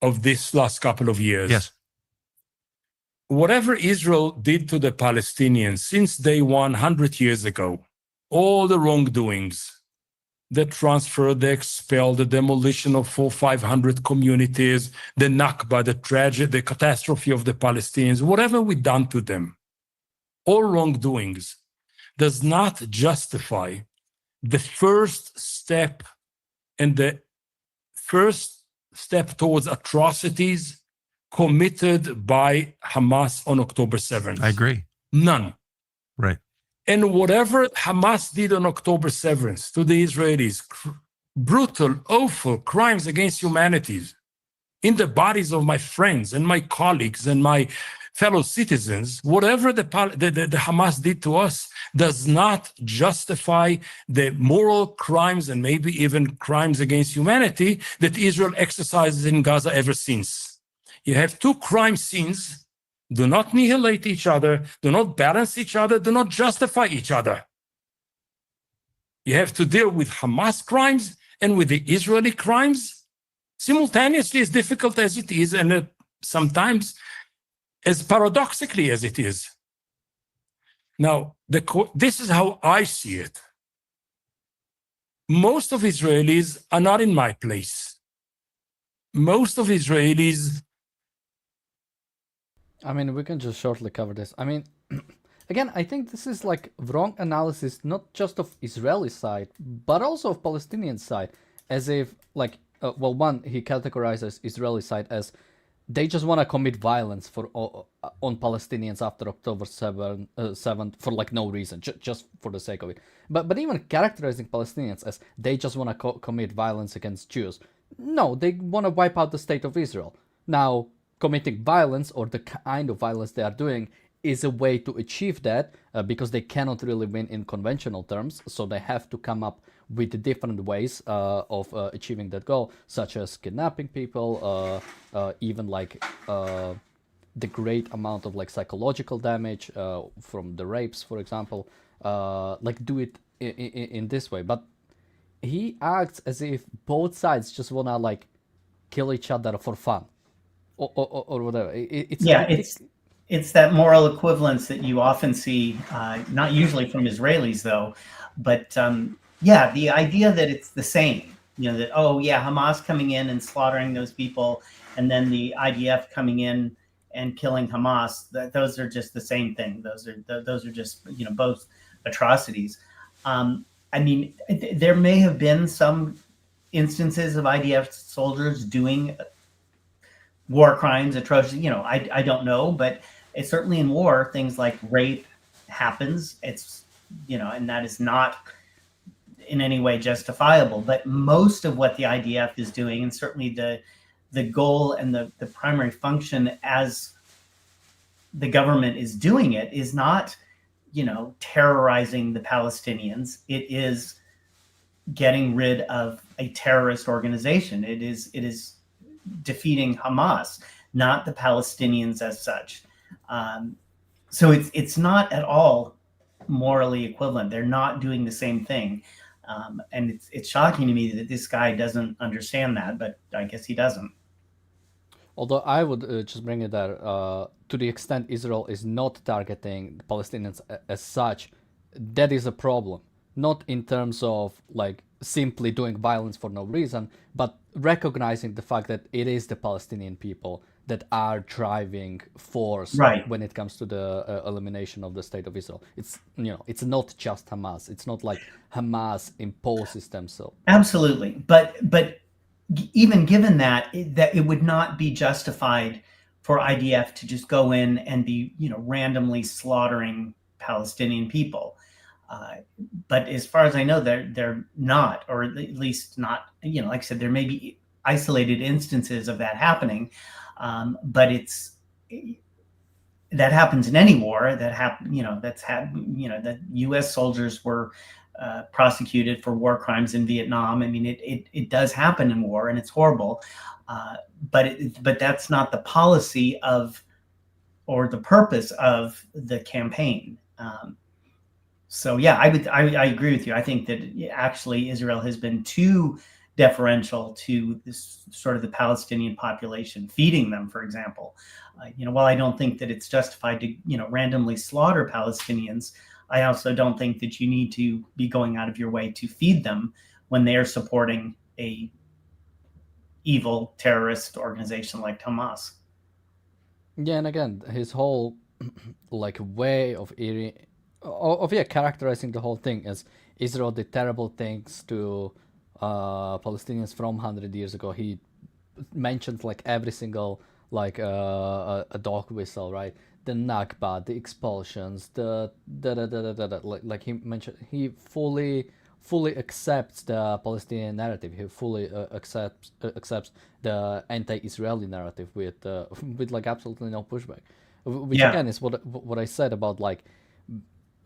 of this last couple of years. Yes. Whatever Israel did to the Palestinians since day 100 years ago, all the wrongdoings, the transfer, the expel, the demolition of 400-500 communities, the Nakba, the tragedy, the catastrophe of the Palestinians, whatever we done to them, all wrongdoings does not justify the first step and the first step towards atrocities committed by Hamas on October 7th. I agree. None. Right. And whatever Hamas did on October 7th to the Israelis, brutal, awful crimes against humanity in the bodies of my friends and my colleagues and my fellow citizens, whatever the Hamas did to us does not justify the moral crimes and maybe even crimes against humanity that Israel exercises in Gaza ever since. You have two crime scenes. Do not annihilate each other, do not balance each other, do not justify each other. You have to deal with Hamas crimes and with the Israeli crimes simultaneously, as difficult as it is, and sometimes as paradoxically as it is. Now, this is how I see it. Most of Israelis are not in my place. Most of Israelis, I mean, we can just shortly cover this. I mean, again, I think this is like wrong analysis, not just of Israeli side, but also of Palestinian side, as if like, well, one, he categorizes Israeli side as they just want to commit violence on Palestinians after October 7th for like no reason, just for the sake of it. But even characterizing Palestinians as they just want to commit violence against Jews. No, they want to wipe out the state of Israel. Now, committing violence or the kind of violence they are doing is a way to achieve that because they cannot really win in conventional terms. So they have to come up with different ways of achieving that goal, such as kidnapping people, even like the great amount of like psychological damage from the rapes, for example, like do it in this way. But he acts as if both sides just wanna like kill each other for fun. Or whatever. It's that moral equivalence that you often see, not usually from Israelis though, but the idea that it's the same, that, oh yeah, Hamas coming in and slaughtering those people, and then the IDF coming in and killing Hamas, those are just the same thing. Those are just, both atrocities. I mean, there may have been some instances of IDF soldiers doing war crimes, atrocities, I don't know, but it's certainly in war, things like rape happens. It's, and that is not in any way justifiable. But most of what the IDF is doing, and certainly the goal and the primary function as the government is doing it, is not, terrorizing the Palestinians. It is getting rid of a terrorist organization. It is defeating Hamas, not the Palestinians as such. So it's not at all morally equivalent. They're not doing the same thing. And it's shocking to me that this guy doesn't understand that, but I guess he doesn't. Although I would just bring it there, to the extent Israel is not targeting the Palestinians as such, that is a problem. Not in terms of like simply doing violence for no reason, but recognizing the fact that it is the Palestinian people that are driving force Right. when it comes to the elimination of the state of Israel. It's it's not just Hamas. It's not like Hamas imposes themselves. Absolutely, but even given that it would not be justified for IDF to just go in and be randomly slaughtering Palestinian people. But as far as I know, they're not, or at least not. Like I said, there may be isolated instances of that happening, but that happens in any war. That U.S. soldiers were prosecuted for war crimes in Vietnam. I mean, it does happen in war, and it's horrible. But that's not the policy of, or the purpose of the campaign. So yeah, I agree with you. I think that actually Israel has been too deferential to this sort of the Palestinian population, feeding them, for example. While I don't think that it's justified to randomly slaughter Palestinians, I also don't think that you need to be going out of your way to feed them when they are supporting a evil terrorist organization like Hamas. Yeah, and again, his whole like way of characterizing the whole thing as Israel did terrible things to Palestinians from 100 years ago. He mentioned like every single like a dog whistle, right? The Nakba, the expulsions, the like he mentioned, he fully accepts the Palestinian narrative. He fully accepts the anti-Israeli narrative with like absolutely no pushback. Which again is what I said about like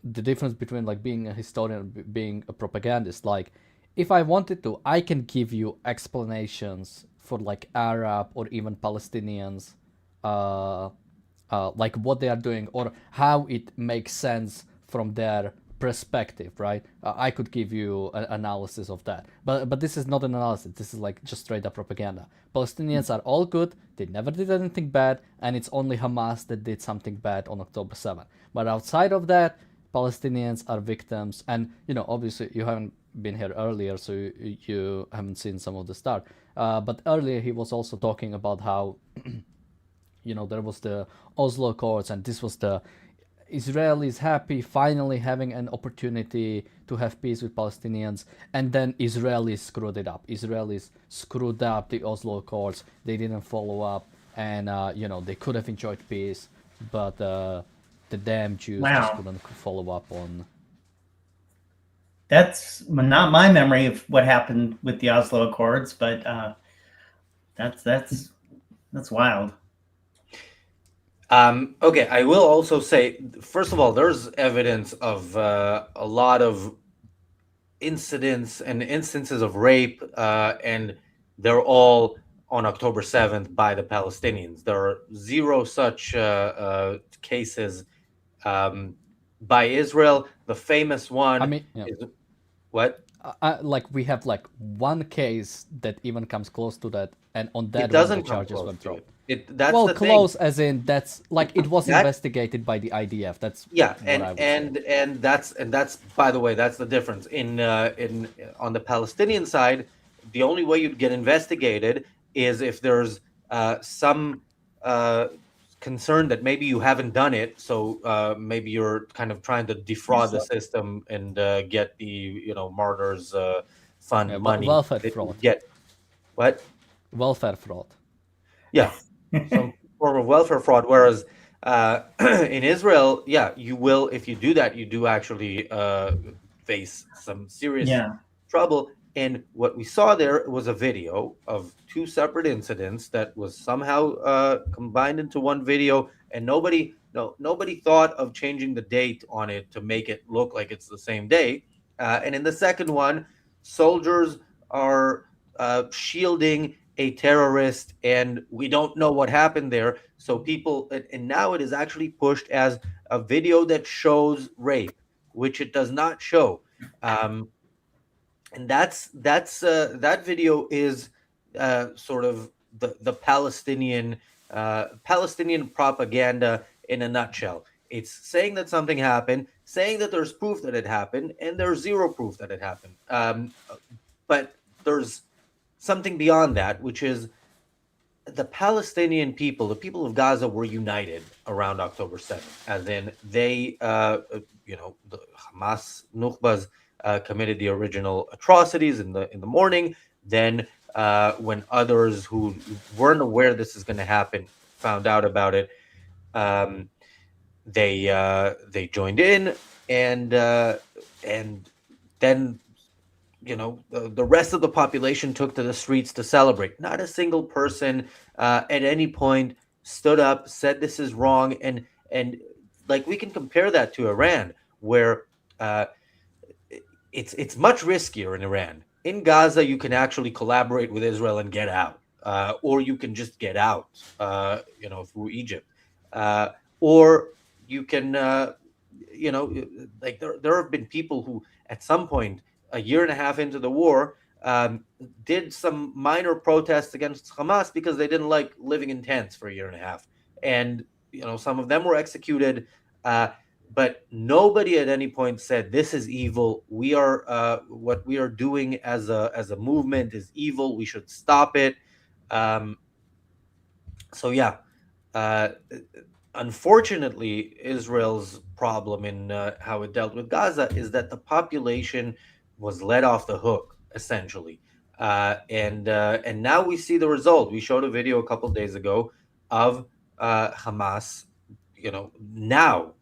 the difference between like being a historian and being a propagandist. Like, if I wanted to, I can give you explanations for like Arab or even Palestinians, like what they are doing or how it makes sense from their perspective, right? I could give you an analysis of that, but this is not an analysis. This is like just straight up propaganda. Palestinians are all good. They never did anything bad, and it's only Hamas that did something bad on October 7th. But outside of that, Palestinians are victims, and obviously you haven't been here earlier, so you haven't seen some of the start. But earlier he was also talking about how there was the Oslo Accords, and this was the Israelis happy finally having an opportunity to have peace with Palestinians, and then Israelis screwed it up. Israelis screwed up the Oslo Accords. They didn't follow up, and they could have enjoyed peace, but the damn Jews just couldn't follow up on. That's not my memory of what happened with the Oslo Accords, but that's wild. Okay, I will also say, first of all, there's evidence of a lot of incidents and instances of rape, and they're all on October 7th by the Palestinians. There are zero such cases by Israel. The famous one is what? Like we have like one case that even comes close to that, and on that one the charges were dropped. That's well, the close thing. As in that's like it was investigated by the IDF. That's and that's by the way, that's the difference in on the Palestinian side. The only way you'd get investigated is if there's some concern that maybe you haven't done it, so maybe you're kind of trying to defraud the system and get the martyrs fund money. Welfare fraud. Get what? Welfare fraud. Yeah. Some form of welfare fraud. Whereas in Israel, you will, if you do that, you do actually face some serious trouble. And what we saw there was a video of two separate incidents that was somehow combined into one video, and nobody thought of changing the date on it to make it look like it's the same day. And in the second one, soldiers are shielding a terrorist, and we don't know what happened there. So people, and now it is actually pushed as a video that shows rape, which it does not show. And that video is sort of the Palestinian propaganda in a nutshell. It's saying that something happened, saying that there's proof that it happened, and there's zero proof that it happened. But there's something beyond that, which is the Palestinian people, the people of Gaza, were united around October 7th, as in they, the Hamas Nukhbas committed the original atrocities in the morning. Then, when others who weren't aware this is going to happen found out about it, they joined in, and then the rest of the population took to the streets to celebrate. Not a single person at any point stood up, said this is wrong, and like we can compare that to Iran, where it's much riskier in Iran. In Gaza, you can actually collaborate with Israel and get out, or you can just get out, through Egypt, or you can, like there have been people who, at some point, a year and a half into the war, did some minor protests against Hamas because they didn't like living in tents for a year and a half, and some of them were executed. But nobody at any point said this is evil. We are what we are doing as a movement is evil. We should stop it. So yeah, unfortunately, Israel's problem in how it dealt with Gaza is that the population was let off the hook, essentially, and now we see the result. We showed a video a couple days ago of Hamas, now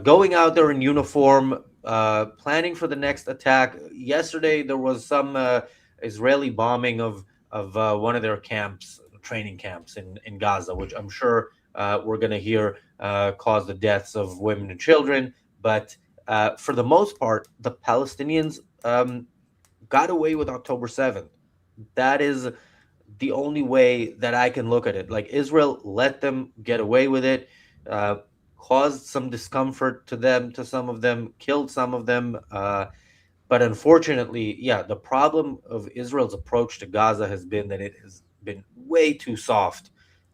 going out there in uniform, planning for the next attack. Yesterday, there was some Israeli bombing of one of their camps, training camps in Gaza, which I'm sure we're going to hear caused the deaths of women and children. But for the most part, the Palestinians got away with October 7th. That is the only way that I can look at it. Like, Israel let them get away with it, caused some discomfort to some of them, killed some of them. But unfortunately, yeah, the problem of Israel's approach to Gaza has been that it has been way too soft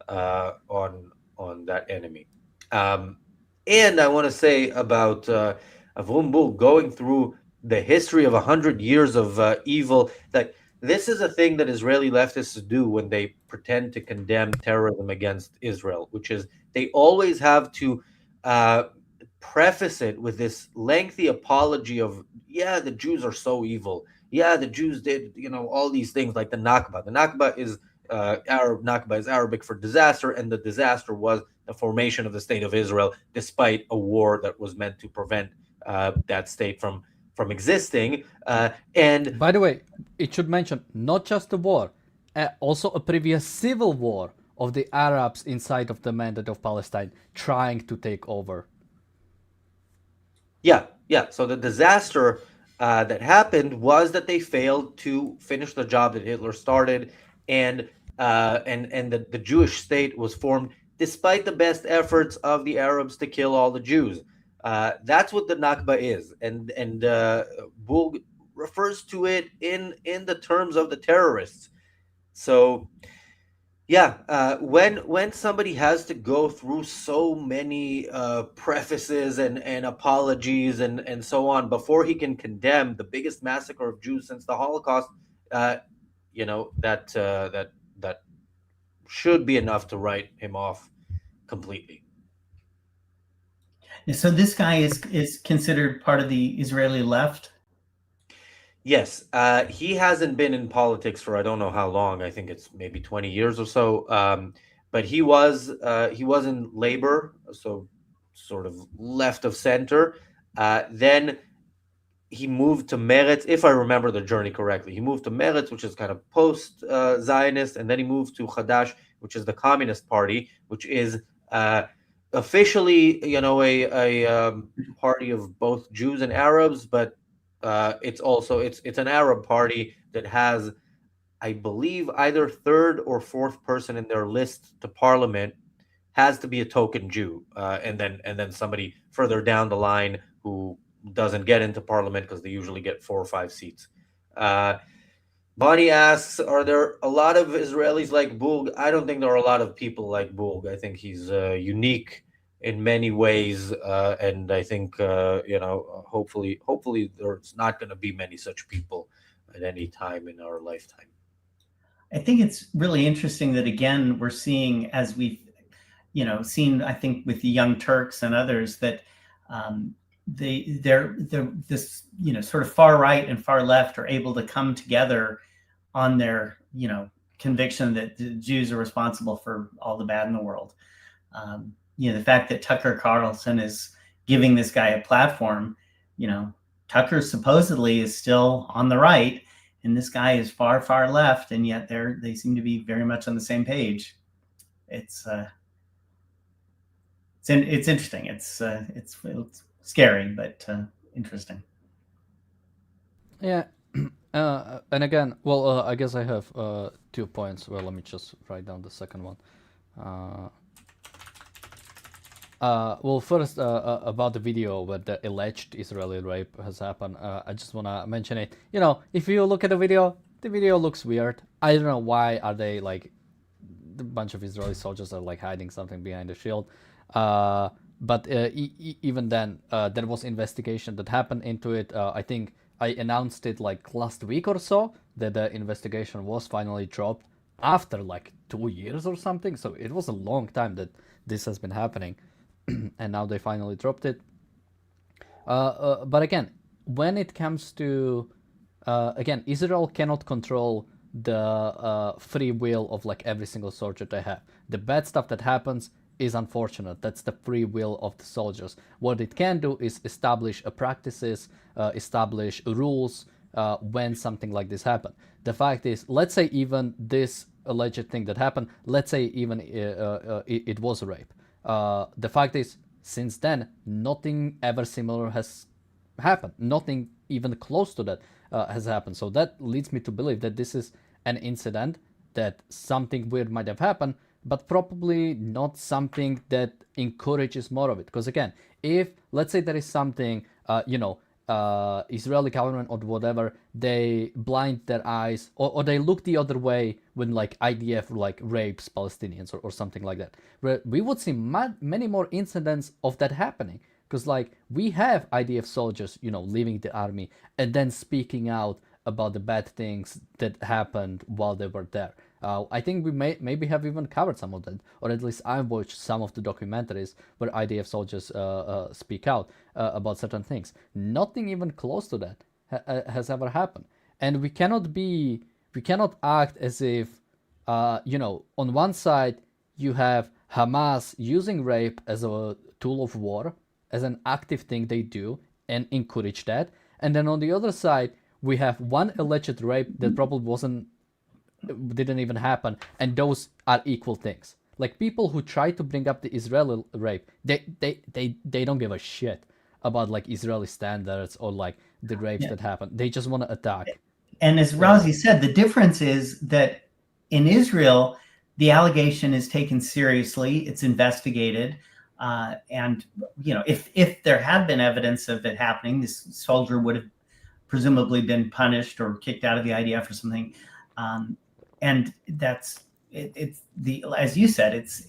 on that enemy. And I want to say about Avrum Bull going through the history of 100 years of evil, that this is a thing that Israeli leftists do when they pretend to condemn terrorism against Israel, which is they always have to preface it with this lengthy apology of, yeah, the Jews are so evil. Yeah, the Jews did, all these things, like the Nakba. The Nakba is Nakba is Arabic for disaster, and the disaster was the formation of the state of Israel, despite a war that was meant to prevent that state from existing. And by the way, it should mention not just the war, also a previous civil war of the Arabs inside of the Mandate of Palestine trying to take over. Yeah. So the disaster that happened was that they failed to finish the job that Hitler started, and the Jewish state was formed despite the best efforts of the Arabs to kill all the Jews. That's what the Nakba is, and Bull refers to it in the terms of the terrorists. So, yeah, when somebody has to go through so many prefaces and apologies and so on before he can condemn the biggest massacre of Jews since the Holocaust, that should be enough to write him off completely. So this guy is considered part of the Israeli left? Yes, he hasn't been in politics for I don't know how long. I think it's maybe 20 years or so. But he was in Labor, so sort of left of center. Then he moved to Meretz, if I remember the journey correctly. He moved to Meretz, which is kind of post-Zionist, and then he moved to Hadash, which is the Communist Party, which is officially, a party of both Jews and Arabs, but it's also it's an Arab party, that has, I believe, either third or fourth person in their list to parliament has to be a token Jew, and then somebody further down the line who doesn't get into parliament because they usually get 4 or 5 seats. Bonnie asks, "Are there a lot of Israelis like Boog?" I don't think there are a lot of people like Boog. I think he's unique in many ways, and I think hopefully there's not going to be many such people at any time in our lifetime. I think it's really interesting that again we're seeing, as we've seen, I think with the Young Turks and others, that they're this sort of far right and far left are able to come together on their conviction that the Jews are responsible for all the bad in the world. The fact that Tucker Carlson is giving this guy a platform, Tucker supposedly is still on the right, and this guy is far, far left, and yet they seem to be very much on the same page. It's interesting. It's scary, but interesting. Yeah. And again, well, I guess I have 2 points. Well, let me just write down the second one. Well, first, about the video where the alleged Israeli rape has happened, I just want to mention it. If you look at the video looks weird. I don't know why are they like, a bunch of Israeli soldiers are like hiding something behind the shield. But even then, there was investigation that happened into it. I think I announced it like last week or so that the investigation was finally dropped after like 2 years or something. So it was a long time that this has been happening. And now they finally dropped it. But again, when it comes to, again, Israel cannot control the free will of like every single soldier they have. The bad stuff that happens is unfortunate. That's the free will of the soldiers. What it can do is establish practices, establish rules when something like this happens. The fact is, let's say even this alleged thing that happened, let's say even it was a rape. The fact is, since then, nothing ever similar has happened. Nothing even close to that has happened. So that leads me to believe that this is an incident, that something weird might have happened, but probably not something that encourages more of it. Because again, if let's say there is something, Israeli government or whatever, they blind their eyes or they look the other way when like IDF like rapes Palestinians or something like that, where we would see many more incidents of that happening. Because like we have IDF soldiers, leaving the army and then speaking out about the bad things that happened while they were there. I think we maybe have even covered some of that, or at least I've watched some of the documentaries where IDF soldiers speak out about certain things. Nothing even close to that has ever happened, and we cannot act as if, on one side you have Hamas using rape as a tool of war, as an active thing they do, and encourage that, and then on the other side we have one alleged rape that probably didn't even happen, and those are equal things. Like people who try to bring up the Israeli rape, they don't give a shit about like Israeli standards or like the rapes that happen. They just want to attack. And as Razi said, the difference is that in Israel, the allegation is taken seriously, it's investigated, and if there had been evidence of it happening, this soldier would have presumably been punished or kicked out of the IDF or something. And that's it's the, as you said, it's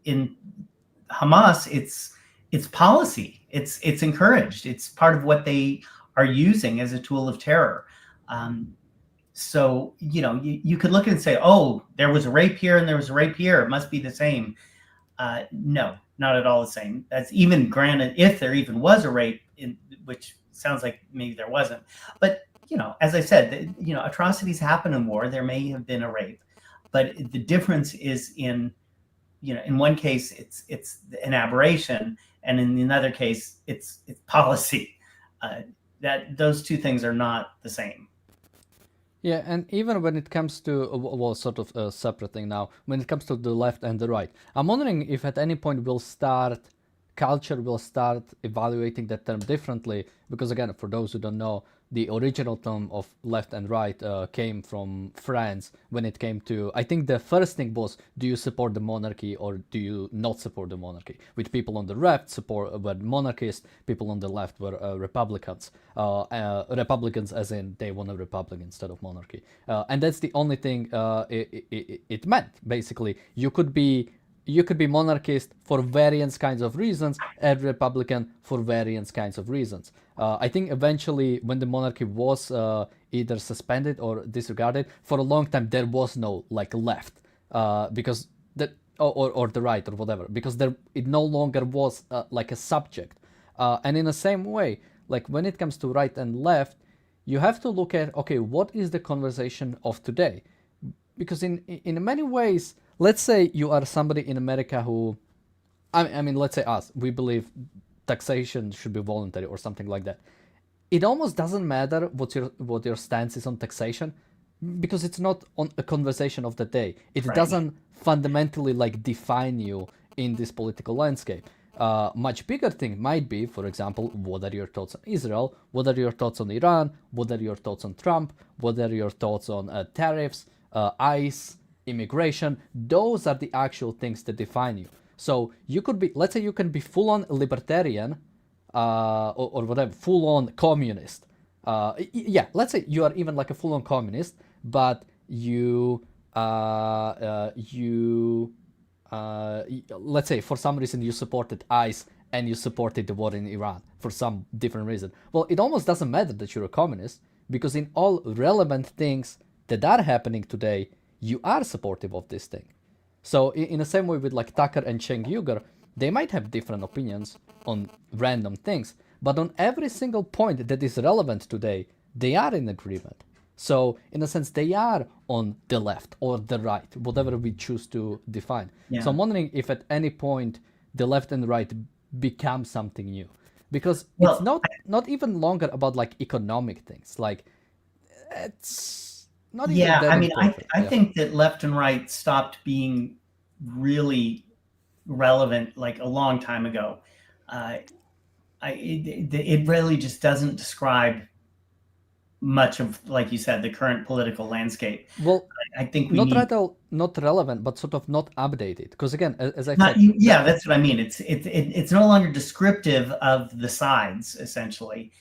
in Hamas, it's policy, it's encouraged, it's part of what they are using as a tool of terror. So you could look and say, oh, there was a rape here and there was a rape here, it must be the same. No, not at all the same. That's even granted if there even was a rape, which sounds like maybe there wasn't. But as I said, atrocities happen in war. There may have been a rape, but the difference is in one case it's an aberration, and in another case it's policy. That those two things are not the same. Yeah, and even when it comes to, sort of a separate thing now, when it comes to the left and the right, I'm wondering if at any point culture will start evaluating that term differently, because again, for those who don't know, the original term of left and right came from France when it came to, I think the first thing was, do you support the monarchy or do you not support the monarchy? With people on the left were monarchists, people on the left were Republicans. Republicans as in they want a republic instead of monarchy. And that's the only thing it meant. Basically, you could be monarchist for various kinds of reasons and Republican for various kinds of reasons. I think eventually when the monarchy was either suspended or disregarded, for a long time there was no like left because that or the right or whatever, because it no longer was like a subject. And in the same way, like when it comes to right and left, you have to look at, okay, what is the conversation of today? Because in many ways, let's say you are somebody in America who, I mean, let's say us, we believe taxation should be voluntary or something like that. It almost doesn't matter what your stance is on taxation, because it's not on a conversation of the day. It doesn't fundamentally like define you in this political landscape. Much bigger thing might be, for example, what are your thoughts on Israel? What are your thoughts on Iran? What are your thoughts on Trump? What are your thoughts on tariffs, ICE, immigration? Those are the actual things that define you. So you could be, let's say you can be full-on libertarian or whatever, full-on communist. Yeah, let's say you are even like a full-on communist, but let's say for some reason you supported ICE and you supported the war in Iran for some different reason. Well, it almost doesn't matter that you're a communist, because in all relevant things that are happening today, you are supportive of this thing. So in the same way with like Tucker and Cenk Uygur, they might have different opinions on random things, but on every single point that is relevant today, they are in agreement. So in a sense, they are on the left or the right, whatever we choose to define. Yeah. So I'm wondering if at any point the left and right become something new, because it's not even longer about like economic things. Like it's not even that I mean, important. I think that left and right stopped being really relevant like a long time ago. It really just doesn't describe much of, like you said, the current political landscape. Well, I think we not relevant, but sort of not updated. Because again, as I said, yeah, that's what I mean. It's no longer descriptive of the sides, essentially.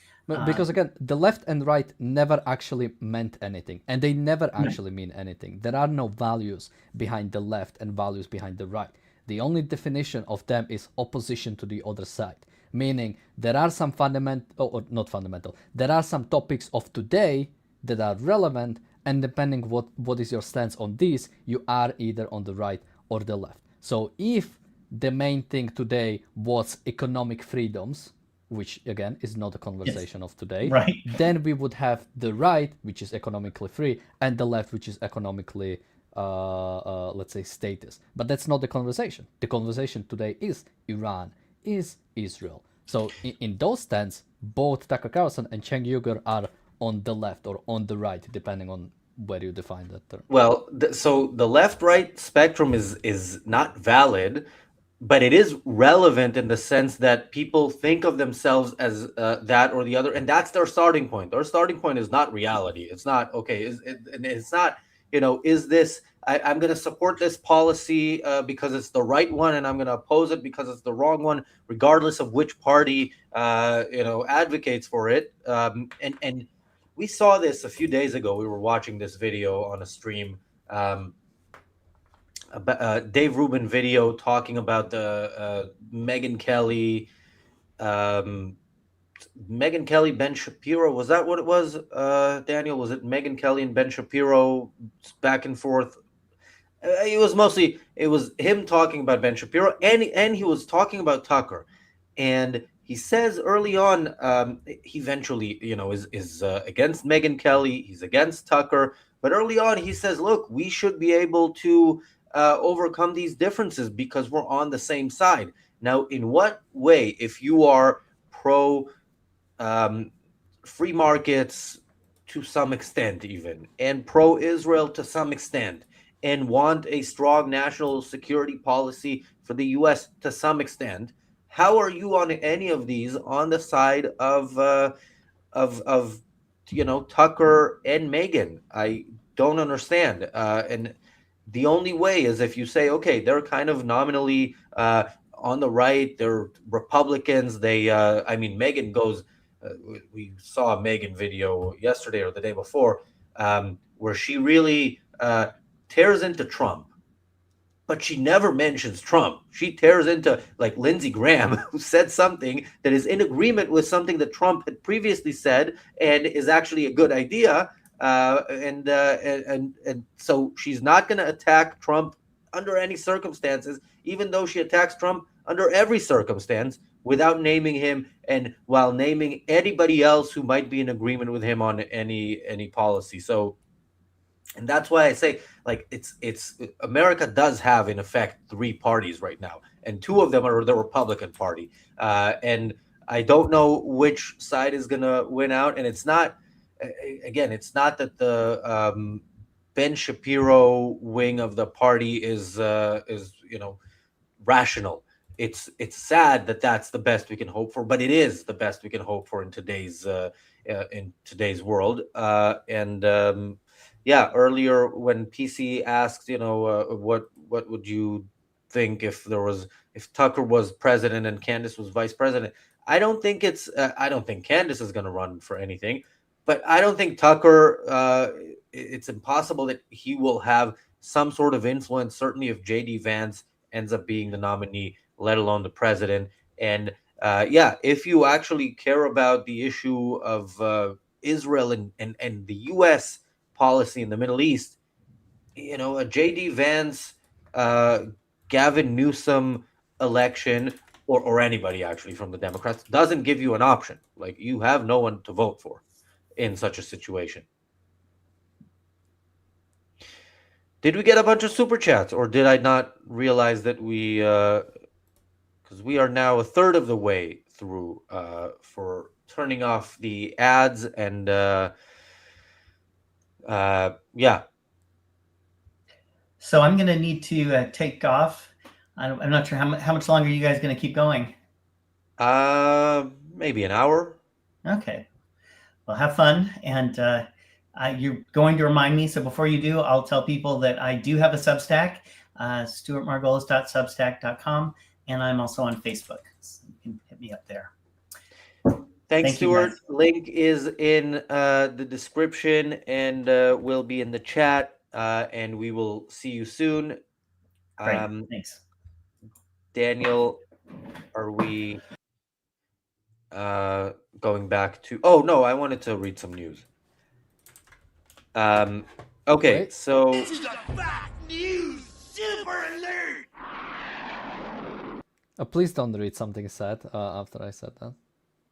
Because again, the left and right never actually meant anything, and they never actually mean anything. There are no values behind the left and values behind the right. The only definition of them is opposition to the other side, meaning there are some not fundamental, there are some topics of today that are relevant, and depending what is your stance on these, you are either on the right or the left. So if the main thing today was economic freedoms, which again is not a conversation of today, right, then we would have the right, which is economically free, and the left, which is economically let's say status. But that's not the conversation. The conversation today is Iran, is Israel. So in those stands, both Tucker Carlson and Cenk Uygur are on the left or on the right, depending on where you define that term. Well, so the left-right spectrum is not valid, but it is relevant in the sense that people think of themselves as that or the other, and that's their starting point. Their starting point is not reality. It's not, okay, it's not, is this, I'm going to support this policy because it's the right one, and I'm going to oppose it because it's the wrong one, regardless of which party, advocates for it. And we saw this a few days ago. We were watching this video on a stream, Dave Rubin video talking about the Megyn Kelly, Ben Shapiro. Was that what it was, Daniel? Was it Megyn Kelly and Ben Shapiro back and forth? It was him talking about Ben Shapiro, and he was talking about Tucker. And he says early on, he eventually, is against Megyn Kelly. He's against Tucker. But early on, he says, look, we should be able to overcome these differences because we're on the same side. Now, in what way, if you are pro free markets to some extent even, and pro-Israel to some extent, and want a strong national security policy for the U.S. to some extent, how are you on any of these on the side of Tucker and Megyn. I don't understand. And the only way is if you say, okay, they're kind of nominally on the right, they're Republicans. Megyn goes. We saw a Megyn video yesterday or the day before, where she really tears into Trump, but she never mentions Trump. She tears into like Lindsey Graham, who said something that is in agreement with something that Trump had previously said and is actually a good idea. And so she's not going to attack Trump under any circumstances, even though she attacks Trump under every circumstance without naming him and while naming anybody else who might be in agreement with him on any policy. So, and that's why I say, like, it's America does have in effect three parties right now, and two of them are the Republican Party, and I don't know which side is gonna win out. And it's not, again, it's not that the Ben Shapiro wing of the party is rational. It's sad that that's the best we can hope for, but it is the best we can hope for in today's world. Yeah, earlier when PC asked, what would you think if Tucker was president and Candace was vice president? I don't think Candace is going to run for anything, but I don't think Tucker. It's impossible that he will have some sort of influence. Certainly, if JD Vance ends up being the nominee, let alone the president. And if you actually care about the issue of Israel and the U.S. policy in the Middle East, a JD Vance, Gavin Newsom election, or anybody actually from the Democrats doesn't give you an option. Like, you have no one to vote for in such a situation. Did we get a bunch of super chats, or did I not realize that we? Because we are now a third of the way through for turning off the ads and yeah. So I'm going to need to take off. I'm not sure how much longer you guys going to keep going. Maybe an hour. Okay. Well, have fun. And you're going to remind me. So before you do, I'll tell people that I do have a Substack, stuartmargolis.substack.com. And I'm also on Facebook. So you can hit me up there. Thanks, Stuart. Link is in the description and will be in the chat. And we will see you soon. Great. Thanks. Daniel, are we going back to... Oh, no, I wanted to read some news. Okay, Wait. so... This is a Fox News Super Alert! Please don't read something sad after I said that.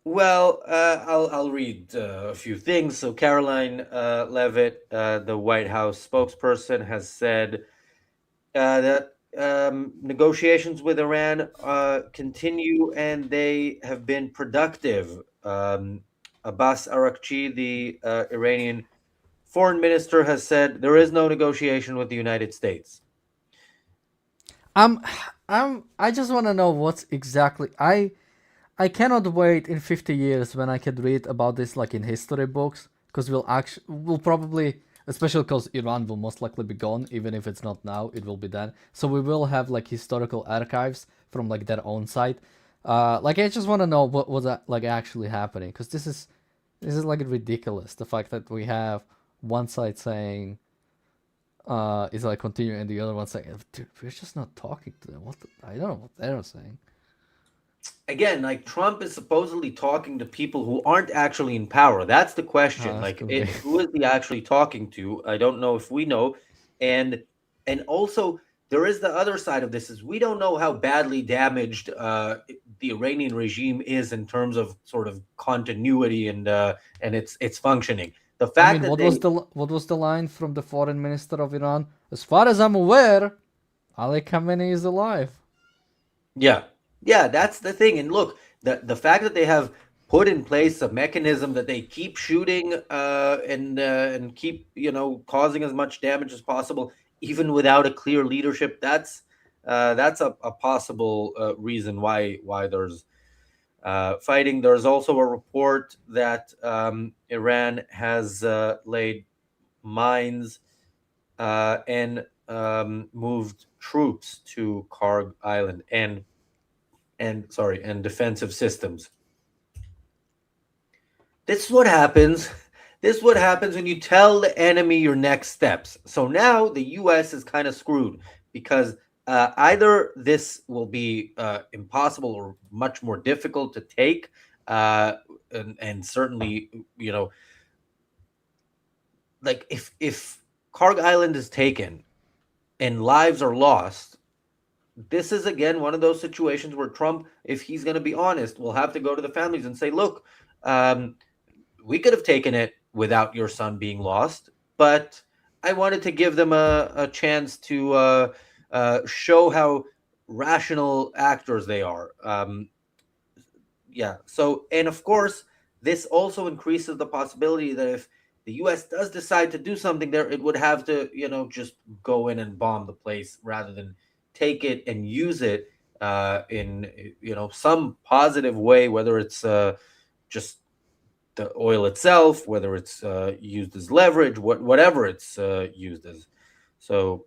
Well, I'll read a few things. So Caroline Leavitt, the White House spokesperson, has said that negotiations with Iran continue and they have been productive. Abbas Araghchi, the Iranian foreign minister, has said there is no negotiation with the United States. I just want to know what's exactly... I cannot wait in 50 years when I can read about this like in history books, because we'll probably, especially because Iran will most likely be gone, even if it's not now, it will be then. So we will have like historical archives from like their own side. Like, I just want to know what was like actually happening, because this is like ridiculous. The fact that we have one side saying is like continuing and the other one saying, dude, we're just not talking to them. I don't know what they're saying. Again, like, Trump is supposedly talking to people who aren't actually in power. That's the question. Who is he actually talking to? I don't know if we know. And also, there is the other side of this, is we don't know how badly damaged the Iranian regime is in terms of sort of continuity and its functioning. The fact that what was the line from the foreign minister of Iran? As far as I'm aware, Ali Khamenei is alive. Yeah, that's the thing. And look, the fact that they have put in place a mechanism that they keep shooting and keep causing as much damage as possible, even without a clear leadership, that's a possible reason why there's fighting. There's also a report that Iran has laid mines and moved troops to Karg Island and defensive systems. This is what happens. This is what happens when you tell the enemy your next steps. So now the U.S. is kind of screwed because either this will be impossible or much more difficult to take, and certainly, like if Karg Island is taken and lives are lost, this is again one of those situations where Trump, if he's going to be honest, will have to go to the families and say, look, we could have taken it without your son being lost, but I wanted to give them a chance to show how rational actors they are. So, and of course, this also increases the possibility that if the U.S. does decide to do something there, it would have to, just go in and bomb the place rather than take it and use it in, some positive way, whether it's just the oil itself, whether it's used as leverage, whatever it's used as. So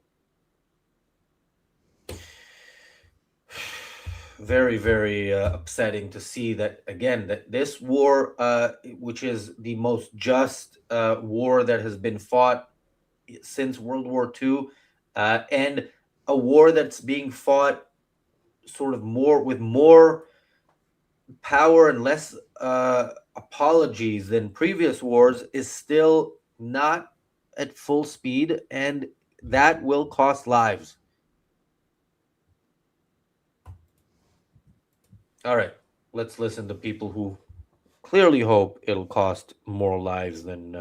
very, very upsetting to see that, again, that this war, which is the most just war that has been fought since World War II, and a war that's being fought sort of with more power and less apologies than previous wars, is still not at full speed, and that will cost lives. All right, let's listen to people who clearly hope it'll cost more lives than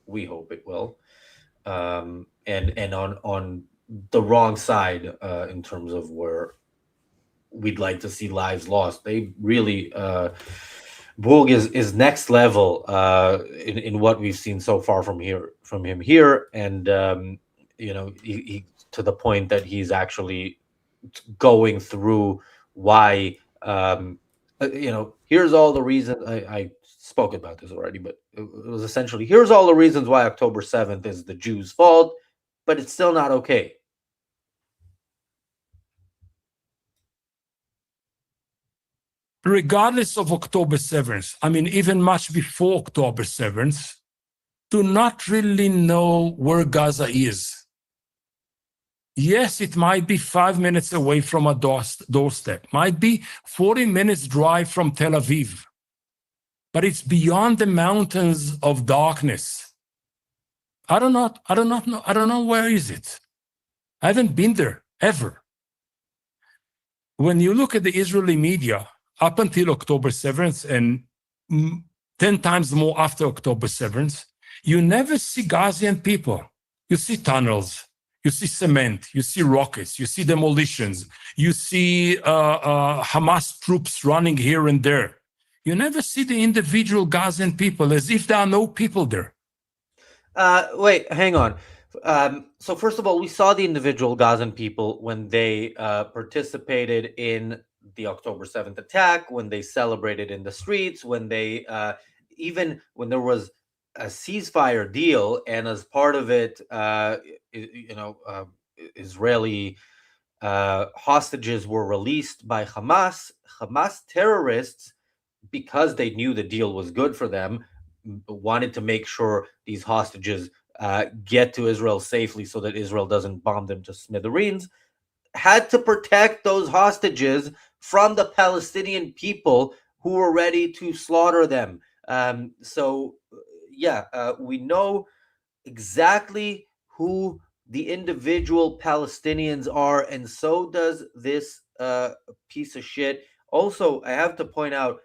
we hope it will, and on the wrong side in terms of where we'd like to see lives lost. They really Boog is next level in what we've seen so far from him here, and he to the point that he's actually going through why. Here's all the reasons. I spoke about this already, but it was essentially, here's all the reasons why October 7th is the Jews' fault, but it's still not okay. Regardless of October 7th, I mean, even much before October 7th, do not really know where Gaza is. Yes, it might be 5 minutes away from a doorstep, might be 40 minutes drive from Tel Aviv, but it's beyond the mountains of darkness. I don't know where is it. I haven't been there ever. When you look at the Israeli media, up until October 7th and 10 times more after October 7th, you never see Gazian people. You see tunnels, you see cement, you see rockets, you see demolitions, you see Hamas troops running here and there. You never see the individual Gazian people, as if there are no people there. Wait, hang on. So first of all, we saw the individual Gazan people when they participated in the October 7th attack, when they celebrated in the streets, when they even when there was a ceasefire deal, and as part of it, Israeli hostages were released by Hamas. Hamas terrorists, because they knew the deal was good for them, wanted to make sure these hostages get to Israel safely so that Israel doesn't bomb them to smithereens, had to protect those hostages from the Palestinian people who were ready to slaughter them. We know exactly who the individual Palestinians are, and so does this piece of shit. Also, I have to point out,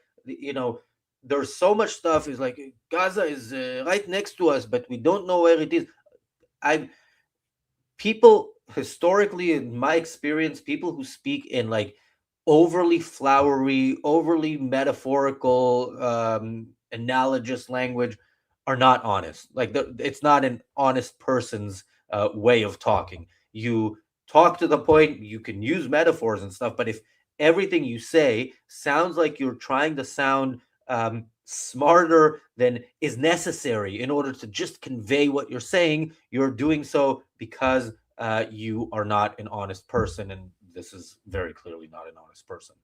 there's so much stuff is like Gaza is right next to us, but we don't know where it is. People historically, in my experience, people who speak in like overly flowery, overly metaphorical, analogous language are not honest. Like it's not an honest person's way of talking. You talk to the point, you can use metaphors and stuff, but if everything you say sounds like you're trying to sound smarter than is necessary in order to just convey what you're saying. You're doing so because you are not an honest person, and this is very clearly not an honest person.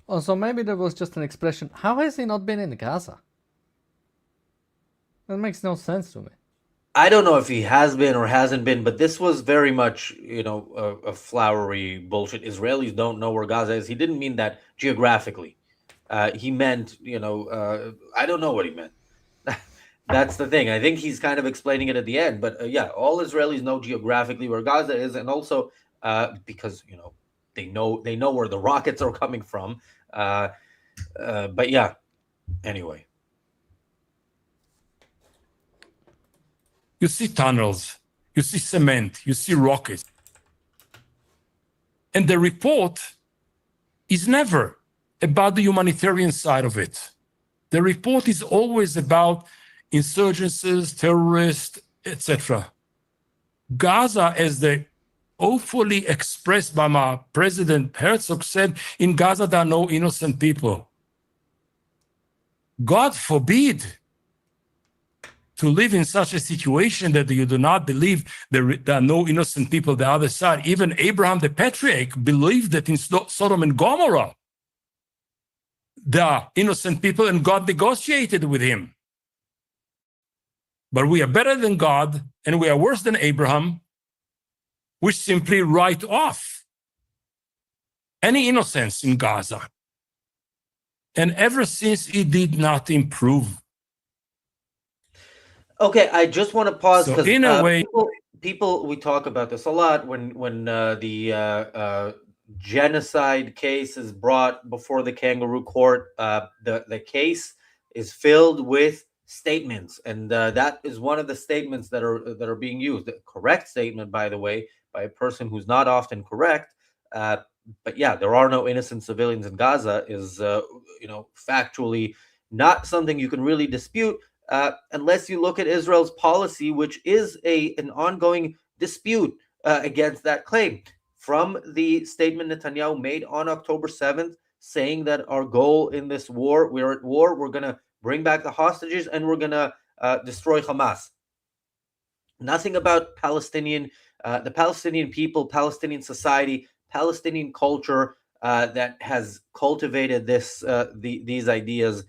Oh, so maybe there was just an expression. How has he not been in Gaza? That makes no sense to me. I don't know if he has been or hasn't been, but this was very much, a flowery bullshit. Israelis don't know where Gaza is. He didn't mean that geographically. He meant, I don't know what he meant. That's the thing. I think he's kind of explaining it at the end. But yeah, all Israelis know geographically where Gaza is, and also because they know where the rockets are coming from. But yeah, anyway. You see tunnels, you see cement, you see rockets. And the report is never about the humanitarian side of it. The report is always about insurgencies, terrorists, etc. Gaza, as the awfully expressed by my President Herzog said, in Gaza there are no innocent people. God forbid to live in such a situation that you do not believe there are no innocent people on the other side. Even Abraham the patriarch believed that in Sodom and Gomorrah there are innocent people, and God negotiated with him. But we are better than God, and we are worse than Abraham, which simply write off any innocence in Gaza. And ever since, it did not improve. Okay, I just want to pause So because in a way, people we talk about this a lot when the genocide case is brought before the kangaroo court. The case is filled with statements, and that is one of the statements that are being used. The correct statement, by the way, by a person who's not often correct. But yeah, there are no innocent civilians in Gaza is factually not something you can really dispute. Unless you look at Israel's policy, which is an ongoing dispute against that claim. From the statement Netanyahu made on October 7th, saying that our goal in this war, we're at war, we're going to bring back the hostages, and we're going to destroy Hamas. Nothing about the Palestinian people, Palestinian society, Palestinian culture that has cultivated these ideas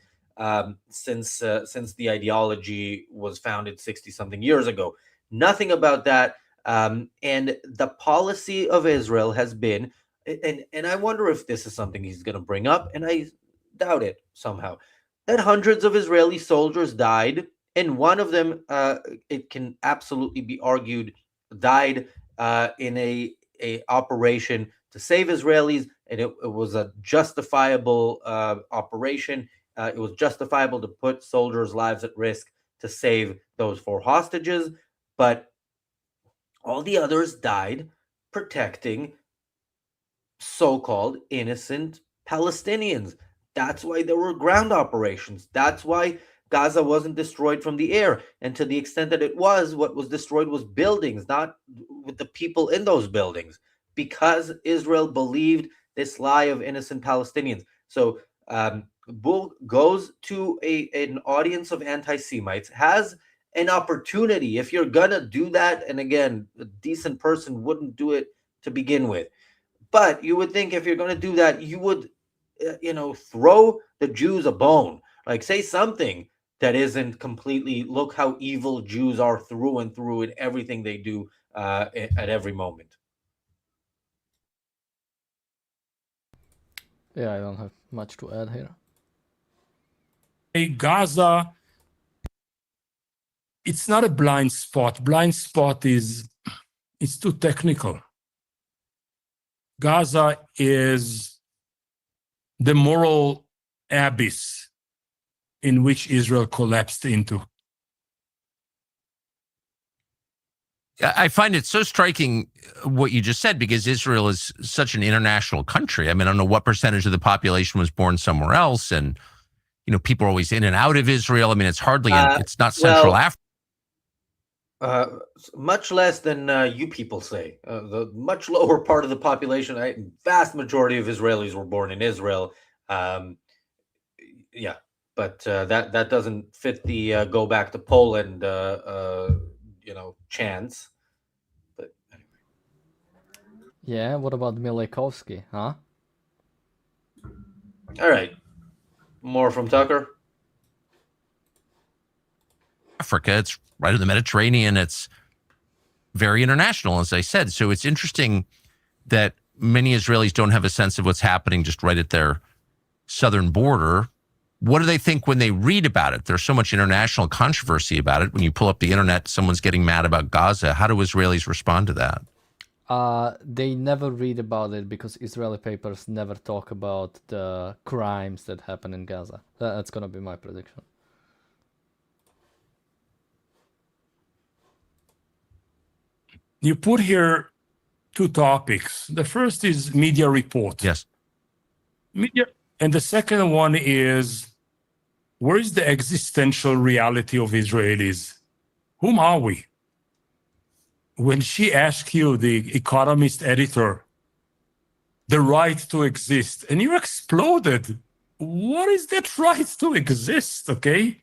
since the ideology was founded 60-something years ago. Nothing about that. And the policy of Israel has been, and I wonder if this is something he's going to bring up, and I doubt it somehow, that hundreds of Israeli soldiers died, and one of them, it can absolutely be argued, died in a operation to save Israelis, and it was a justifiable operation. It was justifiable to put soldiers' lives at risk to save those 4 hostages, but all the others died protecting so-called innocent Palestinians. That's why there were ground operations. That's why Gaza wasn't destroyed from the air. And to the extent that it was, what was destroyed was buildings, not with the people in those buildings, because Israel believed this lie of innocent Palestinians. So Bull goes to an audience of anti-Semites, has an opportunity. If you're gonna do that, and again, a decent person wouldn't do it to begin with, but you would think if you're gonna do that, you would, throw the Jews a bone, like say something that isn't completely, look how evil Jews are through and through in everything they do at every moment. Yeah, I don't have much to add here. Gaza, it's not a blind spot. Blind spot is too technical. Gaza is the moral abyss in which Israel collapsed into. I find it so striking what you just said, because Israel is such an international country. I mean, I don't know what percentage of the population was born somewhere else, and people are always in and out of Israel. I mean, it's hardly, it's not Central Africa. Much less than you people say. The much lower part of the population, vast majority of Israelis were born in Israel. Um, yeah, but that doesn't fit the go back to Poland, chance. But anyway. Yeah, what about Mileikowski, huh? All right, more from Tucker. Africa, it's right in the Mediterranean. It's very international, as I said. So it's interesting that many Israelis don't have a sense of what's happening just right at their southern border. What do they think when they read about it? There's so much international controversy about it. When you pull up the internet, someone's getting mad about Gaza. How do Israelis respond to that? They never read about it because Israeli papers never talk about the crimes that happen in Gaza. That's gonna be my prediction. You put here two topics. The first is media report. Yes. Media, and the second one is, where is the existential reality of Israelis? Whom are we? When she asked you, the Economist editor, the right to exist, and you exploded. What is that right to exist? Okay.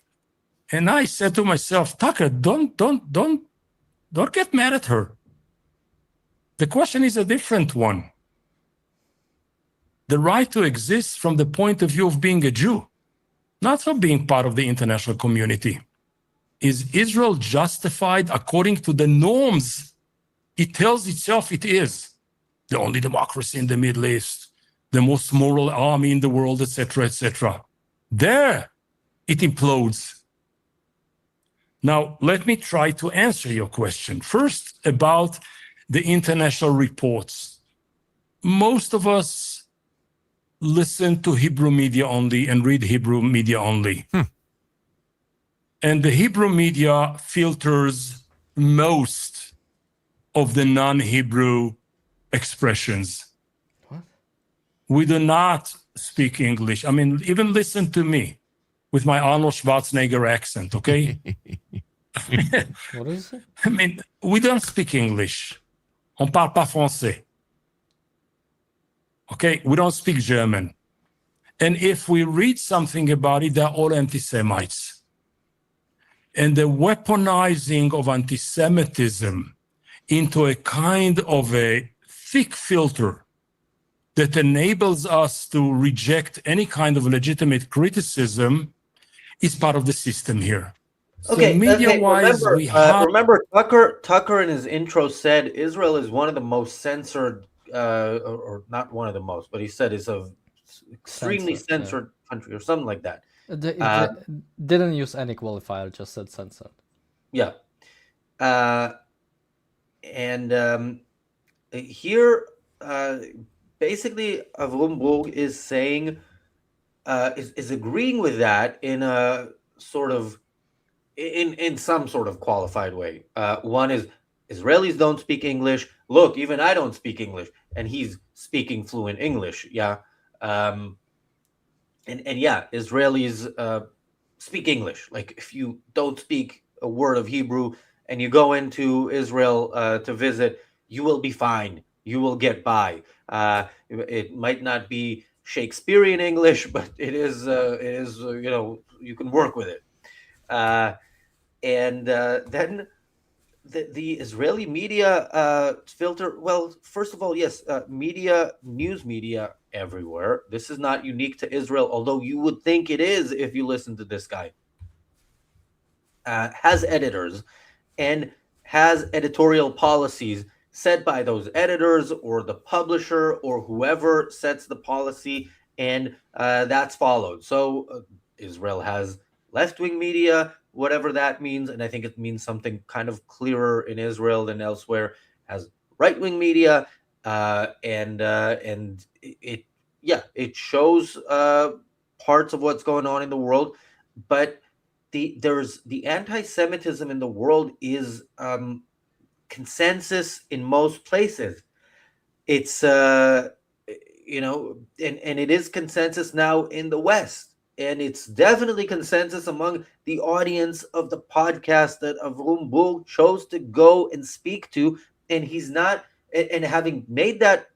And I said to myself, Tucker, don't get mad at her. The question is a different one. The right to exist from the point of view of being a Jew, not from being part of the international community. Is Israel justified according to the norms it tells itself it is? The only democracy in the Middle East, the most moral army in the world, etc., etc. There, it implodes. Now, let me try to answer your question. First, about the international reports. Most of us listen to Hebrew media only and read Hebrew media only. And the Hebrew media filters most of the non-Hebrew expressions. What? We do not speak English. I mean, even listen to me with my Arnold Schwarzenegger accent, okay? What is it? I mean, we don't speak English. On parle pas français. Okay, we don't speak German. And if we read something about it, they're all anti-Semites. And the weaponizing of anti-Semitism into a kind of a thick filter that enables us to reject any kind of legitimate criticism is part of the system here. So media-wise, we have... remember Tucker in his intro said Israel is one of the most censored, or not one of the most, but he said is a extremely censored country or something like that. They didn't use any qualifier, just said censored. Yeah. And here, basically, Avrum Burg is saying, is agreeing with that in a sort of, in some sort of qualified way. One is Israelis don't speak English. Look, even I don't speak English, and he's speaking fluent English. Yeah. And yeah, Israelis speak English. Like if you don't speak a word of Hebrew and you go into Israel to visit, you will be fine. You will get by. It might not be Shakespearean English, but it is you can work with it. And then the Israeli media filter. Well, first of all, yes, news media everywhere. This is not unique to Israel, although you would think it is if you listen to this guy. Has editors and has editorial policies set by those editors or the publisher or whoever sets the policy, and that's followed. So Israel has left-wing media, whatever that means, and I think it means something kind of clearer in Israel than elsewhere, has right-wing media, and it shows parts of what's going on in the world, but the anti-Semitism in the world is consensus in most places. It's and it is consensus now in the West. and it's definitely consensus among the audience of the podcast that Avrum Burg chose to go and speak to, and he's not, and having made that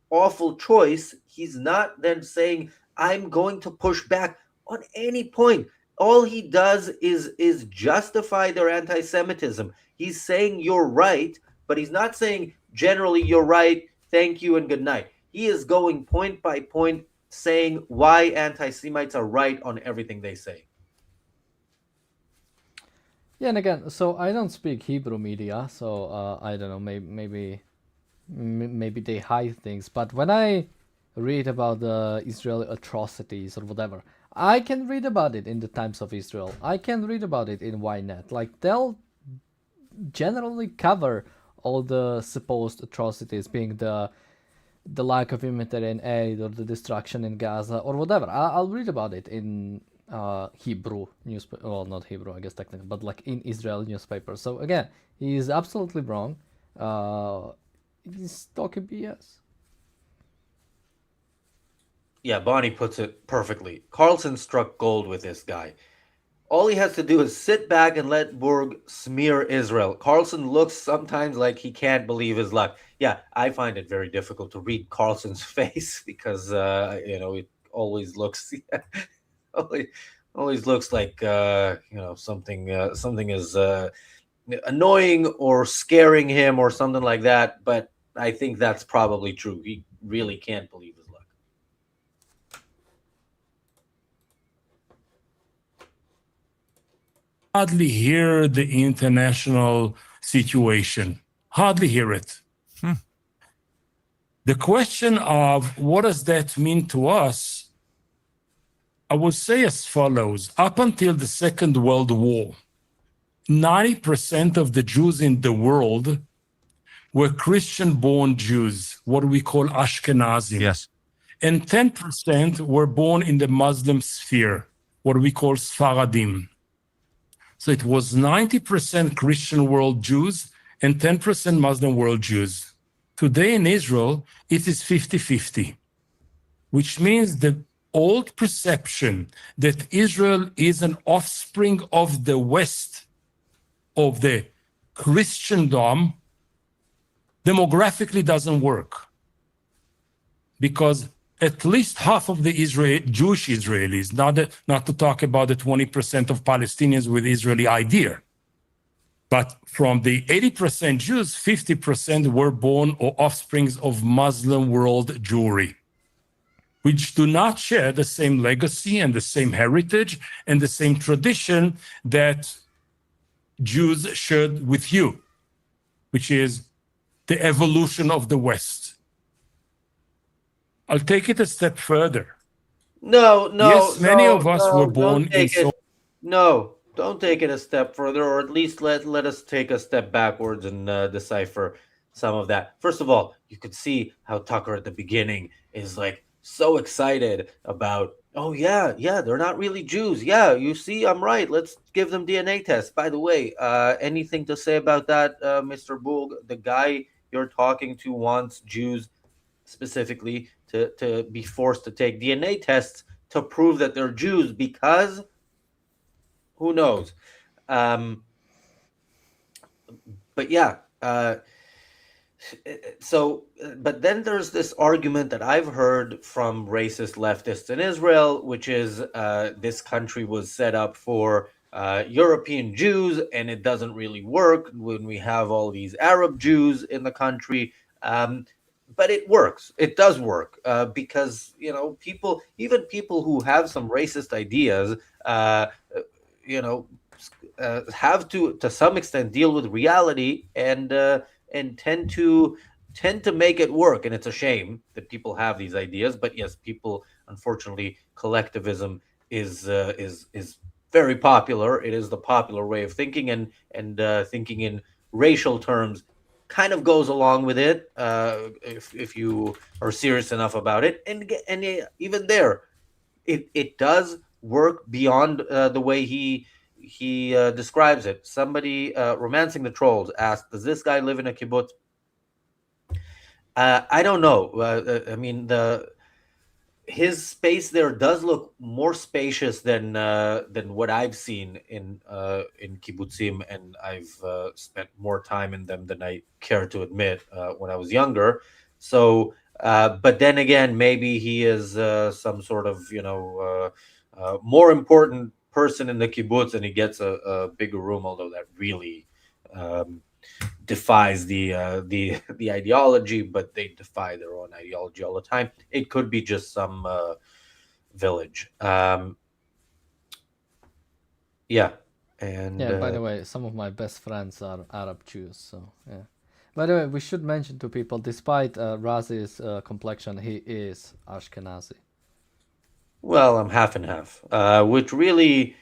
awful choice, he's not then saying, I'm going to push back on any point. All he does is justify their anti-Semitism. He's saying you're right, but he's not saying generally you're right, thank you and good night. He is going point by point, saying why anti-Semites are right on everything they say. Yeah, and again, so I don't speak Hebrew media, so I don't know, maybe they hide things. But when I read about the Israeli atrocities or whatever, I can read about it in the Times of Israel. I can read about it in Ynet. Like, they'll generally cover all the supposed atrocities, being the lack of humanitarian aid or the destruction in Gaza or whatever. I'll read about it in Hebrew newspaper. Well, not Hebrew, I guess technically, but like in Israeli newspaper. So again, he is absolutely wrong. He's talking BS. Yeah, Bonnie puts it perfectly. Carlson struck gold with this guy. All he has to do is sit back and let Burg smear Israel. Carlson looks sometimes like he can't believe his luck. Yeah, I find it very difficult to read Carlson's face because it always looks always looks like something is annoying or scaring him or something like that. But I think that's probably true. He really can't believe his luck. Hardly hear the international situation. Hardly hear it. The question of what does that mean to us, I would say as follows. Up until the Second World War, 90% of the Jews in the world were Christian-born Jews, what we call Ashkenazim. Yes. And 10% were born in the Muslim sphere, what we call Sfaradim. So it was 90% Christian world Jews and 10% Muslim world Jews. Today in Israel, it is 50-50, which means the old perception that Israel is an offspring of the West, of the Christendom, demographically doesn't work. Because at least half of the Jewish Israelis, not to talk about the 20% of Palestinians with Israeli idea, but from the 80% Jews, 50% were born or offsprings of Muslim world Jewry, which do not share the same legacy and the same heritage and the same tradition that Jews shared with you, which is the evolution of the West. I'll take it a step further. No. Yes, many of us were born in No, don't take it a step further, or at least let us take a step backwards and decipher some of that. First of all, you could see how Tucker at the beginning is like so excited about, oh yeah, they're not really Jews. Yeah, you see, I'm right. Let's give them DNA tests. By the way, anything to say about that, Mr. Burg? The guy you're talking to wants Jews specifically to be forced to take DNA tests to prove that they're Jews, because who knows? But yeah, but then there's this argument that I've heard from racist leftists in Israel, which is this country was set up for European Jews, and it doesn't really work when we have all these Arab Jews in the country. But it works. It does work because people, even people who have some racist ideas, have to some extent deal with reality and tend to make it work. And it's a shame that people have these ideas. But yes, people, unfortunately, collectivism is very popular. It is the popular way of thinking, and thinking in racial terms kind of goes along with it if you are serious enough about it, and even there, it does work beyond the way he describes it. Somebody, Romancing the Trolls, asked, "Does this guy live in a kibbutz?" I don't know. I mean, his space there does look more spacious than what I've seen in kibbutzim, and I've spent more time in them than I care to admit when I was younger. So, but then again, maybe he is some sort of more important person in the kibbutz, and he gets a bigger room. Although that really defies the ideology, but they defy their own ideology all the time. It could be just some village. Yeah. And Yeah, by the way, some of my best friends are Arab Jews, so yeah. By the way, we should mention to people, despite Razi's complexion, he is Ashkenazi. well, I'm half and half, which really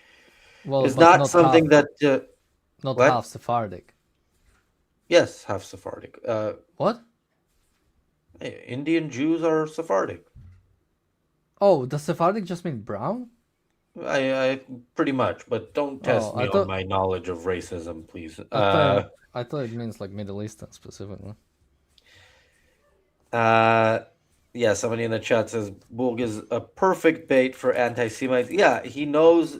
Well, is but not something half, that not what? half Sephardic. Yes, half Sephardic. What? Indian Jews are Sephardic. Oh, does Sephardic just mean brown? I pretty much, but don't test Oh, me I on thought my knowledge of racism, please. I thought it means like Middle Eastern specifically. Yeah, somebody in the chat says Bulg is a perfect bait for anti-Semites. Yeah, he knows,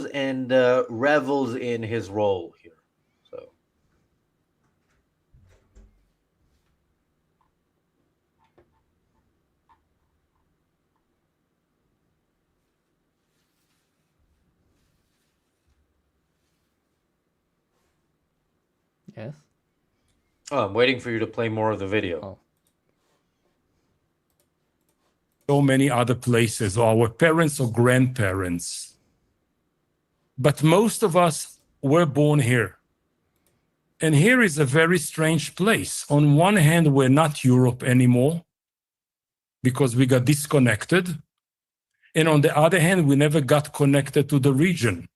and revels in his role here. So, Yes. oh, I'm waiting for you to play more of the video. Oh. So many other places, or our parents or grandparents. But most of us were born here. And here is a very strange place. On one hand, we're not Europe anymore because we got disconnected. And on the other hand, we never got connected to the region.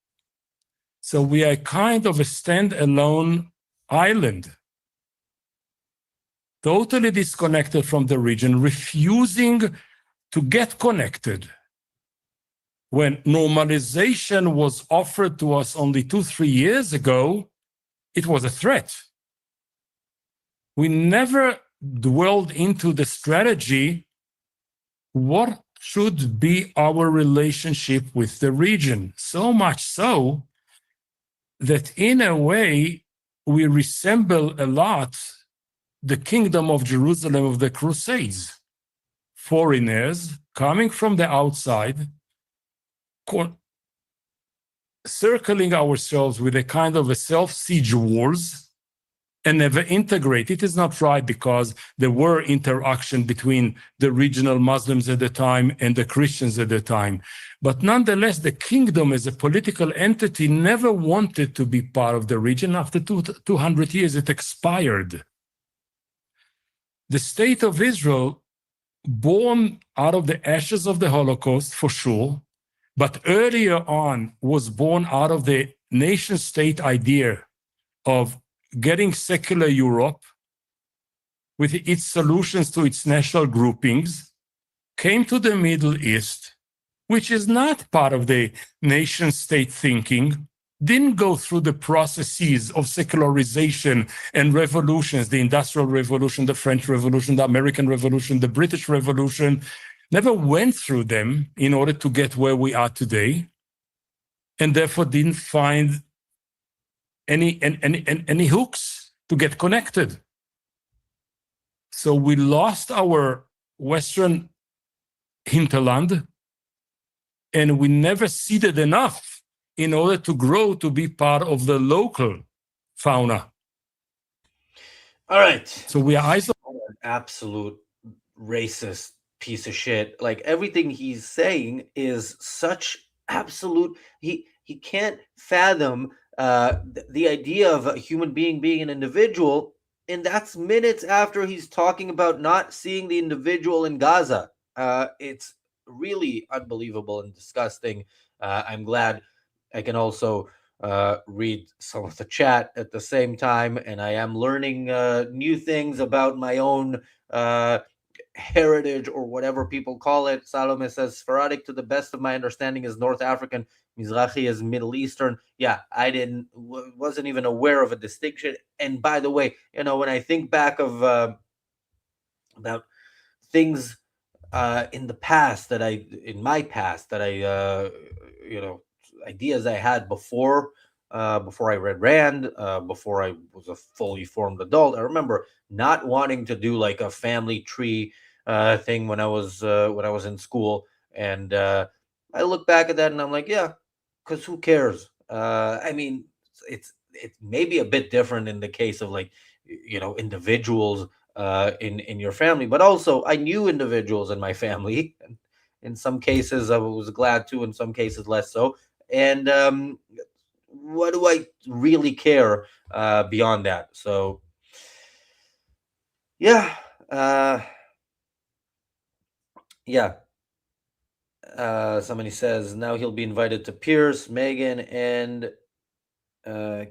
So we are kind of a standalone island, totally disconnected from the region, refusing to get connected. When normalization was offered to us only 2-3 years ago, it was a threat. We never dwelled into the strategy, what should be our relationship with the region? So much so that in a way, we resemble a lot the kingdom of Jerusalem of the Crusades. Foreigners coming from the outside, circling ourselves with a kind of a self-siege wars and never integrate. It is not right because there were interaction between the regional Muslims at the time and the Christians at the time. But nonetheless, the kingdom as a political entity never wanted to be part of the region. After 200 years, it expired. The state of Israel, born out of the ashes of the Holocaust, for sure, but earlier on was born out of the nation-state idea of getting secular Europe with its solutions to its national groupings, came to the Middle East, which is not part of the nation-state thinking, didn't go through the processes of secularization and revolutions, the Industrial Revolution, the French Revolution, the American Revolution, the British Revolution, never went through them in order to get where we are today, and therefore didn't find any hooks to get connected. So we lost our Western hinterland, and we never seeded enough in order to grow to be part of the local fauna. All right. So we are isolated. An absolute racist piece of shit. Like everything he's saying is such absolute. He can't fathom the idea of a human being being an individual, and that's minutes after he's talking about not seeing the individual in Gaza. It's really unbelievable and disgusting. I'm glad I can also read some of the chat at the same time, and I am learning new things about my own heritage, or whatever people call it. Salome says Sephardic, to the best of my understanding, is North African. Mizrahi is Middle Eastern. Yeah, I wasn't even aware of a distinction. And by the way, when I think back of about things in the past that in my past that you know, ideas I had before I read Rand, before I was a fully formed adult. I remember not wanting to do like a family tree thing when I was in school, and I look back at that and I'm like, yeah, because who cares? I mean, it's maybe a bit different in the case of like you know, individuals in your family, but also I knew individuals in my family, and in some cases I was glad to, in some cases less so. And what do I really care beyond that? So yeah, uh, yeah. Somebody says now he'll be invited to Pierce, Megan, and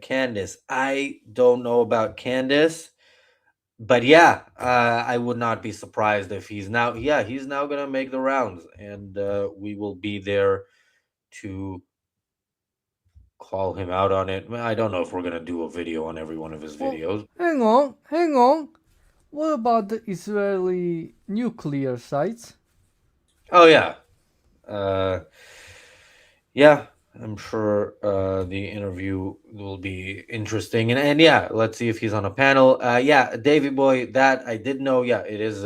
Candace. I don't know about Candace, but yeah, I would not be surprised if he's now. Yeah, he's now gonna make the rounds, and we will be there to call him out on it. Well, I don't know if we're gonna do a video on every one of his Well, videos. hang on, hang on. What about the Israeli nuclear sites? Oh yeah, uh, yeah. I'm sure the interview will be interesting, and yeah, let's see if he's on a panel. Yeah, Davy boy, that I did know. Yeah, it is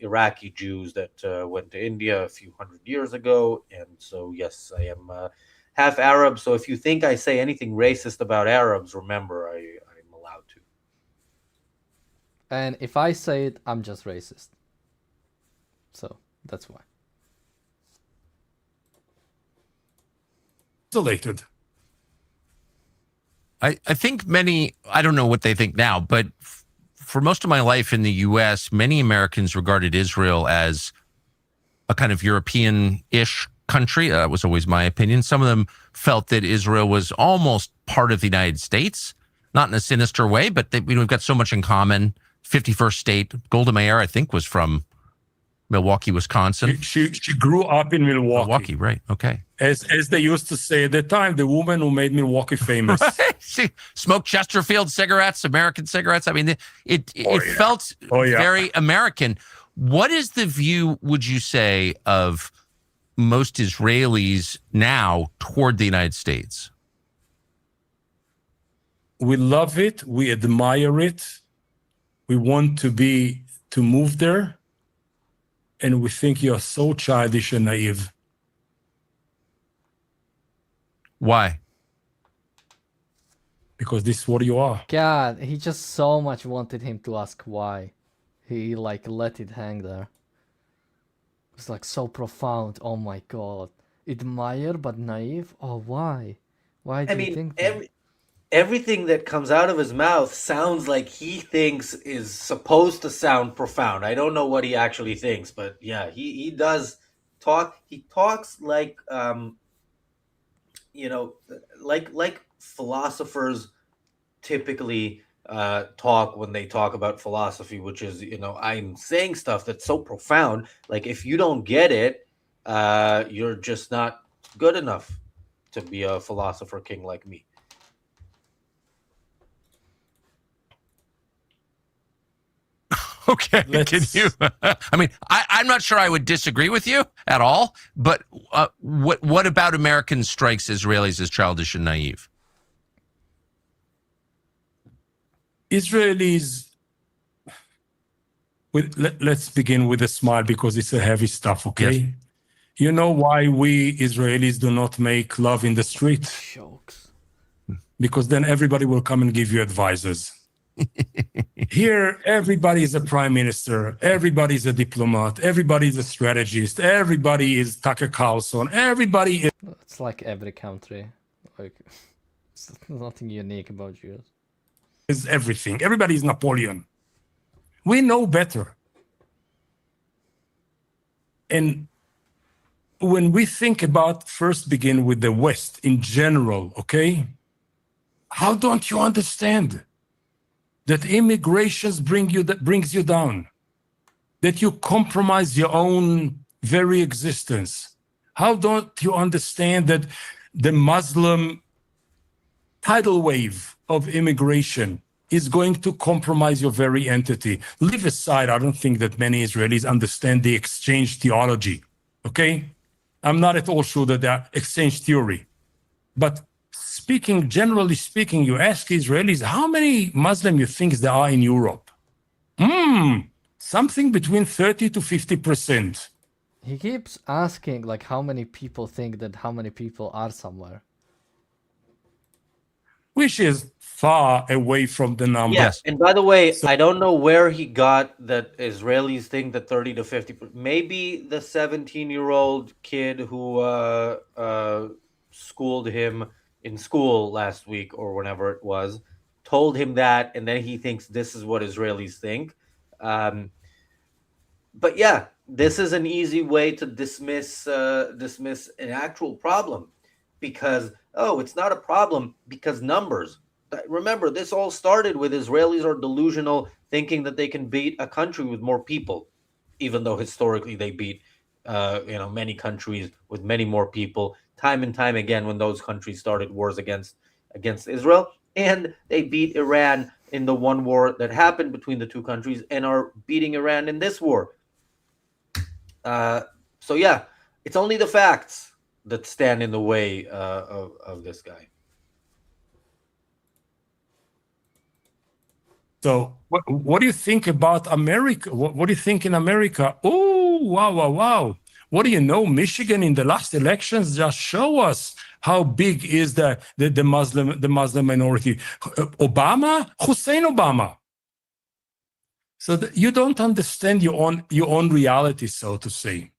Iraqi Jews that went to India a few hundred years ago, and so yes, I am half Arab. So if you think I say anything racist about Arabs, remember I'm allowed to. And if I say it, I'm just racist. So that's why. Isolated. I think many, I don't know what they think now, but for most of my life in the US, many Americans regarded Israel as a kind of European-ish country. That was always my opinion. Some of them felt that Israel was almost part of the United States, not in a sinister way, but they, we've got so much in common. 51st state. Golda Meir, I think, was from Milwaukee, Wisconsin. She grew up in Milwaukee. Right. Okay. As they used to say at the time, the woman who made Milwaukee famous. Right? She smoked Chesterfield cigarettes, American cigarettes. I mean, it felt very American. What is the view, would you say, of most Israelis now toward the United States? We love it. We admire it. We want to move there. And we think you're so childish and naive. Why? Because this is what you are. God, he just so much wanted him to ask why. He like let it hang there. It's like so profound. Oh my god. Admire but naive? Oh, why? Why do you think that? Everything that comes out of his mouth sounds like he thinks is supposed to sound profound. I don't know what he actually thinks, but yeah, he does talk. He talks like you know, like philosophers typically talk when they talk about philosophy, which is, you know, I'm saying stuff that's so profound. Like if you don't get it, you're just not good enough to be a philosopher king like me. Okay, can you? I mean, I'm not sure I would disagree with you at all. But what about Americans strikes Israelis as childish and naive? Israelis. Let's begin with a smile because it's a heavy stuff. Okay, Yes. You know why we Israelis do not make love in the street? Jokes. Because then everybody will come and give you advisors. Here, everybody is a prime minister, everybody is a diplomat, everybody is a strategist, everybody is Tucker Carlson, everybody It's like every country. Like, it's nothing unique about you. is everything. Everybody is Napoleon. We know better. And when we think about, first begin with the West in general, okay? How don't you understand that immigrations brings you down, that you compromise your own very existence? How don't you understand that the Muslim tidal wave of immigration is going to compromise your very entity. Leave aside, I don't think that many Israelis understand the exchange theology, okay? I'm not at all sure that they're exchange theory. But generally speaking, you ask Israelis, how many Muslims you think there are in Europe? Something between 30 to 50%. He keeps asking, like, how many people think that how many people are somewhere. Which is far away from the number. Yes. And by the way, I don't know where he got that Israelis think that 30 to 50. Maybe the 17-year-old kid who schooled him in school last week or whenever it was told him that, and then he thinks this is what Israelis think. But yeah, this is an easy way to dismiss an actual problem, because it's not a problem because numbers. Remember, this all started with Israelis are delusional, thinking that they can beat a country with more people, even though historically they beat many countries with many more people time and time again when those countries started wars against Israel, and they beat Iran in the one war that happened between the two countries and are beating Iran in this war. So yeah, it's only the facts that stand in the way of this guy. So what do you think about America? What do you think in America? Oh, wow. What do you know? Michigan in the last elections just show us how big is the Muslim minority. Hussein Obama. So you don't understand your own reality, so to say.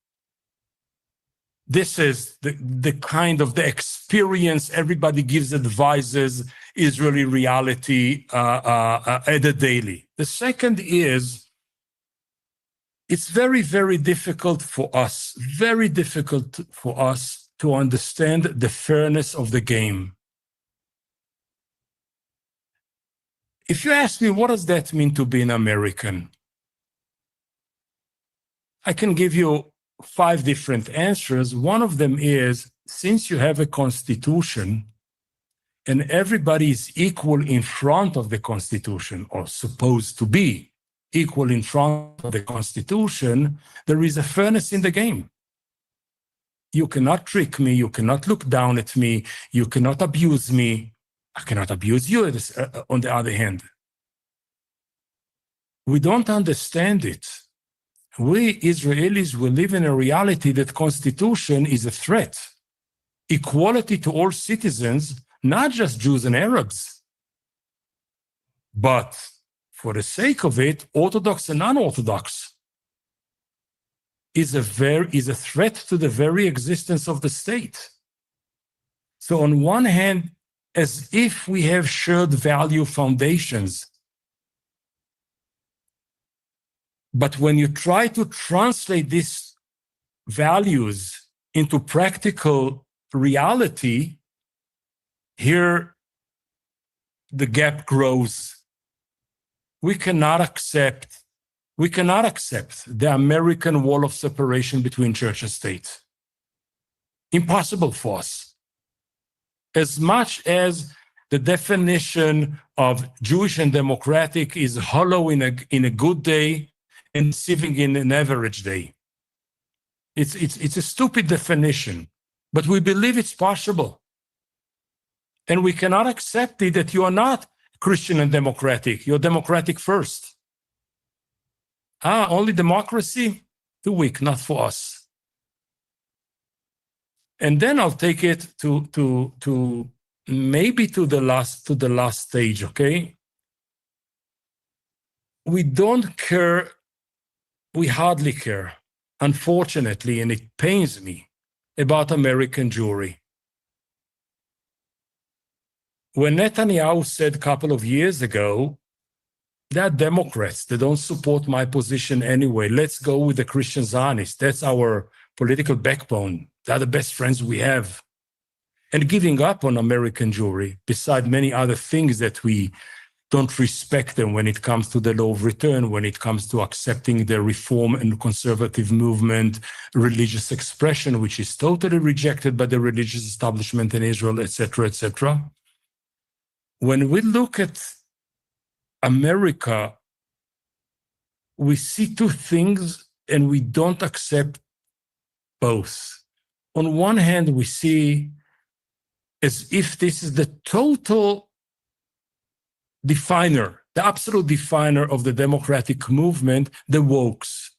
This is the kind of the experience everybody gives advises Israeli reality at the daily. The second is, it's very, very difficult for us to understand the fairness of the game. If you ask me, what does that mean to be an American? I can give you 5 different answers. One of them is, since you have a constitution and everybody is equal in front of the constitution, or supposed to be equal in front of the constitution, there is a fairness in the game. You cannot trick me, you cannot look down at me, you cannot abuse me, I cannot abuse you on the other hand. We don't understand it. We Israelis will live in a reality that constitution is a threat. Equality to all citizens, not just Jews and Arabs. But for the sake of it, Orthodox and non-Orthodox is a threat to the very existence of the state. So on one hand, as if we have shared value foundations, but when you try to translate these values into practical reality, here the gap grows. We cannot accept the American wall of separation between church and state. Impossible for us. As much as the definition of Jewish and democratic is hollow in a good day and deceiving in an average day. It's a stupid definition, but we believe it's possible. And we cannot accept it that you are not Christian and democratic. You're democratic first. Only democracy? Too weak, not for us. And then I'll take it to maybe to the last stage, okay? We don't care, we hardly care, unfortunately, and it pains me, about American Jewry. When Netanyahu said a couple of years ago, they're Democrats, they don't support my position anyway, let's go with the Christian Zionists, that's our political backbone, they're the best friends we have. And giving up on American Jewry, beside many other things that we don't respect them when it comes to the law of return, when it comes to accepting the reform and conservative movement, religious expression, which is totally rejected by the religious establishment in Israel, etc., etc. When we look at America, we see two things and we don't accept both. On one hand, we see as if this is the total definer, the absolute definer of the democratic movement, the wokes.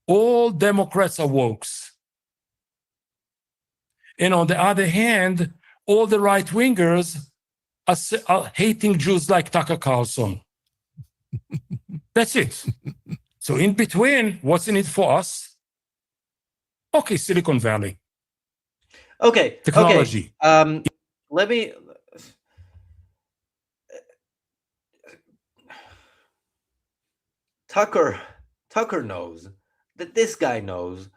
All Democrats are wokes. And on the other hand, all the right-wingers are hating Jews like Tucker Carlson. That's it. So in between, what's in it for us? Okay, Silicon Valley. Okay. Technology. Okay. Let me. Tucker knows that this guy knows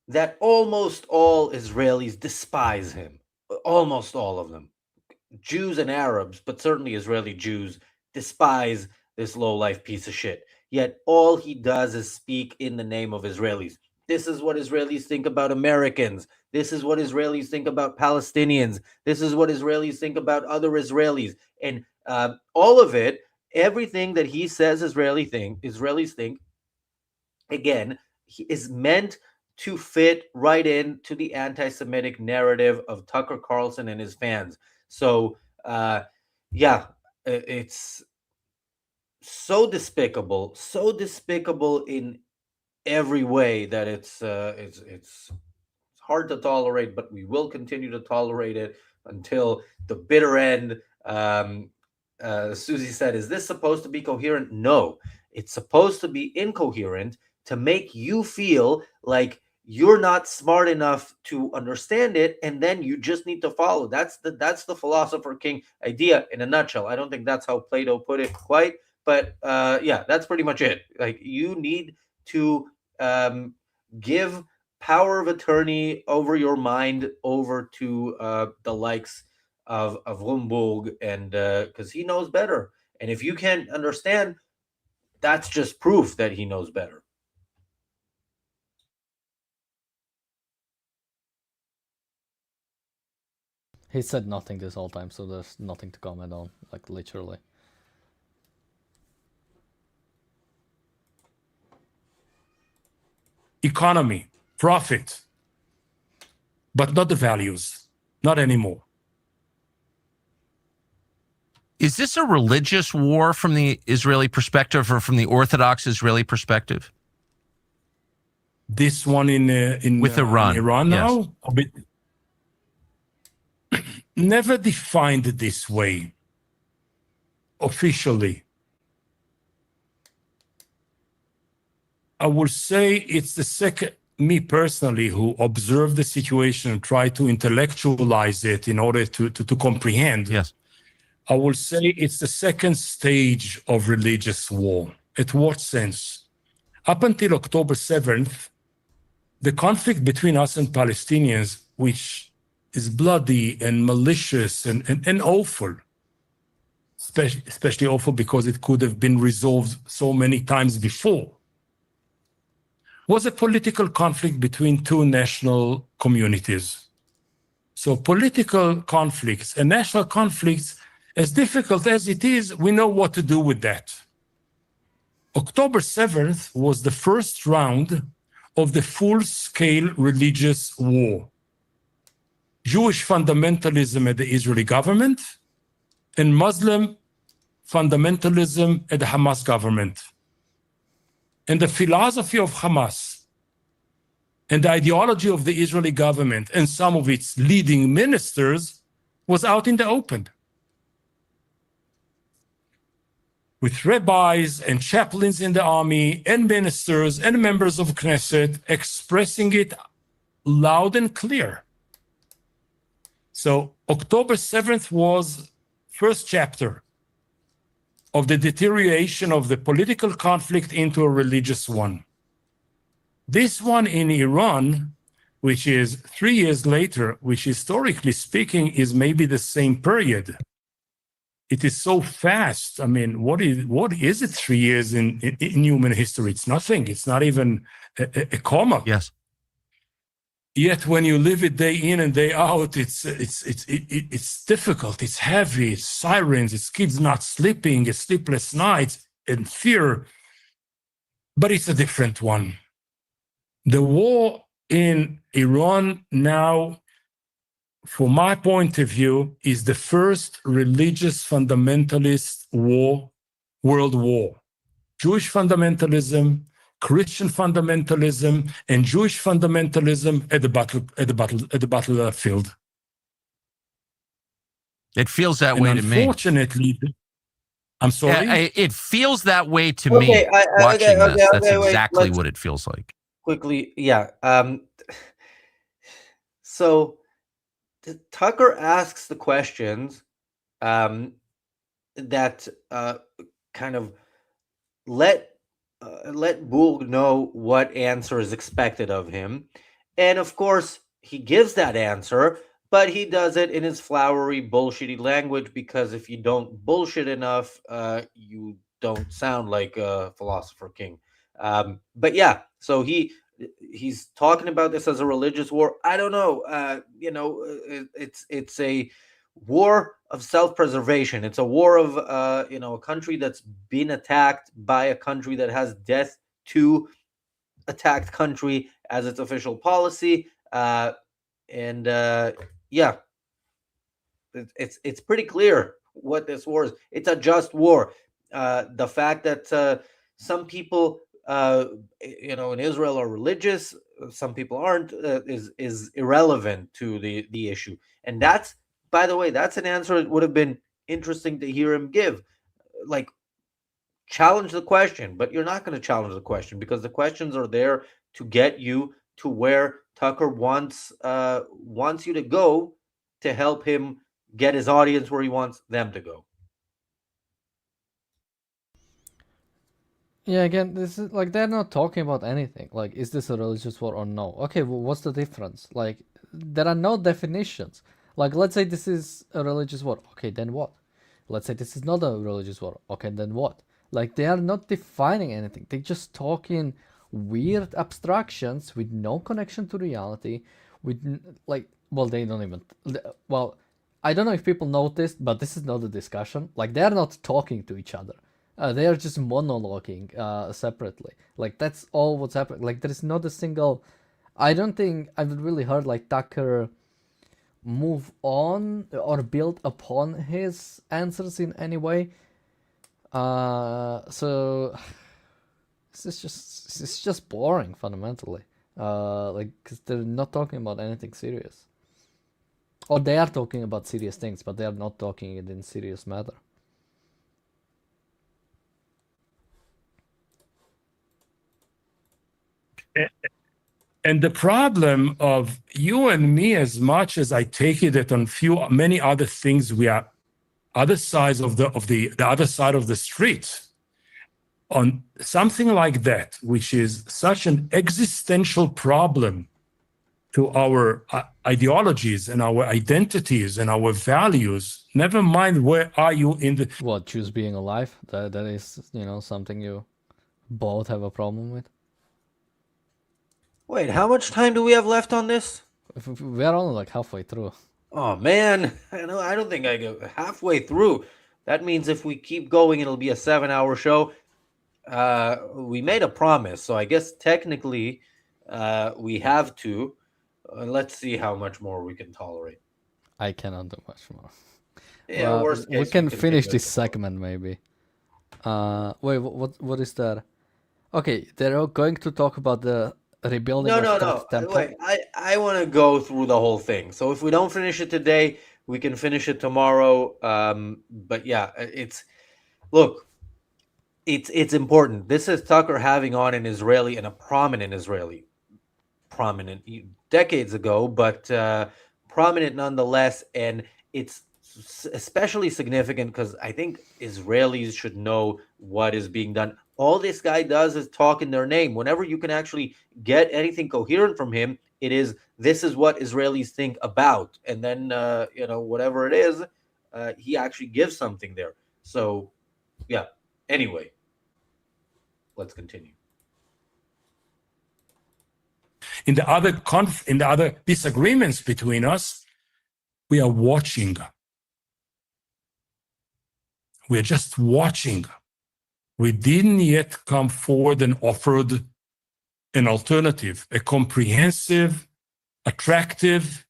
that almost all Israelis despise him. Almost all of them. Jews and Arabs, but certainly Israeli Jews, despise this low-life piece of shit. Yet all he does is speak in the name of Israelis. This is what Israelis think about Americans. This is what Israelis think about Palestinians. This is what Israelis think about other Israelis. And all of it, everything that he says Israelis think, again, is meant to fit right into the anti-Semitic narrative of Tucker Carlson and his fans. So, it's so despicable in every way that it's hard to tolerate, but we will continue to tolerate it until the bitter end. Susie said, is this supposed to be coherent? No, it's supposed to be incoherent to make you feel like you're not smart enough to understand it, and then you just need to follow. That's the philosopher king idea in a nutshell. I don't think that's how Plato put it quite, but that's pretty much it. Like, you need to give power of attorney over your mind over to the likes of Rumburg, and because he knows better. And if you can't understand, that's just proof that he knows better. He said nothing this whole time, so there's nothing to comment on, like literally. Economy, profit, but not the values, not anymore. Is this a religious war from the Israeli perspective or from the Orthodox Israeli perspective? This one in Iran, in Iran now, yes. a bit never defined this way officially. I will say it's the second, me personally, who observed the situation and tried to intellectualize it in order to comprehend. Yes. I will say it's the second stage of religious war. At what sense? Up until October 7th, the conflict between us and Palestinians, which is bloody and malicious and awful, especially awful because it could have been resolved so many times before, was a political conflict between two national communities. So political conflicts and national conflicts, as difficult as it is, we know what to do with that. October 7th was the first round of the full-scale religious war. Jewish fundamentalism at the Israeli government and Muslim fundamentalism at the Hamas government. And the philosophy of Hamas and the ideology of the Israeli government and some of its leading ministers was out in the open, with rabbis and chaplains in the army and ministers and members of Knesset expressing it loud and clear. So October 7th was first chapter of the deterioration of the political conflict into a religious one. This one in Iran, which is 3 years later, which historically speaking is maybe the same period. It is so fast. I mean, what is it 3 years in human history? It's nothing. It's not even a comma. Yes. Yet when you live it day in and day out, it's difficult. It's heavy. It's sirens. It's kids not sleeping. It's sleepless nights and fear. But it's a different one. The war in Iran now, from my point of view, is the first religious fundamentalist world war. Jewish fundamentalism, Christian fundamentalism, and Jewish fundamentalism at the battlefield. It feels that way to me. Unfortunately, I'm sorry. Yeah, it feels that way to me watching this. That's exactly what it feels like. Quickly, yeah. So Tucker asks the questions that kind of let Bull know what answer is expected of him, and of course he gives that answer, but he does it in his flowery, bullshitty language, because if you don't bullshit enough, you don't sound like a philosopher king. But yeah, so he's talking about this as a religious war. I don't know. It's a war of self-preservation. It's a war of a country that's been attacked by a country that has death to attacked country as its official policy. And yeah, it's pretty clear what this war is. It's a just war. The fact that some people in Israel are religious, some people aren't, is irrelevant to the issue. And that's, by the way, that's an answer that would have been interesting to hear him give. Like, challenge the question, but you're not going to challenge the question because the questions are there to get you to where Tucker wants you to go, to help him get his audience where he wants them to go. Yeah, again, this is like they're not talking about anything. Like, is this a religious war or no? Okay, well, what's the difference? Like, there are no definitions. Like, let's say this is a religious war. Okay, then what? Let's say this is not a religious war. Okay, then what? Like, they are not defining anything. They just talk in weird abstractions with no connection to reality. They don't even. Well, I don't know if people noticed, but this is not a discussion. Like, they are not talking to each other. They are just monologuing separately. Like, that's all what's happening. Like, there is not a single. I don't think I've really heard like Tucker move on or build upon his answers in any way. So it's just boring fundamentally. Because they're not talking about anything serious. Or they are talking about serious things, but they are not talking it in serious matter. And the problem of you and me, as much as I take it that on many other things, we are other sides of the other side of the street. On something like that, which is such an existential problem to our ideologies and our identities and our values, never mind where are you in the... What, choose being alive? That is, something you both have a problem with? Wait, how much time do we have left on this? We are only like halfway through. Oh man, I don't think I go halfway through. That means if we keep going, it'll be a 7-hour show. We made a promise, so I guess technically we have to. Let's see how much more we can tolerate. I cannot do much more. Yeah, worst case, we can finish this segment maybe. Wait, what is that? Okay, they're going to talk about the rebuilding of temple. Wait, I want to go through the whole thing. So if we don't finish it today, we can finish it tomorrow. But yeah, it's important. This is Tucker having on an Israeli, and a prominent Israeli, decades ago, but prominent nonetheless. And it's especially significant because I think Israelis should know what is being done. All this guy does is talk in their name. Whenever you can actually get anything coherent from him, it is, this is what Israelis think about. And then, whatever it is, he actually gives something there. So, yeah. Anyway, let's continue. in the other disagreements between us, we are watching. We're just watching. We didn't yet come forward and offered an alternative, a comprehensive, attractive,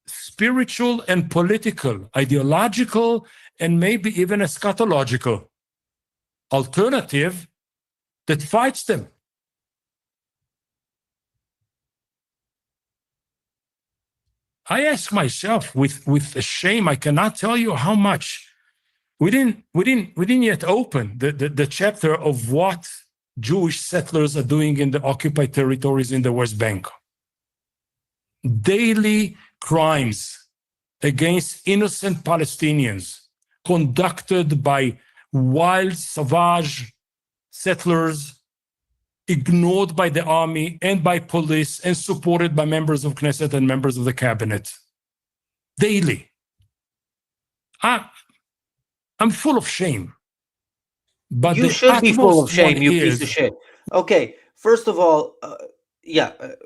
spiritual and political, ideological, and maybe even eschatological alternative that fights them. I ask myself with shame, I cannot tell you how much. We didn't yet open the chapter of what Jewish settlers are doing in the occupied territories in the West Bank. Daily crimes against innocent Palestinians conducted by wild, savage settlers, ignored by the army and by police and supported by members of Knesset and members of the cabinet. Daily. I'm full of shame. But you should be full of shame, you piece of shit. Okay, first of all,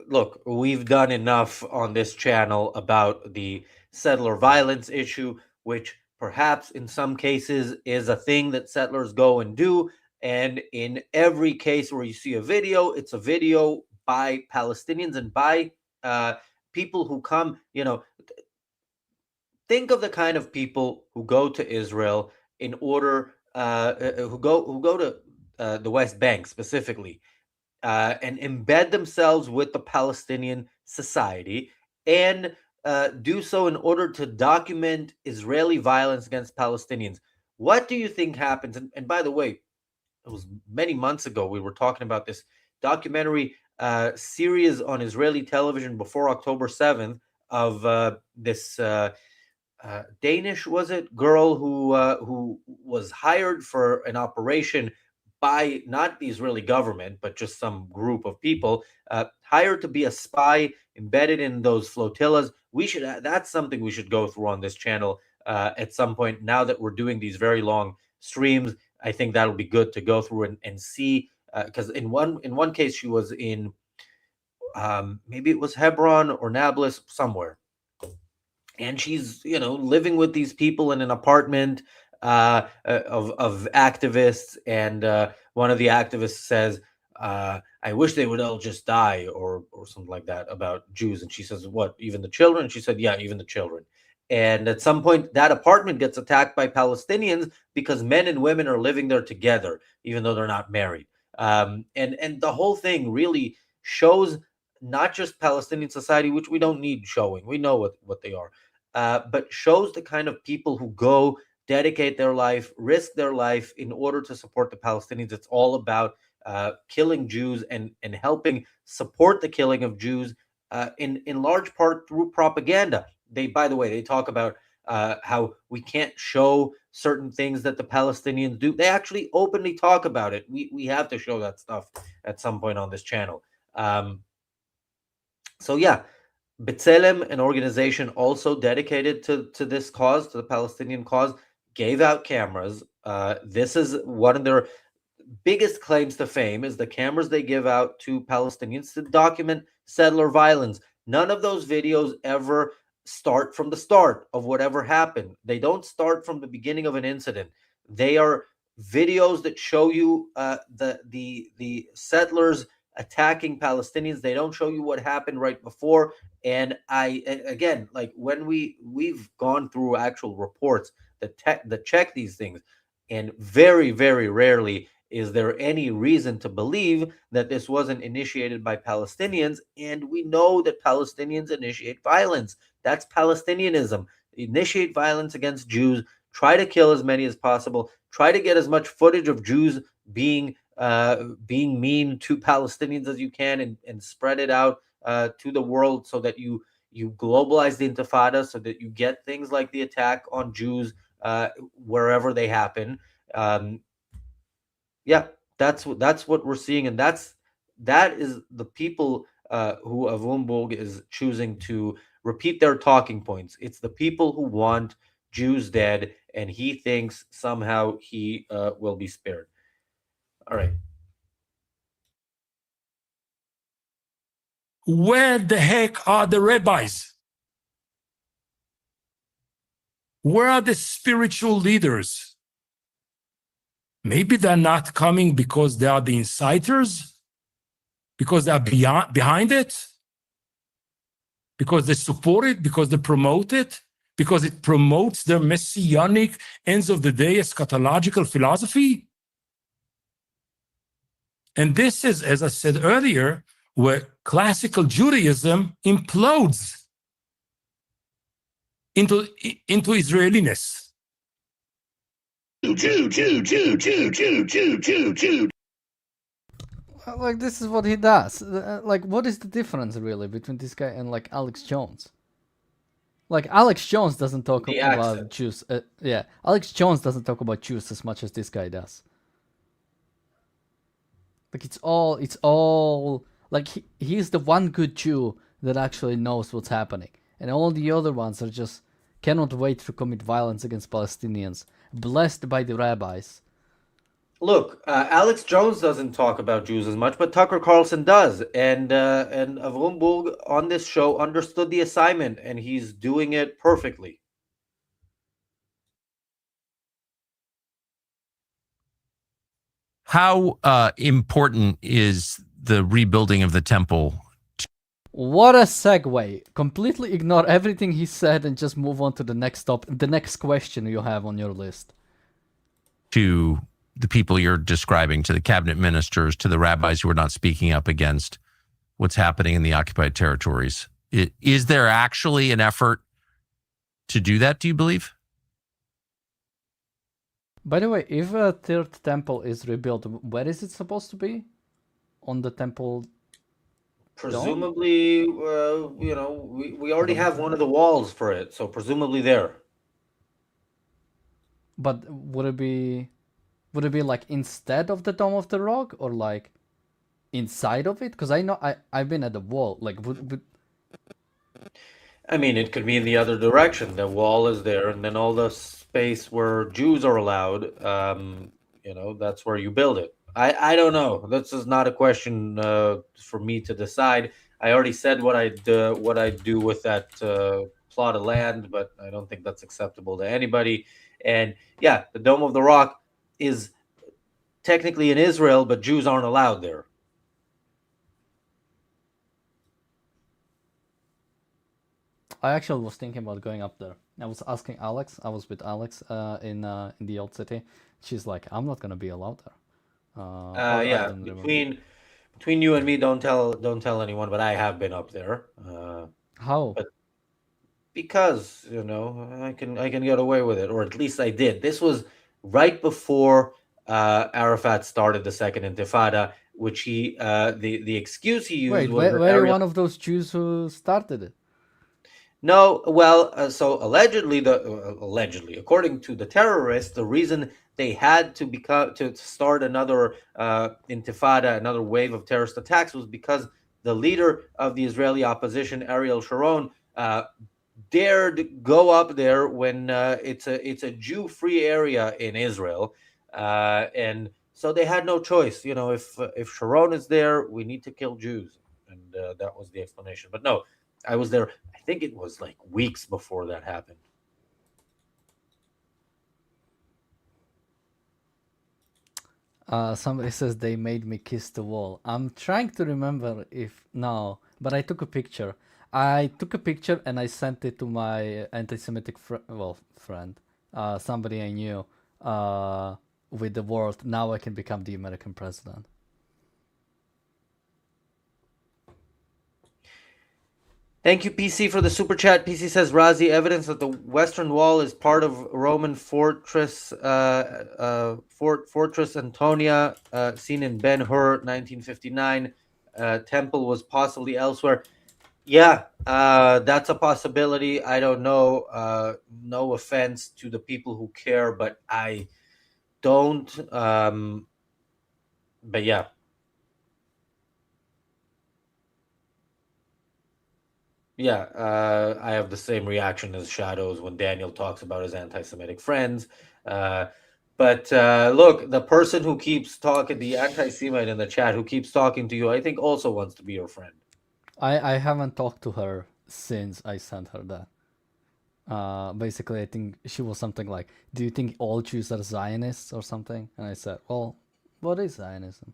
look, we've done enough on this channel about the settler violence issue, which perhaps in some cases is a thing that settlers go and do. And in every case where you see a video, it's a video by Palestinians and by people who come, think of the kind of people who go to Israel in order, who go to the West Bank specifically, and embed themselves with the Palestinian society and do so in order to document Israeli violence against Palestinians. What do you think happens? And by the way, it was many months ago we were talking about this documentary series on Israeli television before October 7th of this Danish, was it, girl who was hired for an operation by not the Israeli government, but just some group of people hired to be a spy embedded in those flotillas. That's something we should go through on this channel at some point. Now that we're doing these very long streams, I think that'll be good to go through and see, because in one case she was in maybe it was Hebron or Nablus, somewhere, and she's living with these people in an apartment of activists, and one of the activists says, I wish they would all just die, or something like that, about Jews. And she says, what, even the children? She said, yeah, even the children. And at some point that apartment gets attacked by Palestinians because men and women are living there together, even though they're not married. And the whole thing really shows not just Palestinian society, which we don't need showing, we know what they are, but shows the kind of people who go, dedicate their life, risk their life in order to support the Palestinians. It's all about killing Jews and helping support the killing of Jews in large part through propaganda. By the way, they talk about how we can't show certain things that the Palestinians do. They actually openly talk about it. We have to show that stuff at some point on this channel. So yeah, B'Tselem, an organization also dedicated to this cause, to the Palestinian cause, gave out cameras. This is one of their biggest claims to fame, is the cameras they give out to Palestinians to document settler violence. None of those videos ever start from the start of whatever happened. They don't start from the beginning of an incident. They are videos that show you the settlers attacking Palestinians. They don't show you what happened right before. And again, like when we've gone through actual reports that check these things, and very, very rarely is there any reason to believe that this wasn't initiated by Palestinians. And we know that Palestinians initiate violence. That's Palestinianism. Initiate violence against Jews, try to kill as many as possible, try to get as much footage of Jews being mean to Palestinians as you can, and spread it out to the world, so that you globalize the Intifada, so that you get things like the attack on Jews wherever they happen. Yeah, that's what we're seeing, and that is the people who Avum Burg is choosing to repeat their talking points. It's the people who want Jews dead, and he thinks somehow he will be spared. All right. Where the heck are the rabbis? Where are the spiritual leaders? Maybe they're not coming because they are the inciters, because they are behind it, because they support it, because they promote it, because it promotes their messianic ends of the day eschatological philosophy. And this is, as I said earlier, where classical Judaism implodes into Israeliness. Like, this is what he does. Like, what is the difference really between this guy and like Alex Jones? Like, Alex Jones doesn't talk The about accent. Jews. Yeah, Alex Jones doesn't talk about Jews as much as this guy does. Like, it's all like he's the one good Jew that actually knows what's happening, and all the other ones are just cannot wait to commit violence against Palestinians, blessed by the rabbis. Look, Alex Jones doesn't talk about Jews as much, but Tucker Carlson does, and Avram Burg on this show understood the assignment, and he's doing it perfectly. How important is the rebuilding of the temple? What a segue! Completely ignore everything he said and just move on to the next the next question you have on your list. To the people you're describing, to the cabinet ministers, to the rabbis who are not speaking up against what's happening in the occupied territories. Is there actually an effort to do that, do you believe? By the way, if a third temple is rebuilt, where is it supposed to be? On the temple? Presumably, we already have one of the walls for it, so presumably there. But would it be like instead of the Dome of the Rock, or like inside of it? Because I know I've been at the wall. Like, I mean, it could be in the other direction. The wall is there, and then all the space where Jews are allowed, that's where you build it. I don't know. This is not a question for me to decide. I already said what I'd do with that plot of land, but I don't think that's acceptable to anybody. And yeah, the Dome of the Rock is technically in Israel, but Jews aren't allowed there. I actually was thinking about going up there. I was asking Alex. I was with Alex in the old city. She's like, I'm not gonna be allowed there. Yeah, between you and me, don't tell anyone, but I have been up there. How? But because I can get away with it, or at least I did. This was right before Arafat started the second Intifada, which the excuse he used Wait, was were you one of those Jews who started it? No, well, so allegedly, according to the terrorists, the reason they had to start another intifada, another wave of terrorist attacks, was because the leader of the Israeli opposition, Ariel Sharon, dared go up there when it's a Jew-free area in Israel, and so they had no choice. If Sharon is there, we need to kill Jews, and that was the explanation. But no, I was there. I think it was like weeks before that happened. Somebody says they made me kiss the wall. I'm trying to remember but I took a picture. I took a picture and I sent it to my anti-Semitic friend, somebody I knew, with the word, now I can become the American president. Thank you, PC, for the super chat. PC says, Razi, evidence that the Western Wall is part of Roman fortress Fortress Antonia, seen in Ben-Hur, 1959. Temple was possibly elsewhere. Yeah, that's a possibility. I don't know. No offense to the people who care, but I don't. But yeah. Yeah, I have the same reaction as Shadows when Daniel talks about his anti-Semitic friends. But look, the person who keeps talking, the anti-Semite in the chat who keeps talking to you, I think also wants to be your friend. I haven't talked to her since I sent her that. Basically, I think she was something like, "Do you think all Jews are Zionists or something?" And I said, "Well, what is Zionism?"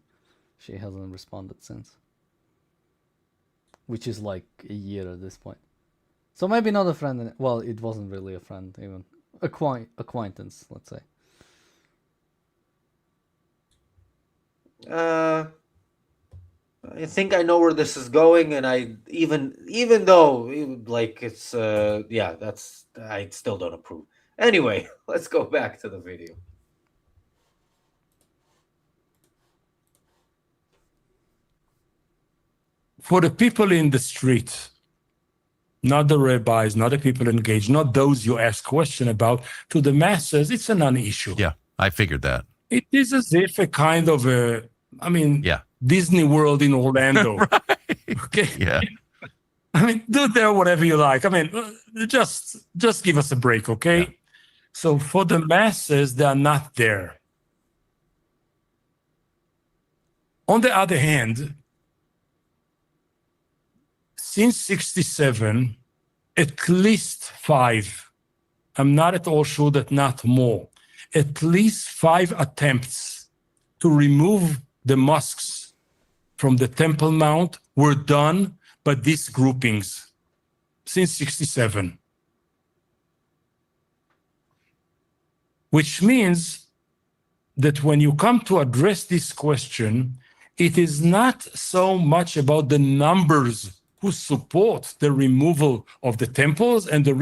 She hasn't responded since, which is like a year at this point. So maybe not a friend. Well, it wasn't really a friend, even acquaintance, let's say. I think I know where this is going, and I even though like it's yeah, that's I still don't approve. Anyway, let's go back to the video. For the people in the street, not the rabbis, not the people engaged, not those you ask question about, to the masses, it's a non-issue. Yeah, I figured that. It is as if a kind of a, I mean, Yeah. Disney World in Orlando. Right. Okay. Yeah. I mean, do there whatever you like. I mean, just give us a break, okay? Yeah. So for the masses, they are not there. On the other hand, since 67, at least 5, I'm not at all sure that not more, at least 5 attempts to remove the mosques from the Temple Mount were done by these groupings since 67. Which means that when you come to address this question, it is not so much about the numbers who support the removal of the temples and the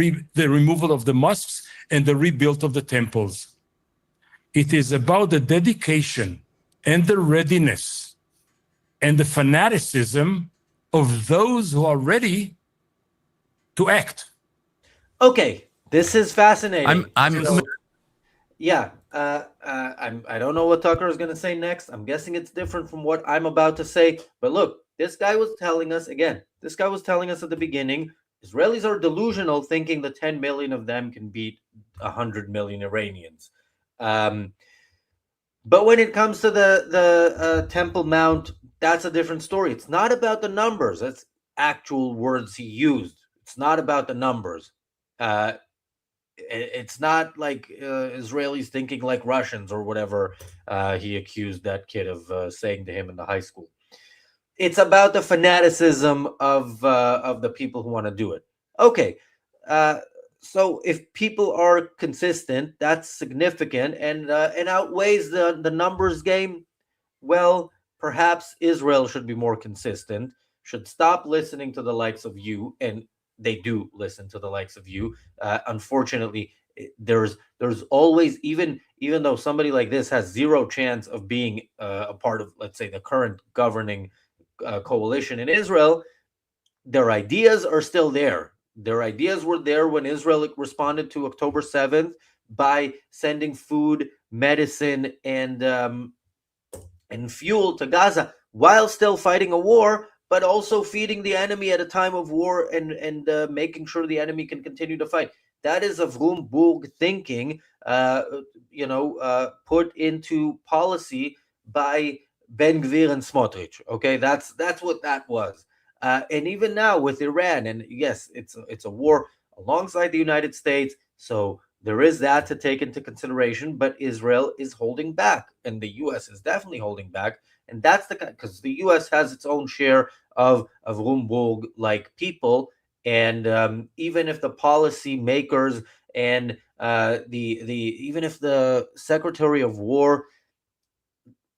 removal of the mosques and the rebuild of the temples. It is about the dedication and the readiness and the fanaticism of those who are ready to act. Okay, this is fascinating. I'm Yeah, I don't know what Tucker is going to say next. I'm guessing it's different from what I'm about to say. But look, this guy was telling us again. This guy was telling us at the beginning, Israelis are delusional, thinking the 10 million of them can beat 100 million Iranians. But when it comes to the Temple Mount, that's a different story. It's not about the numbers. That's actual words he used. It's not about the numbers. It's not like Israelis thinking like Russians or whatever he accused that kid of saying to him in the high school. It's about the fanaticism of the people who want to do it. Okay, so if people are consistent, that's significant and outweighs the numbers game. Well, perhaps Israel should be more consistent, should stop listening to the likes of you, and they do listen to the likes of you. Unfortunately, there's always, even though somebody like this has zero chance of being a part of, let's say, the current governing coalition in Israel, their ideas are still there. Their ideas were there when Israel responded to October 7th by sending food, medicine, and fuel to Gaza while still fighting a war, but also feeding the enemy at a time of war and making sure the enemy can continue to fight. That is a Bloomberg thinking, put into policy by Ben Gvir and Smotrich. Okay, that's what that was. And even now with Iran, and yes, it's a war alongside the United States, so there is that to take into consideration. But Israel is holding back, and the U.S. is definitely holding back, and that's because the U.S. has its own share of Bloomberg like people, and even if the policy makers and even if the Secretary of War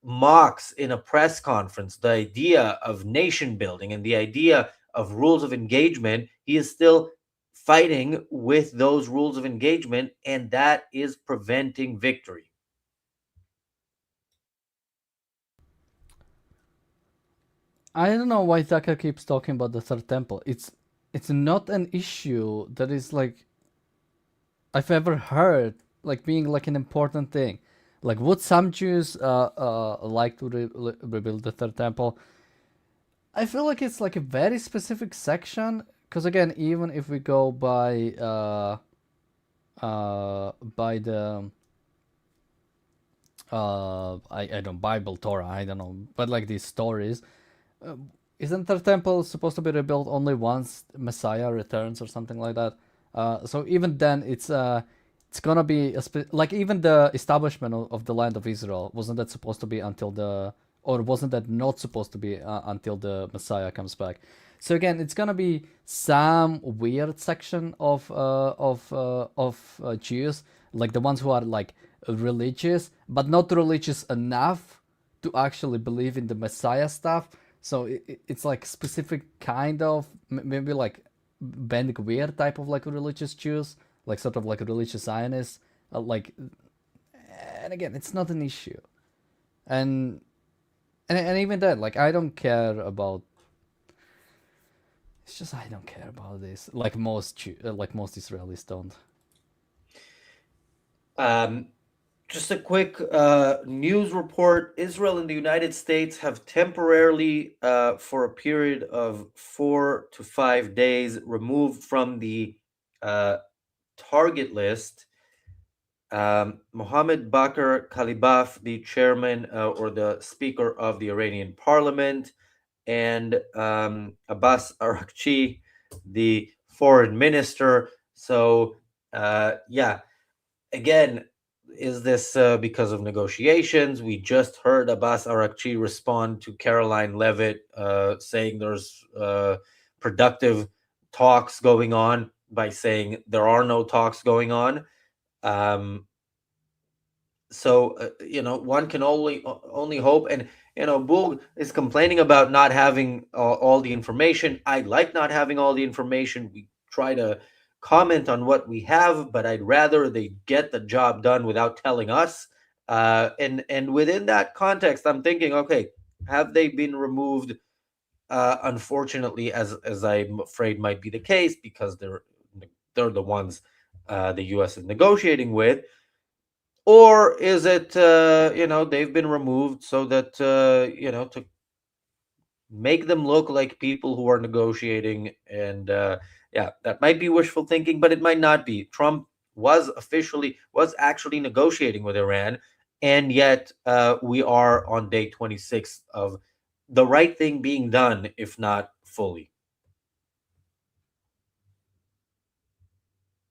mocks in a press conference the idea of nation building and the idea of rules of engagement, he is still fighting with those rules of engagement, and that is preventing victory. I don't know why Tucker keeps talking about the third temple. It's not an issue that is like I've ever heard like being like an important thing. Like would some Jews like to rebuild the third temple? I feel like it's like a very specific section because again, even if we go by the I don't Bible Torah, I don't know, but like these stories, isn't the temple supposed to be rebuilt only once Messiah returns or something like that? So even then, it's gonna be like even the establishment of the land of Israel, wasn't that supposed to be or wasn't that not supposed to be until the Messiah comes back? So again, it's gonna be some weird section of Jews, like the ones who are like religious, but not religious enough to actually believe in the Messiah stuff. So it's like specific kind of maybe like Ben Gvir type of like religious Jews, like sort of like religious Zionists, like. And again, it's not an issue, and even then, like I don't care about. It's just I don't care about this, like most Israelis don't. Just a quick news report. Israel and the United States have temporarily, for a period of 4 to 5 days, removed from the target list Mohammed Bakr Kalibaf, the chairman or the speaker of the Iranian parliament, and Abbas Arakchi, the foreign minister. So, yeah, again, is this because of negotiations? We just heard Abbas Arakchi respond to Caroline Levitt saying there's productive talks going on by saying there are no talks going on. So one can only hope. And Bug is complaining about not having all the information. I like not having all the information. We try to comment on what we have, but I'd rather they get the job done without telling us. And within that context, I'm thinking, okay, have they been removed? Unfortunately, as I'm afraid might be the case, because they're the ones the U.S. is negotiating with. Or is it, they've been removed so that, to make them look like people who are negotiating? And yeah, that might be wishful thinking, but it might not be. Trump was actually negotiating with Iran, and yet we are on day 26 of the right thing being done, if not fully.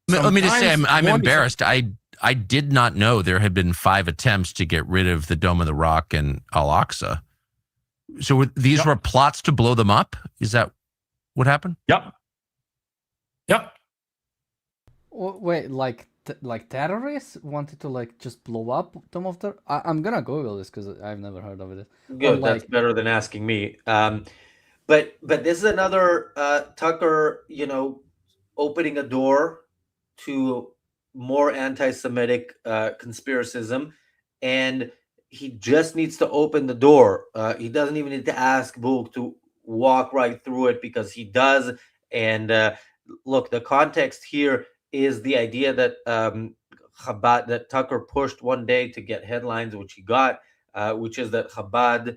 Let me just say, I'm Sometimes embarrassed. I did not know there had been 5 attempts to get rid of the Dome of the Rock and Al-Aqsa. So these were plots to blow them up? Is that what happened? Yep. Wait, like terrorists wanted to like just blow up some of the. I'm gonna Google this because I've never heard of it. Good, that's better than asking me. But this is another Tucker, opening a door to more anti-Semitic conspiracism, and he just needs to open the door. He doesn't even need to ask Boog to walk right through it, because he does. And look, the context here is the idea that Chabad, that Tucker pushed one day to get headlines, which he got, which is that Chabad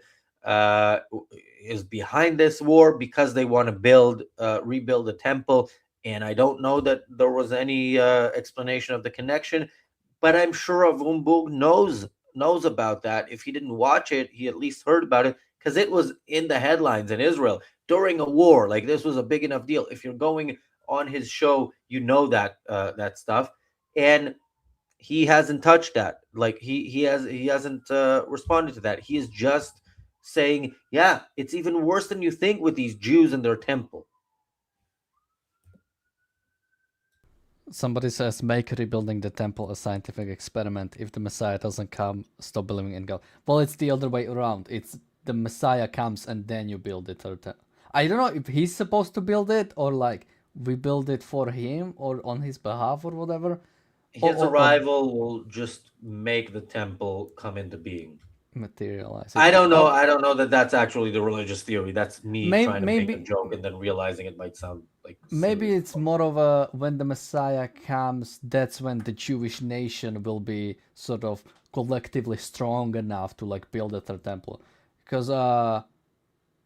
is behind this war because they want to rebuild the temple. And I don't know that there was any explanation of the connection, but I'm sure Avum Boog knows about that. If he didn't watch it, he at least heard about it, because it was in the headlines in Israel during a war. Like, this was a big enough deal. If you're going on his show, that stuff, and he hasn't touched that. Like, he hasn't responded to that. He is just saying, yeah, it's even worse than you think with these Jews and their temple. Somebody says, make rebuilding the temple a scientific experiment. If the Messiah doesn't come, stop believing in God. Well, it's the other way around. It's the Messiah comes and then you build it. I don't know if he's supposed to build it, or like we build it for him or on his behalf or whatever. His arrival will just make the temple come into being. Materialize. I don't know. I don't know that that's actually the religious theory. That's me trying to make a joke and then realizing it might sound like maybe it's more of a, when the Messiah comes, that's when the Jewish nation will be sort of collectively strong enough to like build a third temple. Because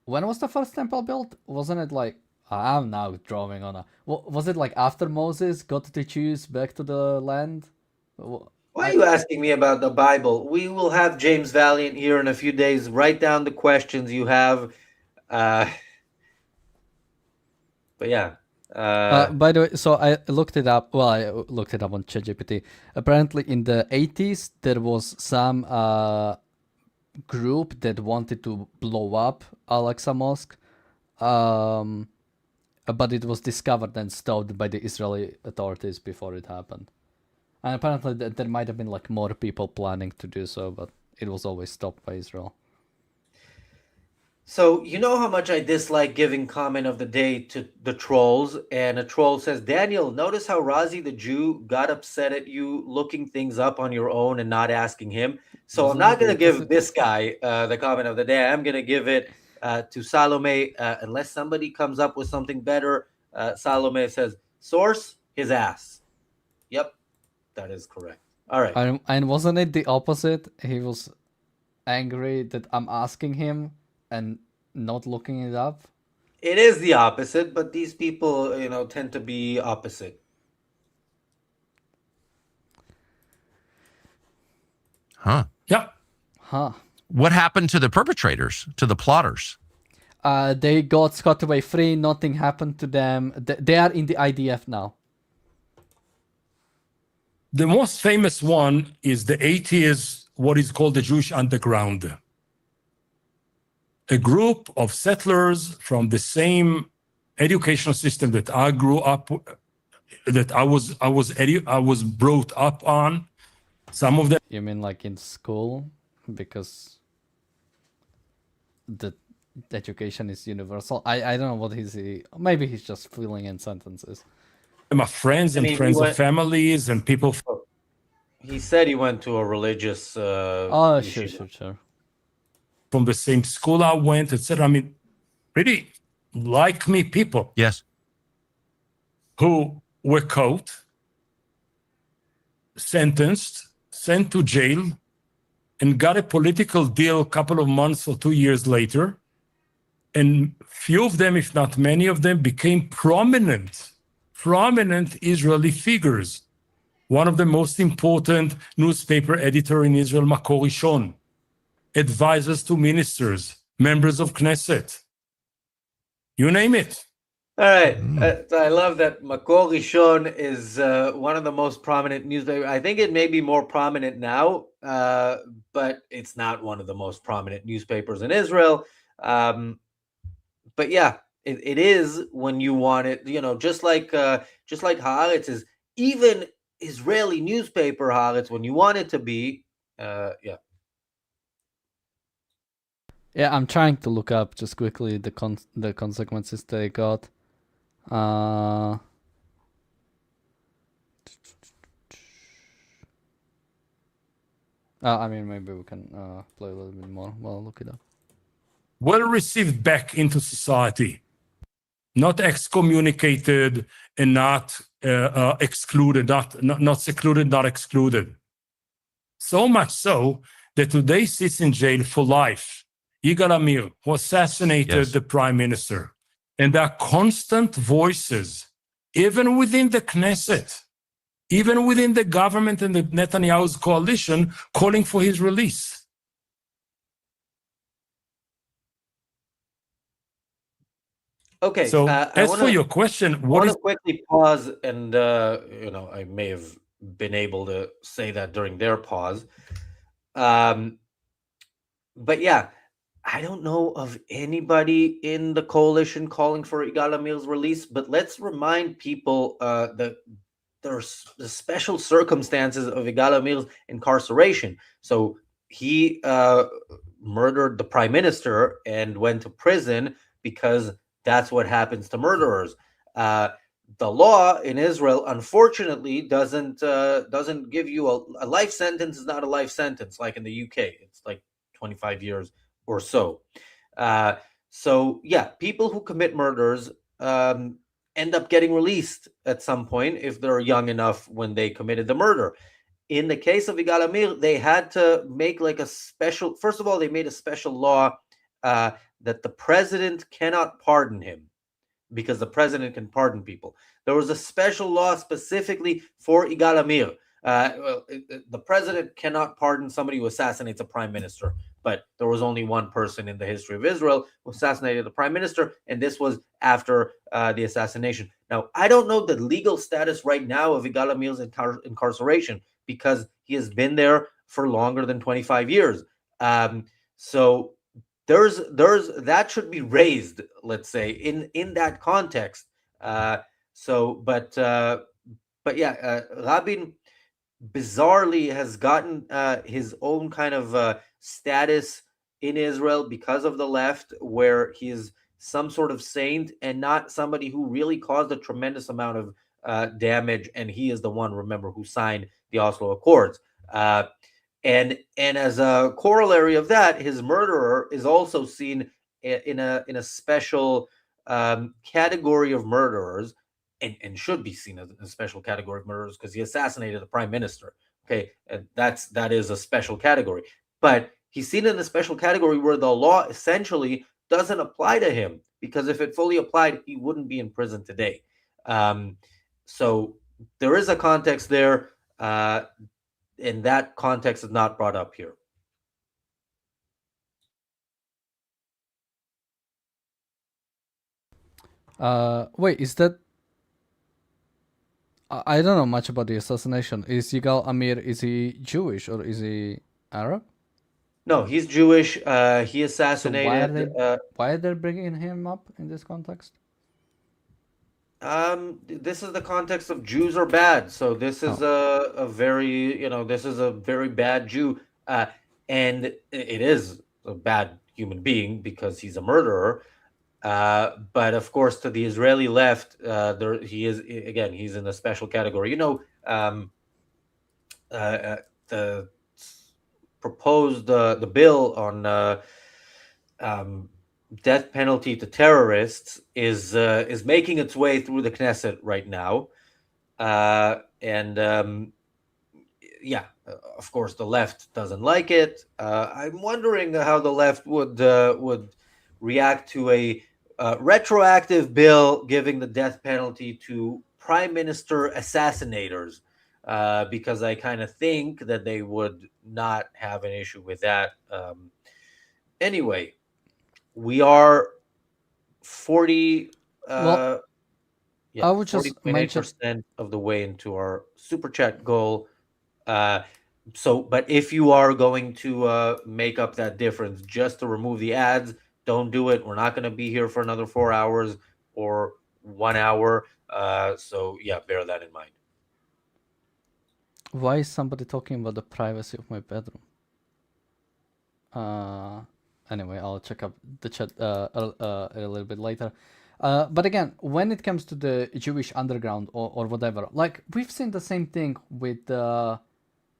when was the first temple built? Wasn't it like, I'm now drawing on was it like after Moses got the Jews back to the land? Why are you asking me about the Bible? We will have James Valiant here in a few days. Write down the questions you have. But yeah. By the way, so I looked it up. Well, I looked it up on ChatGPT. Apparently, in the 80s, there was some group that wanted to blow up Al-Aqsa Mosque, but it was discovered and stopped by the Israeli authorities before it happened. And apparently, there might have been like more people planning to do so, but it was always stopped by Israel. So you know how much I dislike giving comment of the day to the trolls, and a troll says, Daniel, notice how Razi the Jew got upset at you looking things up on your own and not asking him. So I'm not going to give this guy the comment of the day. I'm going to give it to Salome, unless somebody comes up with something better. Salome says, source, his ass. Yep, that is correct. All right. And wasn't it the opposite? He was angry that I'm asking him and not looking it up. It is the opposite, but these people, tend to be opposite. Huh. Yeah. Huh. What happened to the perpetrators, to the plotters? They got scot away free. Nothing happened to them. They are in the IDF now. The most famous one is the 80s, what is called the Jewish underground. A group of settlers from the same educational system that I grew up, that I was brought up on. Some of them. You mean like in school? Because the education is universal. I don't know what maybe he's just filling in sentences. My friends and friends of families and people. He said he went to a religious. Sure. From the same school I went, etc. I mean, pretty like me people. Yes. Who were caught, sentenced, sent to jail, and got a political deal a couple of months or 2 years later. And few of them, if not many of them, became prominent Israeli figures. One of the most important newspaper editor in Israel, Makor Rishon, advisors to ministers, members of Knesset, you name it. All right. I love that Makor Rishon is one of the most prominent newspapers. I think it may be more prominent now, but it's not one of the most prominent newspapers in Israel. But yeah, it is when you want it, just like Haaretz is, even Israeli newspaper Haaretz, when you want it to be, yeah. Yeah, I'm trying to look up just quickly the consequences they got. I mean, maybe we can play a little bit more while I look it up. Well received back into society, not excommunicated and not excluded, not secluded, not excluded. So much so that today sits in jail for life. Yigal Amir, who assassinated the prime minister. And there are constant voices, even within the Knesset, even within the government and the Netanyahu's coalition, calling for his release. Okay. So as for your question, I want to quickly pause, and I may have been able to say that during their pause. But yeah, I don't know of anybody in the coalition calling for Yigal Amir's release, but let's remind people that there's the special circumstances of Yigal Amir's incarceration. So he murdered the prime minister and went to prison because that's what happens to murderers. The law in Israel, unfortunately, doesn't give you a life sentence. Is not a life sentence like in the UK. It's like 25 years or so. So yeah, people who commit murders end up getting released at some point if they're young enough when they committed the murder. In the case of Yigal Amir, they had to make like a special. First of all, they made a special law that the president cannot pardon him, because the president can pardon people. There was a special law specifically for Yigal Amir. The president cannot pardon somebody who assassinates a prime minister, but there was only one person in the history of Israel who assassinated the prime minister, and this was after the assassination. Now, I don't know the legal status right now of Yigal Amir's incarceration because he has been there for longer than 25 years. So there's that should be raised, let's say, in that context. But yeah, Rabin bizarrely has gotten his own kind of status in Israel because of the left, where he is some sort of saint and not somebody who really caused a tremendous amount of damage. And he is the one, remember, who signed the Oslo Accords. And as a corollary of that, his murderer is also seen in a special category of murderers, and should be seen as a special category of murderers because he assassinated the prime minister. Okay, and that is a special category, but he's seen in a special category where the law essentially doesn't apply to him, because if it fully applied, he wouldn't be in prison today. So there is a context there, and that context is not brought up here. Wait, is that... I don't know much about the assassination. Is Yigal Amir, is he Jewish or is he Arab? No, he's Jewish. He So assassinated. why are they bringing him up in this context? This is the context of Jews are bad. So this is a very, this is a very bad Jew, and it is a bad human being because he's a murderer. But of course, to the Israeli left, he is, again, he's in a special category. The proposed the bill on death penalty to terrorists is making its way through the Knesset right now, and yeah, of course, the left doesn't like it. I'm wondering how the left would react to a retroactive bill giving the death penalty to prime minister assassinators, because I kind of think that they would not have an issue with that. Anyway, we are 40. Well, Yeah, I would just mention... 40.8% of the way into our super chat goal. But if you are going to make up that difference just to remove the ads, don't do it. We're not going to be here for another 4 hours or 1 hour. So yeah, bear that in mind. Why is somebody talking about the privacy of my bedroom? Anyway, I'll check up the chat a little bit later. But again, when it comes to the Jewish underground or whatever, like, we've seen the same thing with the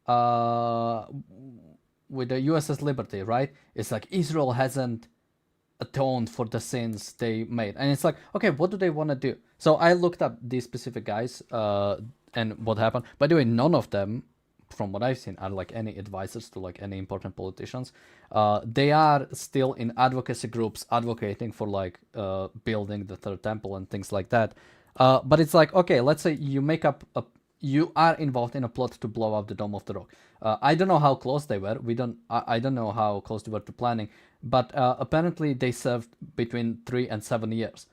USS Liberty, right? It's like Israel hasn't atoned for the sins they made, and it's like, okay, what do they want to do? So I looked up these specific guys and what happened. By the way, none of them, from what I've seen, are like any advisors to like any important politicians. They are still in advocacy groups advocating for like building the third temple and things like that. But it's like, okay, let's say you make up you are involved in a plot to blow up the Dome of the Rock. I don't know how close they were. I don't know how close they were to planning, but apparently they served between 3 and 7 years.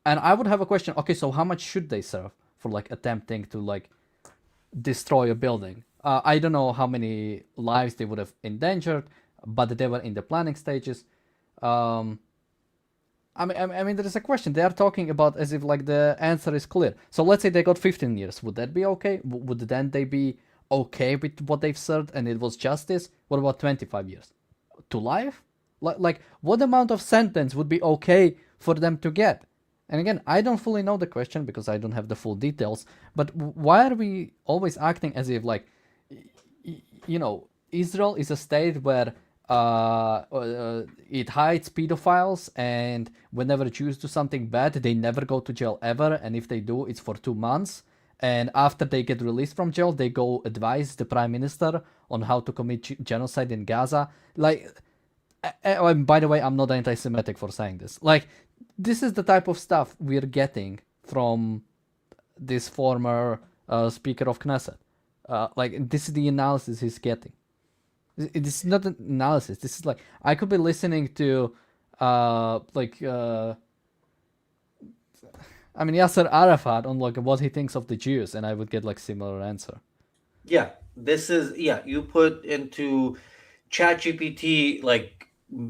And I would have a question. Okay, so how much should they serve for like attempting to like destroy a building? I don't know how many lives they would have endangered, but they were in the planning stages. I mean, there is a question. They are talking about as if like the answer is clear. So let's say they got 15 years. Would that be okay? Would then they be okay with what they've served and it was justice? What about 25 years? To life? Like what amount of sentence would be okay for them to get? And again, I don't fully know the question because I don't have the full details. But why are we always acting as if like, Israel is a state where it hides pedophiles, and whenever Jews do something bad, they never go to jail ever, and if they do, it's for 2 months, and after they get released from jail, they go advise the prime minister on how to commit genocide in Gaza. Like, and by the way, I'm not anti-Semitic for saying this. Like, this is the type of stuff we're getting from this former Speaker of Knesset. Like, this is the analysis he's getting. This is not an analysis. This is like I could be listening to, I mean, Yasser Arafat on like what he thinks of the Jews, and I would get like similar answer. Yeah, this is you put into ChatGPT like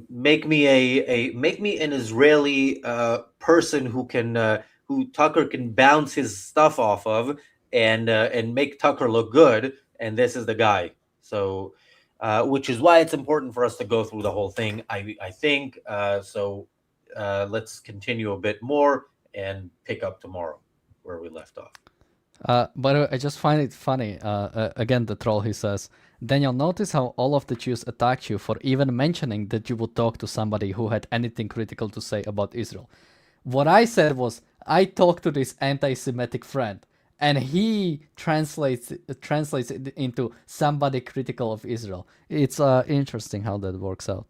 make me make me an Israeli person who Tucker can bounce his stuff off of and make Tucker look good, and this is the guy. So which is why it's important for us to go through the whole thing. I think so. Let's continue a bit more and pick up tomorrow where we left off. By the way, I just find it funny. Again, the troll, he says, Daniel, notice how all of the Jews attacked you for even mentioning that you would talk to somebody who had anything critical to say about Israel. What I said was, I talked to this anti-Semitic friend, and he translates it into somebody critical of Israel. It's interesting how that works out.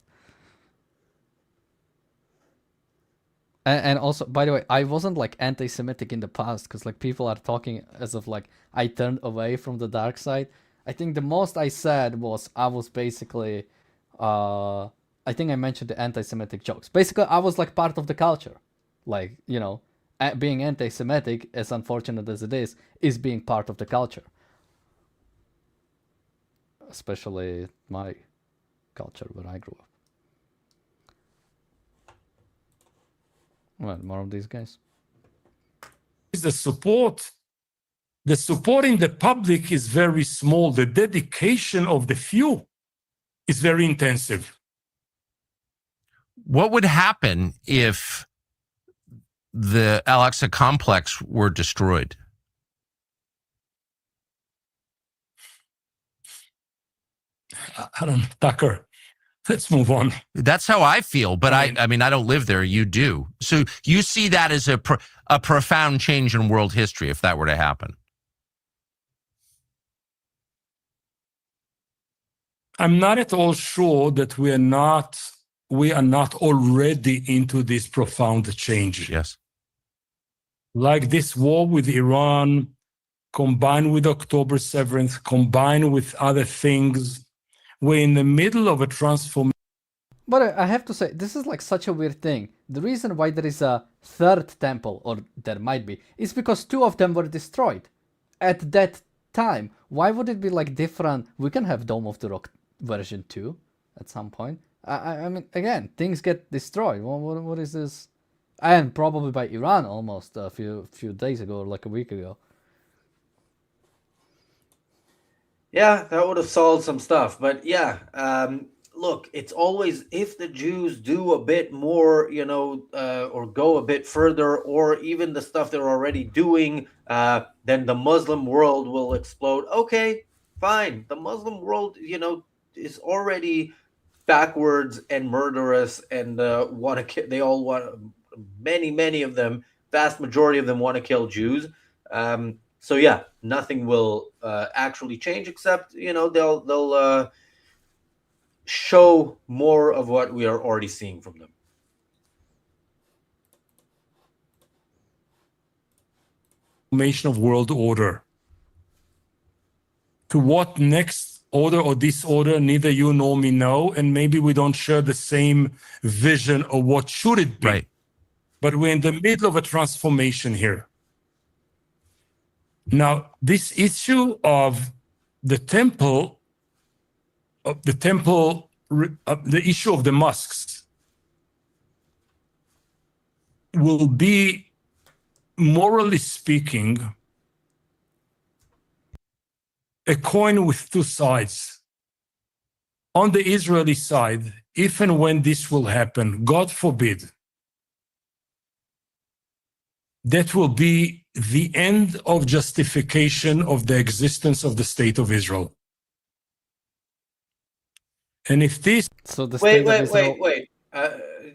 And also, by the way, I wasn't like anti-Semitic in the past, because like people are talking as if like I turned away from the dark side. I think the most I said was I was basically, I think I mentioned the anti-Semitic jokes. Basically, I was like part of the culture. Like, you know, being anti-Semitic, as unfortunate as it is being part of the culture. Especially my culture where I grew up. Well, more of these guys. The support in the public is very small. The dedication of the few is very intensive. What would happen if the Al-Aqsa complex were destroyed? I don't know, Tucker. Let's move on. That's how I feel, but I mean, I don't live there. You do. So you see that as a profound change in world history if that were to happen? I'm not at all sure that we are not already into this profound change. Yes. Like this war with Iran, combined with October 7th, combined with other things, we're in the middle of a transformation. But I have to say, this is like such a weird thing. The reason why there is a third temple, or there might be, is because two of them were destroyed at that time. Why would it be like different? We can have Dome of the Rock version 2 at some point. I mean, again, things get destroyed. What is this? And probably by Iran almost a few days ago, or like a week ago. Yeah, that would have solved some stuff. But yeah, look, it's always if the Jews do a bit more, you know, or go a bit further, or even the stuff they're already doing, then the Muslim world will explode. Okay, fine. The Muslim world, you know, is already backwards and murderous and want to. They all want. Many of them, vast majority of them, want to kill Jews. So yeah, nothing will actually change, except you know they'll show more of what we are already seeing from them. Formation of world order. To what next order or disorder, neither you nor me know, and maybe we don't share the same vision of what should it be. Right. But we're in the middle of a transformation here. Now, this issue of the temple, the issue of the mosques will be, morally speaking, a coin with two sides. On the Israeli side, if and when this will happen, God forbid, that will be the end of justification of the existence of the state of Israel. And if this... So the Wait.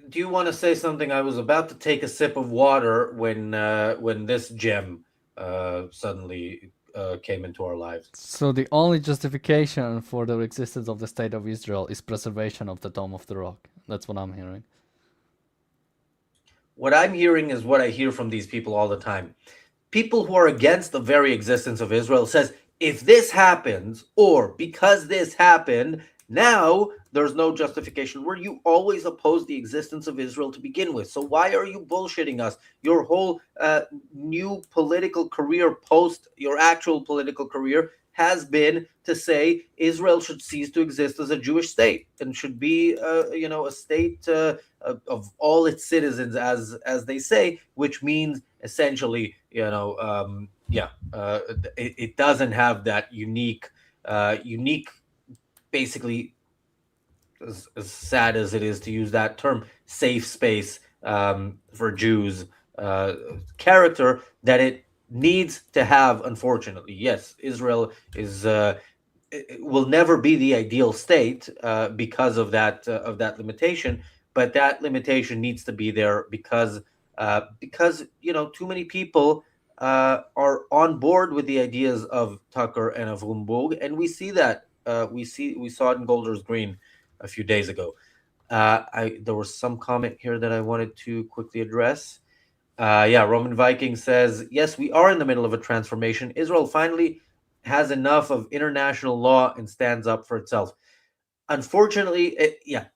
Do you want to say something? I was about to take a sip of water when this gem suddenly came into our lives. So the only justification for the existence of the state of Israel is preservation of the Dome of the Rock. That's what I'm hearing. What I'm hearing is what I hear from these people all the time. People who are against the very existence of Israel says, if this happens, or because this happened, Now there's no justification where you always oppose the existence of Israel to begin with. So why are you bullshitting us? Your whole new political career post your actual political career has been to say Israel should cease to exist as a Jewish state and should be, a state of all its citizens, as they say, which means essentially, it doesn't have that unique, basically, as sad as it is to use that term, safe space for Jews character that it needs to have. Unfortunately, yes, Israel is it will never be the ideal state because of that limitation, but that limitation needs to be there because too many people are on board with the ideas of Tucker and of Rumburg, and we see that we saw it in Golders Green a few days ago. There was some comment here that I wanted to quickly address. Roman Viking says, yes, we are in the middle of a transformation. Israel finally has enough of international law and stands up for itself. Unfortunately,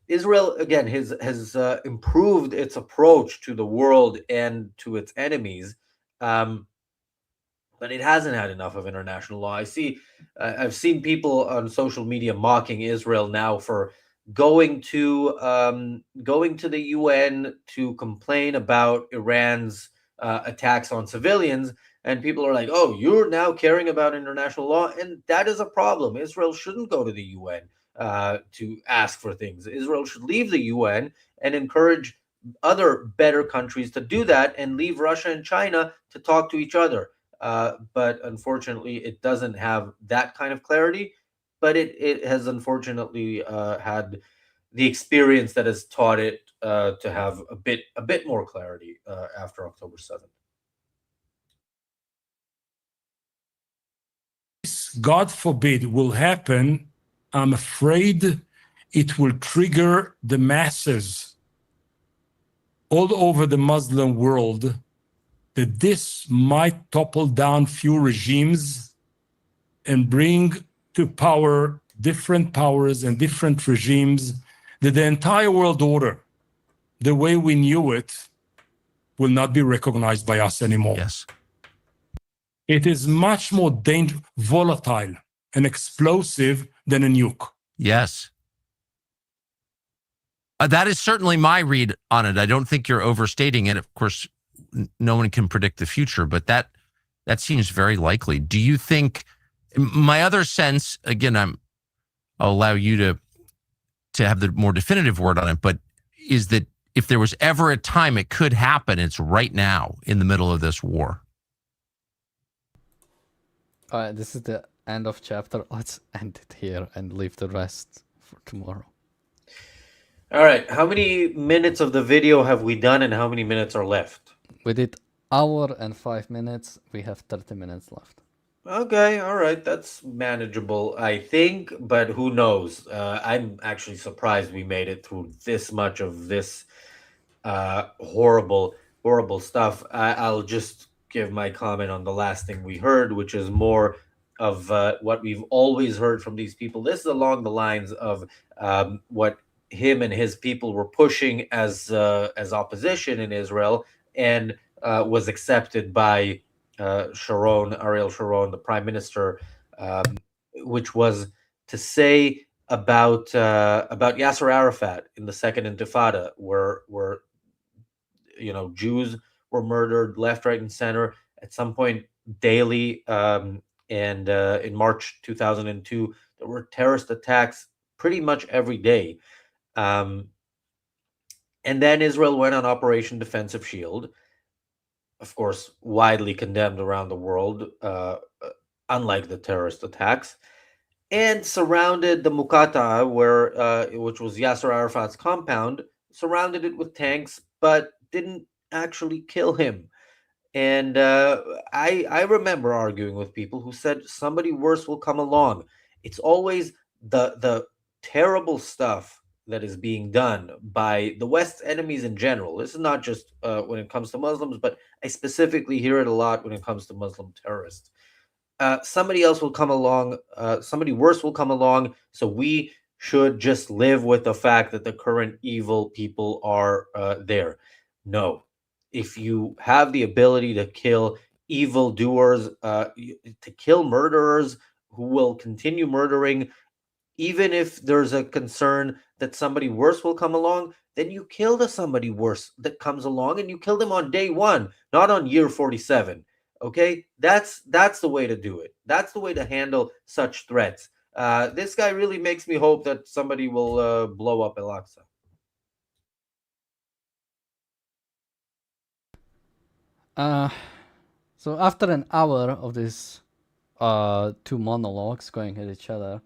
Israel again has improved its approach to the world and to its enemies, but it hasn't had enough of international law. I've seen people on social media mocking Israel now for going to the UN to complain about Iran's attacks on civilians, and people are like, "Oh, you're now caring about international law," and that is a problem. Israel shouldn't go to the UN to ask for things. Israel should leave the UN and encourage other better countries to do that, and leave Russia and China to talk to each other. But unfortunately, it doesn't have that kind of clarity. But it has unfortunately had the experience that has taught it to have a bit more clarity after October 7th. God forbid, will happen, I'm afraid it will trigger the masses all over the Muslim world, that this might topple down few regimes and bring to power different powers and different regimes, that the entire world order, the way we knew it, will not be recognized by us anymore. Yes. It is much more volatile and explosive than a nuke. Yes. That is certainly my read on it. I don't think you're overstating it. Of course, no one can predict the future, but that seems very likely. Do you think, my other sense, again, I'll allow you to have the more definitive word on it, but is that if there was ever a time it could happen, it's right now in the middle of this war. This is the end of chapter. Let's end it here and leave the rest for tomorrow. All right. How many minutes of the video have we done, and how many minutes are left? We did hour and 5 minutes. We have 30 minutes left. Okay, all right, that's manageable, I think, but who knows? I'm actually surprised we made it through this much of this horrible stuff. I'll just give my comment on the last thing we heard, which is more of what we've always heard from these people. This is along the lines of what him and his people were pushing as opposition in Israel, and was accepted by Ariel Sharon, the prime minister, which was to say about Yasser Arafat in the Second Intifada, where Jews were murdered left, right, and center at some point daily, and in March 2002 there were terrorist attacks pretty much every day, and then Israel went on Operation Defensive Shield, of course, widely condemned around the world, unlike the terrorist attacks, and surrounded the Muqata, which was Yasser Arafat's compound, surrounded it with tanks, but didn't actually kill him. And I remember arguing with people who said somebody worse will come along. It's always the terrible stuff that is being done by the West's enemies in general. This is not just when it comes to Muslims, but I specifically hear it a lot when it comes to Muslim terrorists. Somebody else will come along, somebody worse will come along, so we should just live with the fact that the current evil people are there. No. If you have the ability to kill evildoers, to kill murderers who will continue murdering, even if there's a concern that somebody worse will come along, then you kill the somebody worse that comes along, and you kill them on day one, not on year 47. Okay, that's the way to do it. That's the way to handle such threats. This guy really makes me hope that somebody will blow up Al-Aqsa. So after an hour of this two monologues going at each other,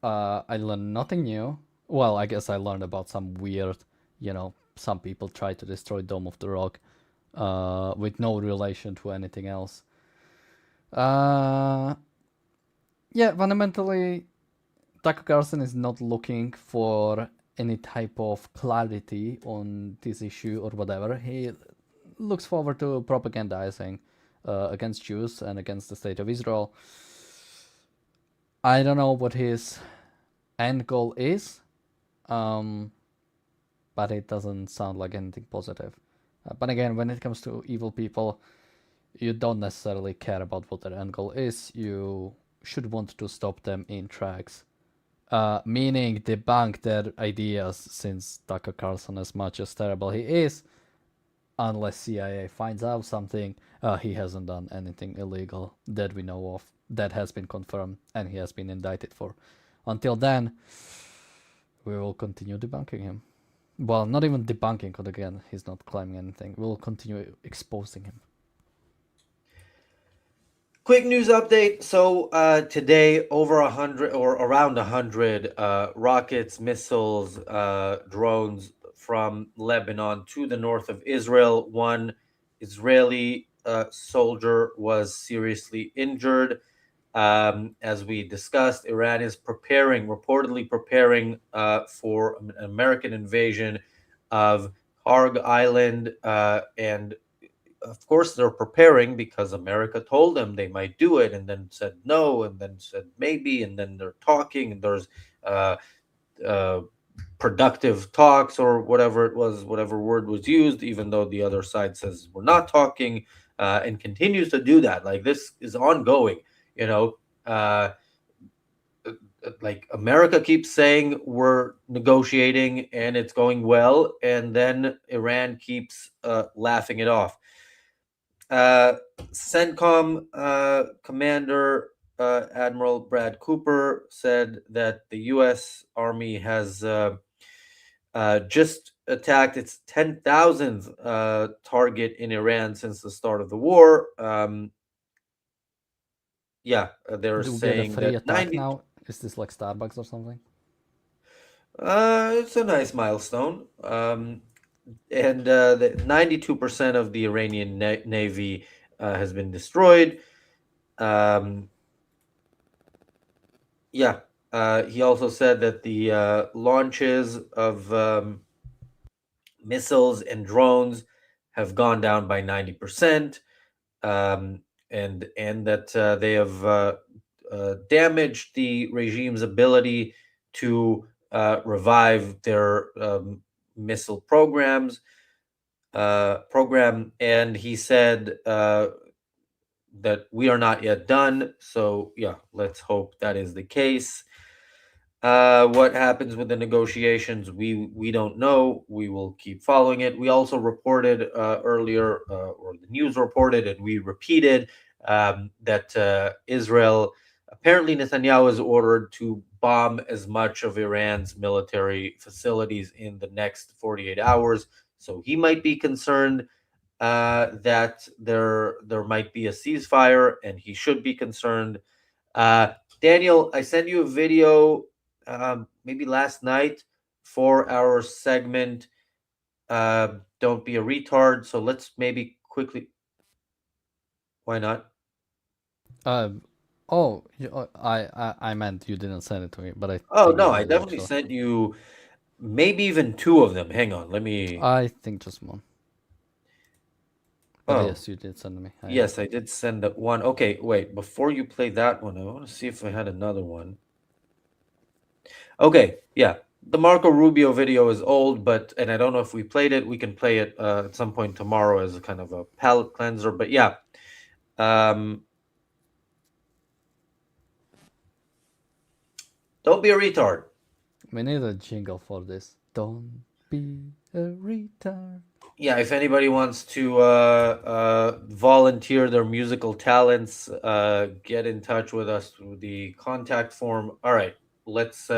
I learned nothing new. Well, I guess I learned about some weird, some people try to destroy Dome of the Rock with no relation to anything else. Yeah, fundamentally, Tucker Carlson is not looking for any type of clarity on this issue or whatever. He looks forward to propagandizing against Jews and against the state of Israel. I don't know what his end goal is, but it doesn't sound like anything positive. But again, when it comes to evil people, you don't necessarily care about what their end goal is. You should want to stop them in tracks. Meaning debunk their ideas, since Tucker Carlson, as much as terrible he is, unless CIA finds out something, he hasn't done anything illegal that we know of, that has been confirmed and he has been indicted for. Until then, we will continue debunking him. Well, not even debunking, because again, he's not claiming anything. We'll continue exposing him. Quick news update. So today, over 100 or around 100 rockets, missiles, drones from Lebanon to the north of Israel. One Israeli soldier was seriously injured. As we discussed, Iran is reportedly preparing for an American invasion of Harg Island, and of course they're preparing because America told them they might do it, and then said no, and then said maybe, and then they're talking, and there's productive talks, or whatever it was, whatever word was used, even though the other side says we're not talking, and continues to do that. Like, this is ongoing, like America keeps saying we're negotiating and it's going well, and then Iran keeps laughing it off. CENTCOM Commander Admiral Brad Cooper said that the U.S. Army has just attacked its 10,000th target in Iran since the start of the war. They're Do we saying get a free that attack 90. now? Is this like Starbucks or something? It's a nice milestone. And 92% of the Iranian navy has been destroyed. He also said that the launches of missiles and drones have gone down by 90%, and that they have damaged the regime's ability to revive their missile program. And he said that we are not yet done. So let's hope that is the case. What happens with the negotiations, we don't know. We will keep following it. We also reported earlier, or the news reported, and we repeated that Israel, apparently Netanyahu is ordered to bomb as much of Iran's military facilities in the next 48 hours. So he might be concerned that there might be a ceasefire, and he should be concerned. Daniel, I sent you a video maybe last night for our segment Don't Be a Retard. So let's maybe quickly. Why not? I meant you didn't send it to me, but I. Oh think no, you I did, definitely actually. sent you maybe even two of them. Hang on, let me. I think just one. But Oh, yes, you did send me. yes, I did send that one. Okay, wait, before you play that one, I want to see if I had another one. Okay, yeah. The Marco Rubio video is old, and I don't know if we played it. We can play it at some point tomorrow as a kind of a palate cleanser. But yeah, don't be a retard. We need a jingle for this. Don't be a retard. Yeah, if anybody wants to volunteer their musical talents, get in touch with us through the contact form. All right, let's.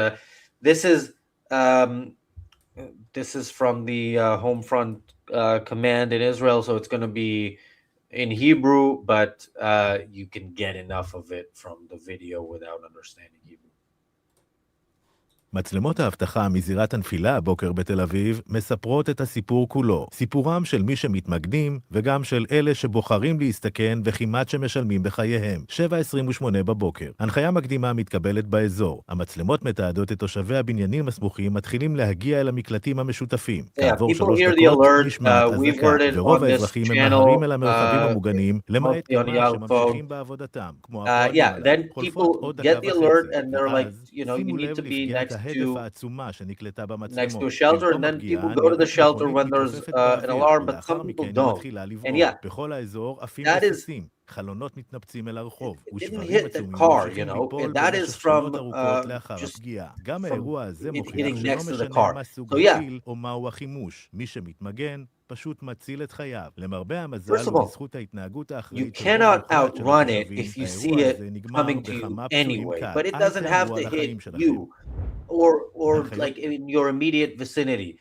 This is um, this is from the Home Front command in Israel, so it's going to be in Hebrew, but you can get enough of it from the video without understanding Hebrew. מצלמות האבטחה מזירת הנפילה הבוקר בתל אביב מספרות את הסיפור כולו. סיפורם של מי שמתמגנים וגם של אלה שבוחרים להסתכן וכמעט שמשלמים בחייהם. 7:28 בבוקר. הנחיה מקדימה מתקבלת באזור. המצלמות מתעדות את תושבי הבניינים הסמוכים מתחילים להגיע אל המקלטים המשותפים. כעבור 3 דקות נשמעת אזעקה, ורוב האזרחים ממהרים אל המרחבים המוגנים, למעט כמה שממשיכים בעבודתם. כמו הפועלים עליו, חולפות עוד דקה וחצי. ואז שימו לב לפגיעת ההדף העצומה שנקלטה במצלמות. Next to a shelter, and then people go to the shelter when there's an alarm, but some people don't. And yeah, בכל האזור עפים that is, רסיסים, חלונות מתנפצים אל הרחוב, it didn't ושברים hit the עצומים car, ממשיכים you know, ליפול and that is במשך from שנות ארוכות לאחר just הפגיעה. גם from האירוע הזה it מוכיח hitting שלא next to the משנה car. מה סוג So yeah, הטיל או מהו החימוש. מי שמתמגן פשוט מציל את חייו. למרבה first המזל of all, ובזכות ההתנהגות you האחראית של רוב cannot מוחלט של outrun it התושבים, if you see האירוע it הזה נגמר coming to you בכמה פצועים anyway, קל. but it אל doesn't have תאיימו to על החיים hit שלכם. you or like in your immediate vicinity.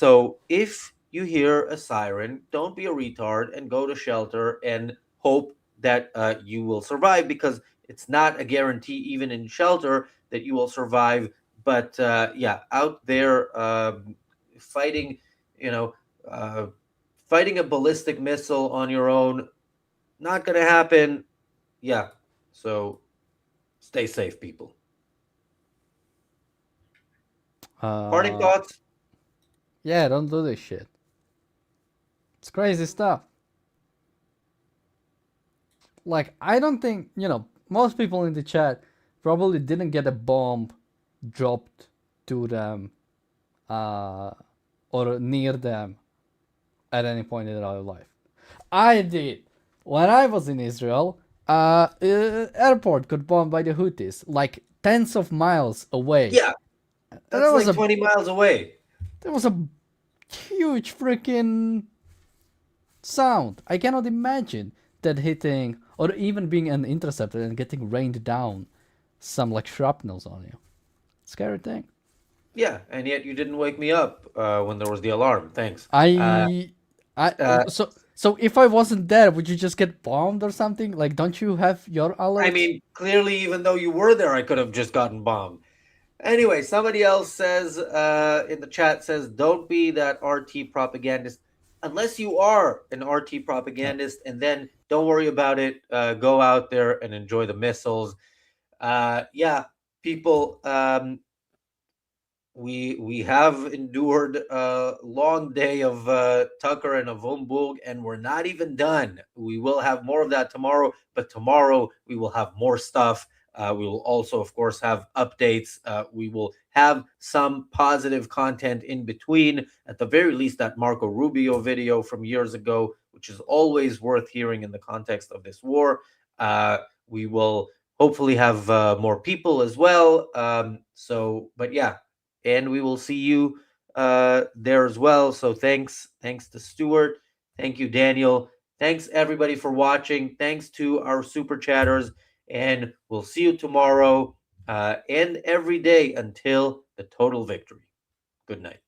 So if you hear a siren, don't be a retard and go to shelter and hope that you will survive, because it's not a guarantee even in shelter that you will survive. But yeah, out there fighting, you know, fighting a ballistic missile on your own, not going to happen. Yeah. So stay safe, people. Parting thoughts? Yeah, don't do this shit. It's crazy stuff. Like, I don't think, most people in the chat probably didn't get a bomb dropped to them or near them at any point in their life. I did. When I was in Israel, airport got bombed by the Houthis, like tens of miles away. Yeah. That's like 20 miles away. There was a huge freaking sound. I cannot imagine that hitting or even being an interceptor and getting rained down some like shrapnels on you. Scary thing. Yeah, and yet you didn't wake me up when there was the alarm. Thanks. So if I wasn't there, would you just get bombed or something? Like, don't you have your alerts? I mean, clearly, even though you were there, I could have just gotten bombed. Anyway, somebody else says in the chat says, don't be that RT propagandist unless you are an RT propagandist, and then don't worry about it. Go out there and enjoy the missiles. Yeah, people, we have endured a long day of Tucker and of Homburg, and we're not even done. We will have more of that tomorrow, but tomorrow we will have more stuff. We will also, of course, have updates. We will have some positive content in between. At the very least, that Marco Rubio video from years ago, which is always worth hearing in the context of this war. We will hopefully have more people as well. But yeah, and we will see you there as well. So thanks to Stuart. Thank you, Daniel. Thanks, everybody, for watching. Thanks to our super chatters. And we'll see you tomorrow and every day until the total victory. Good night.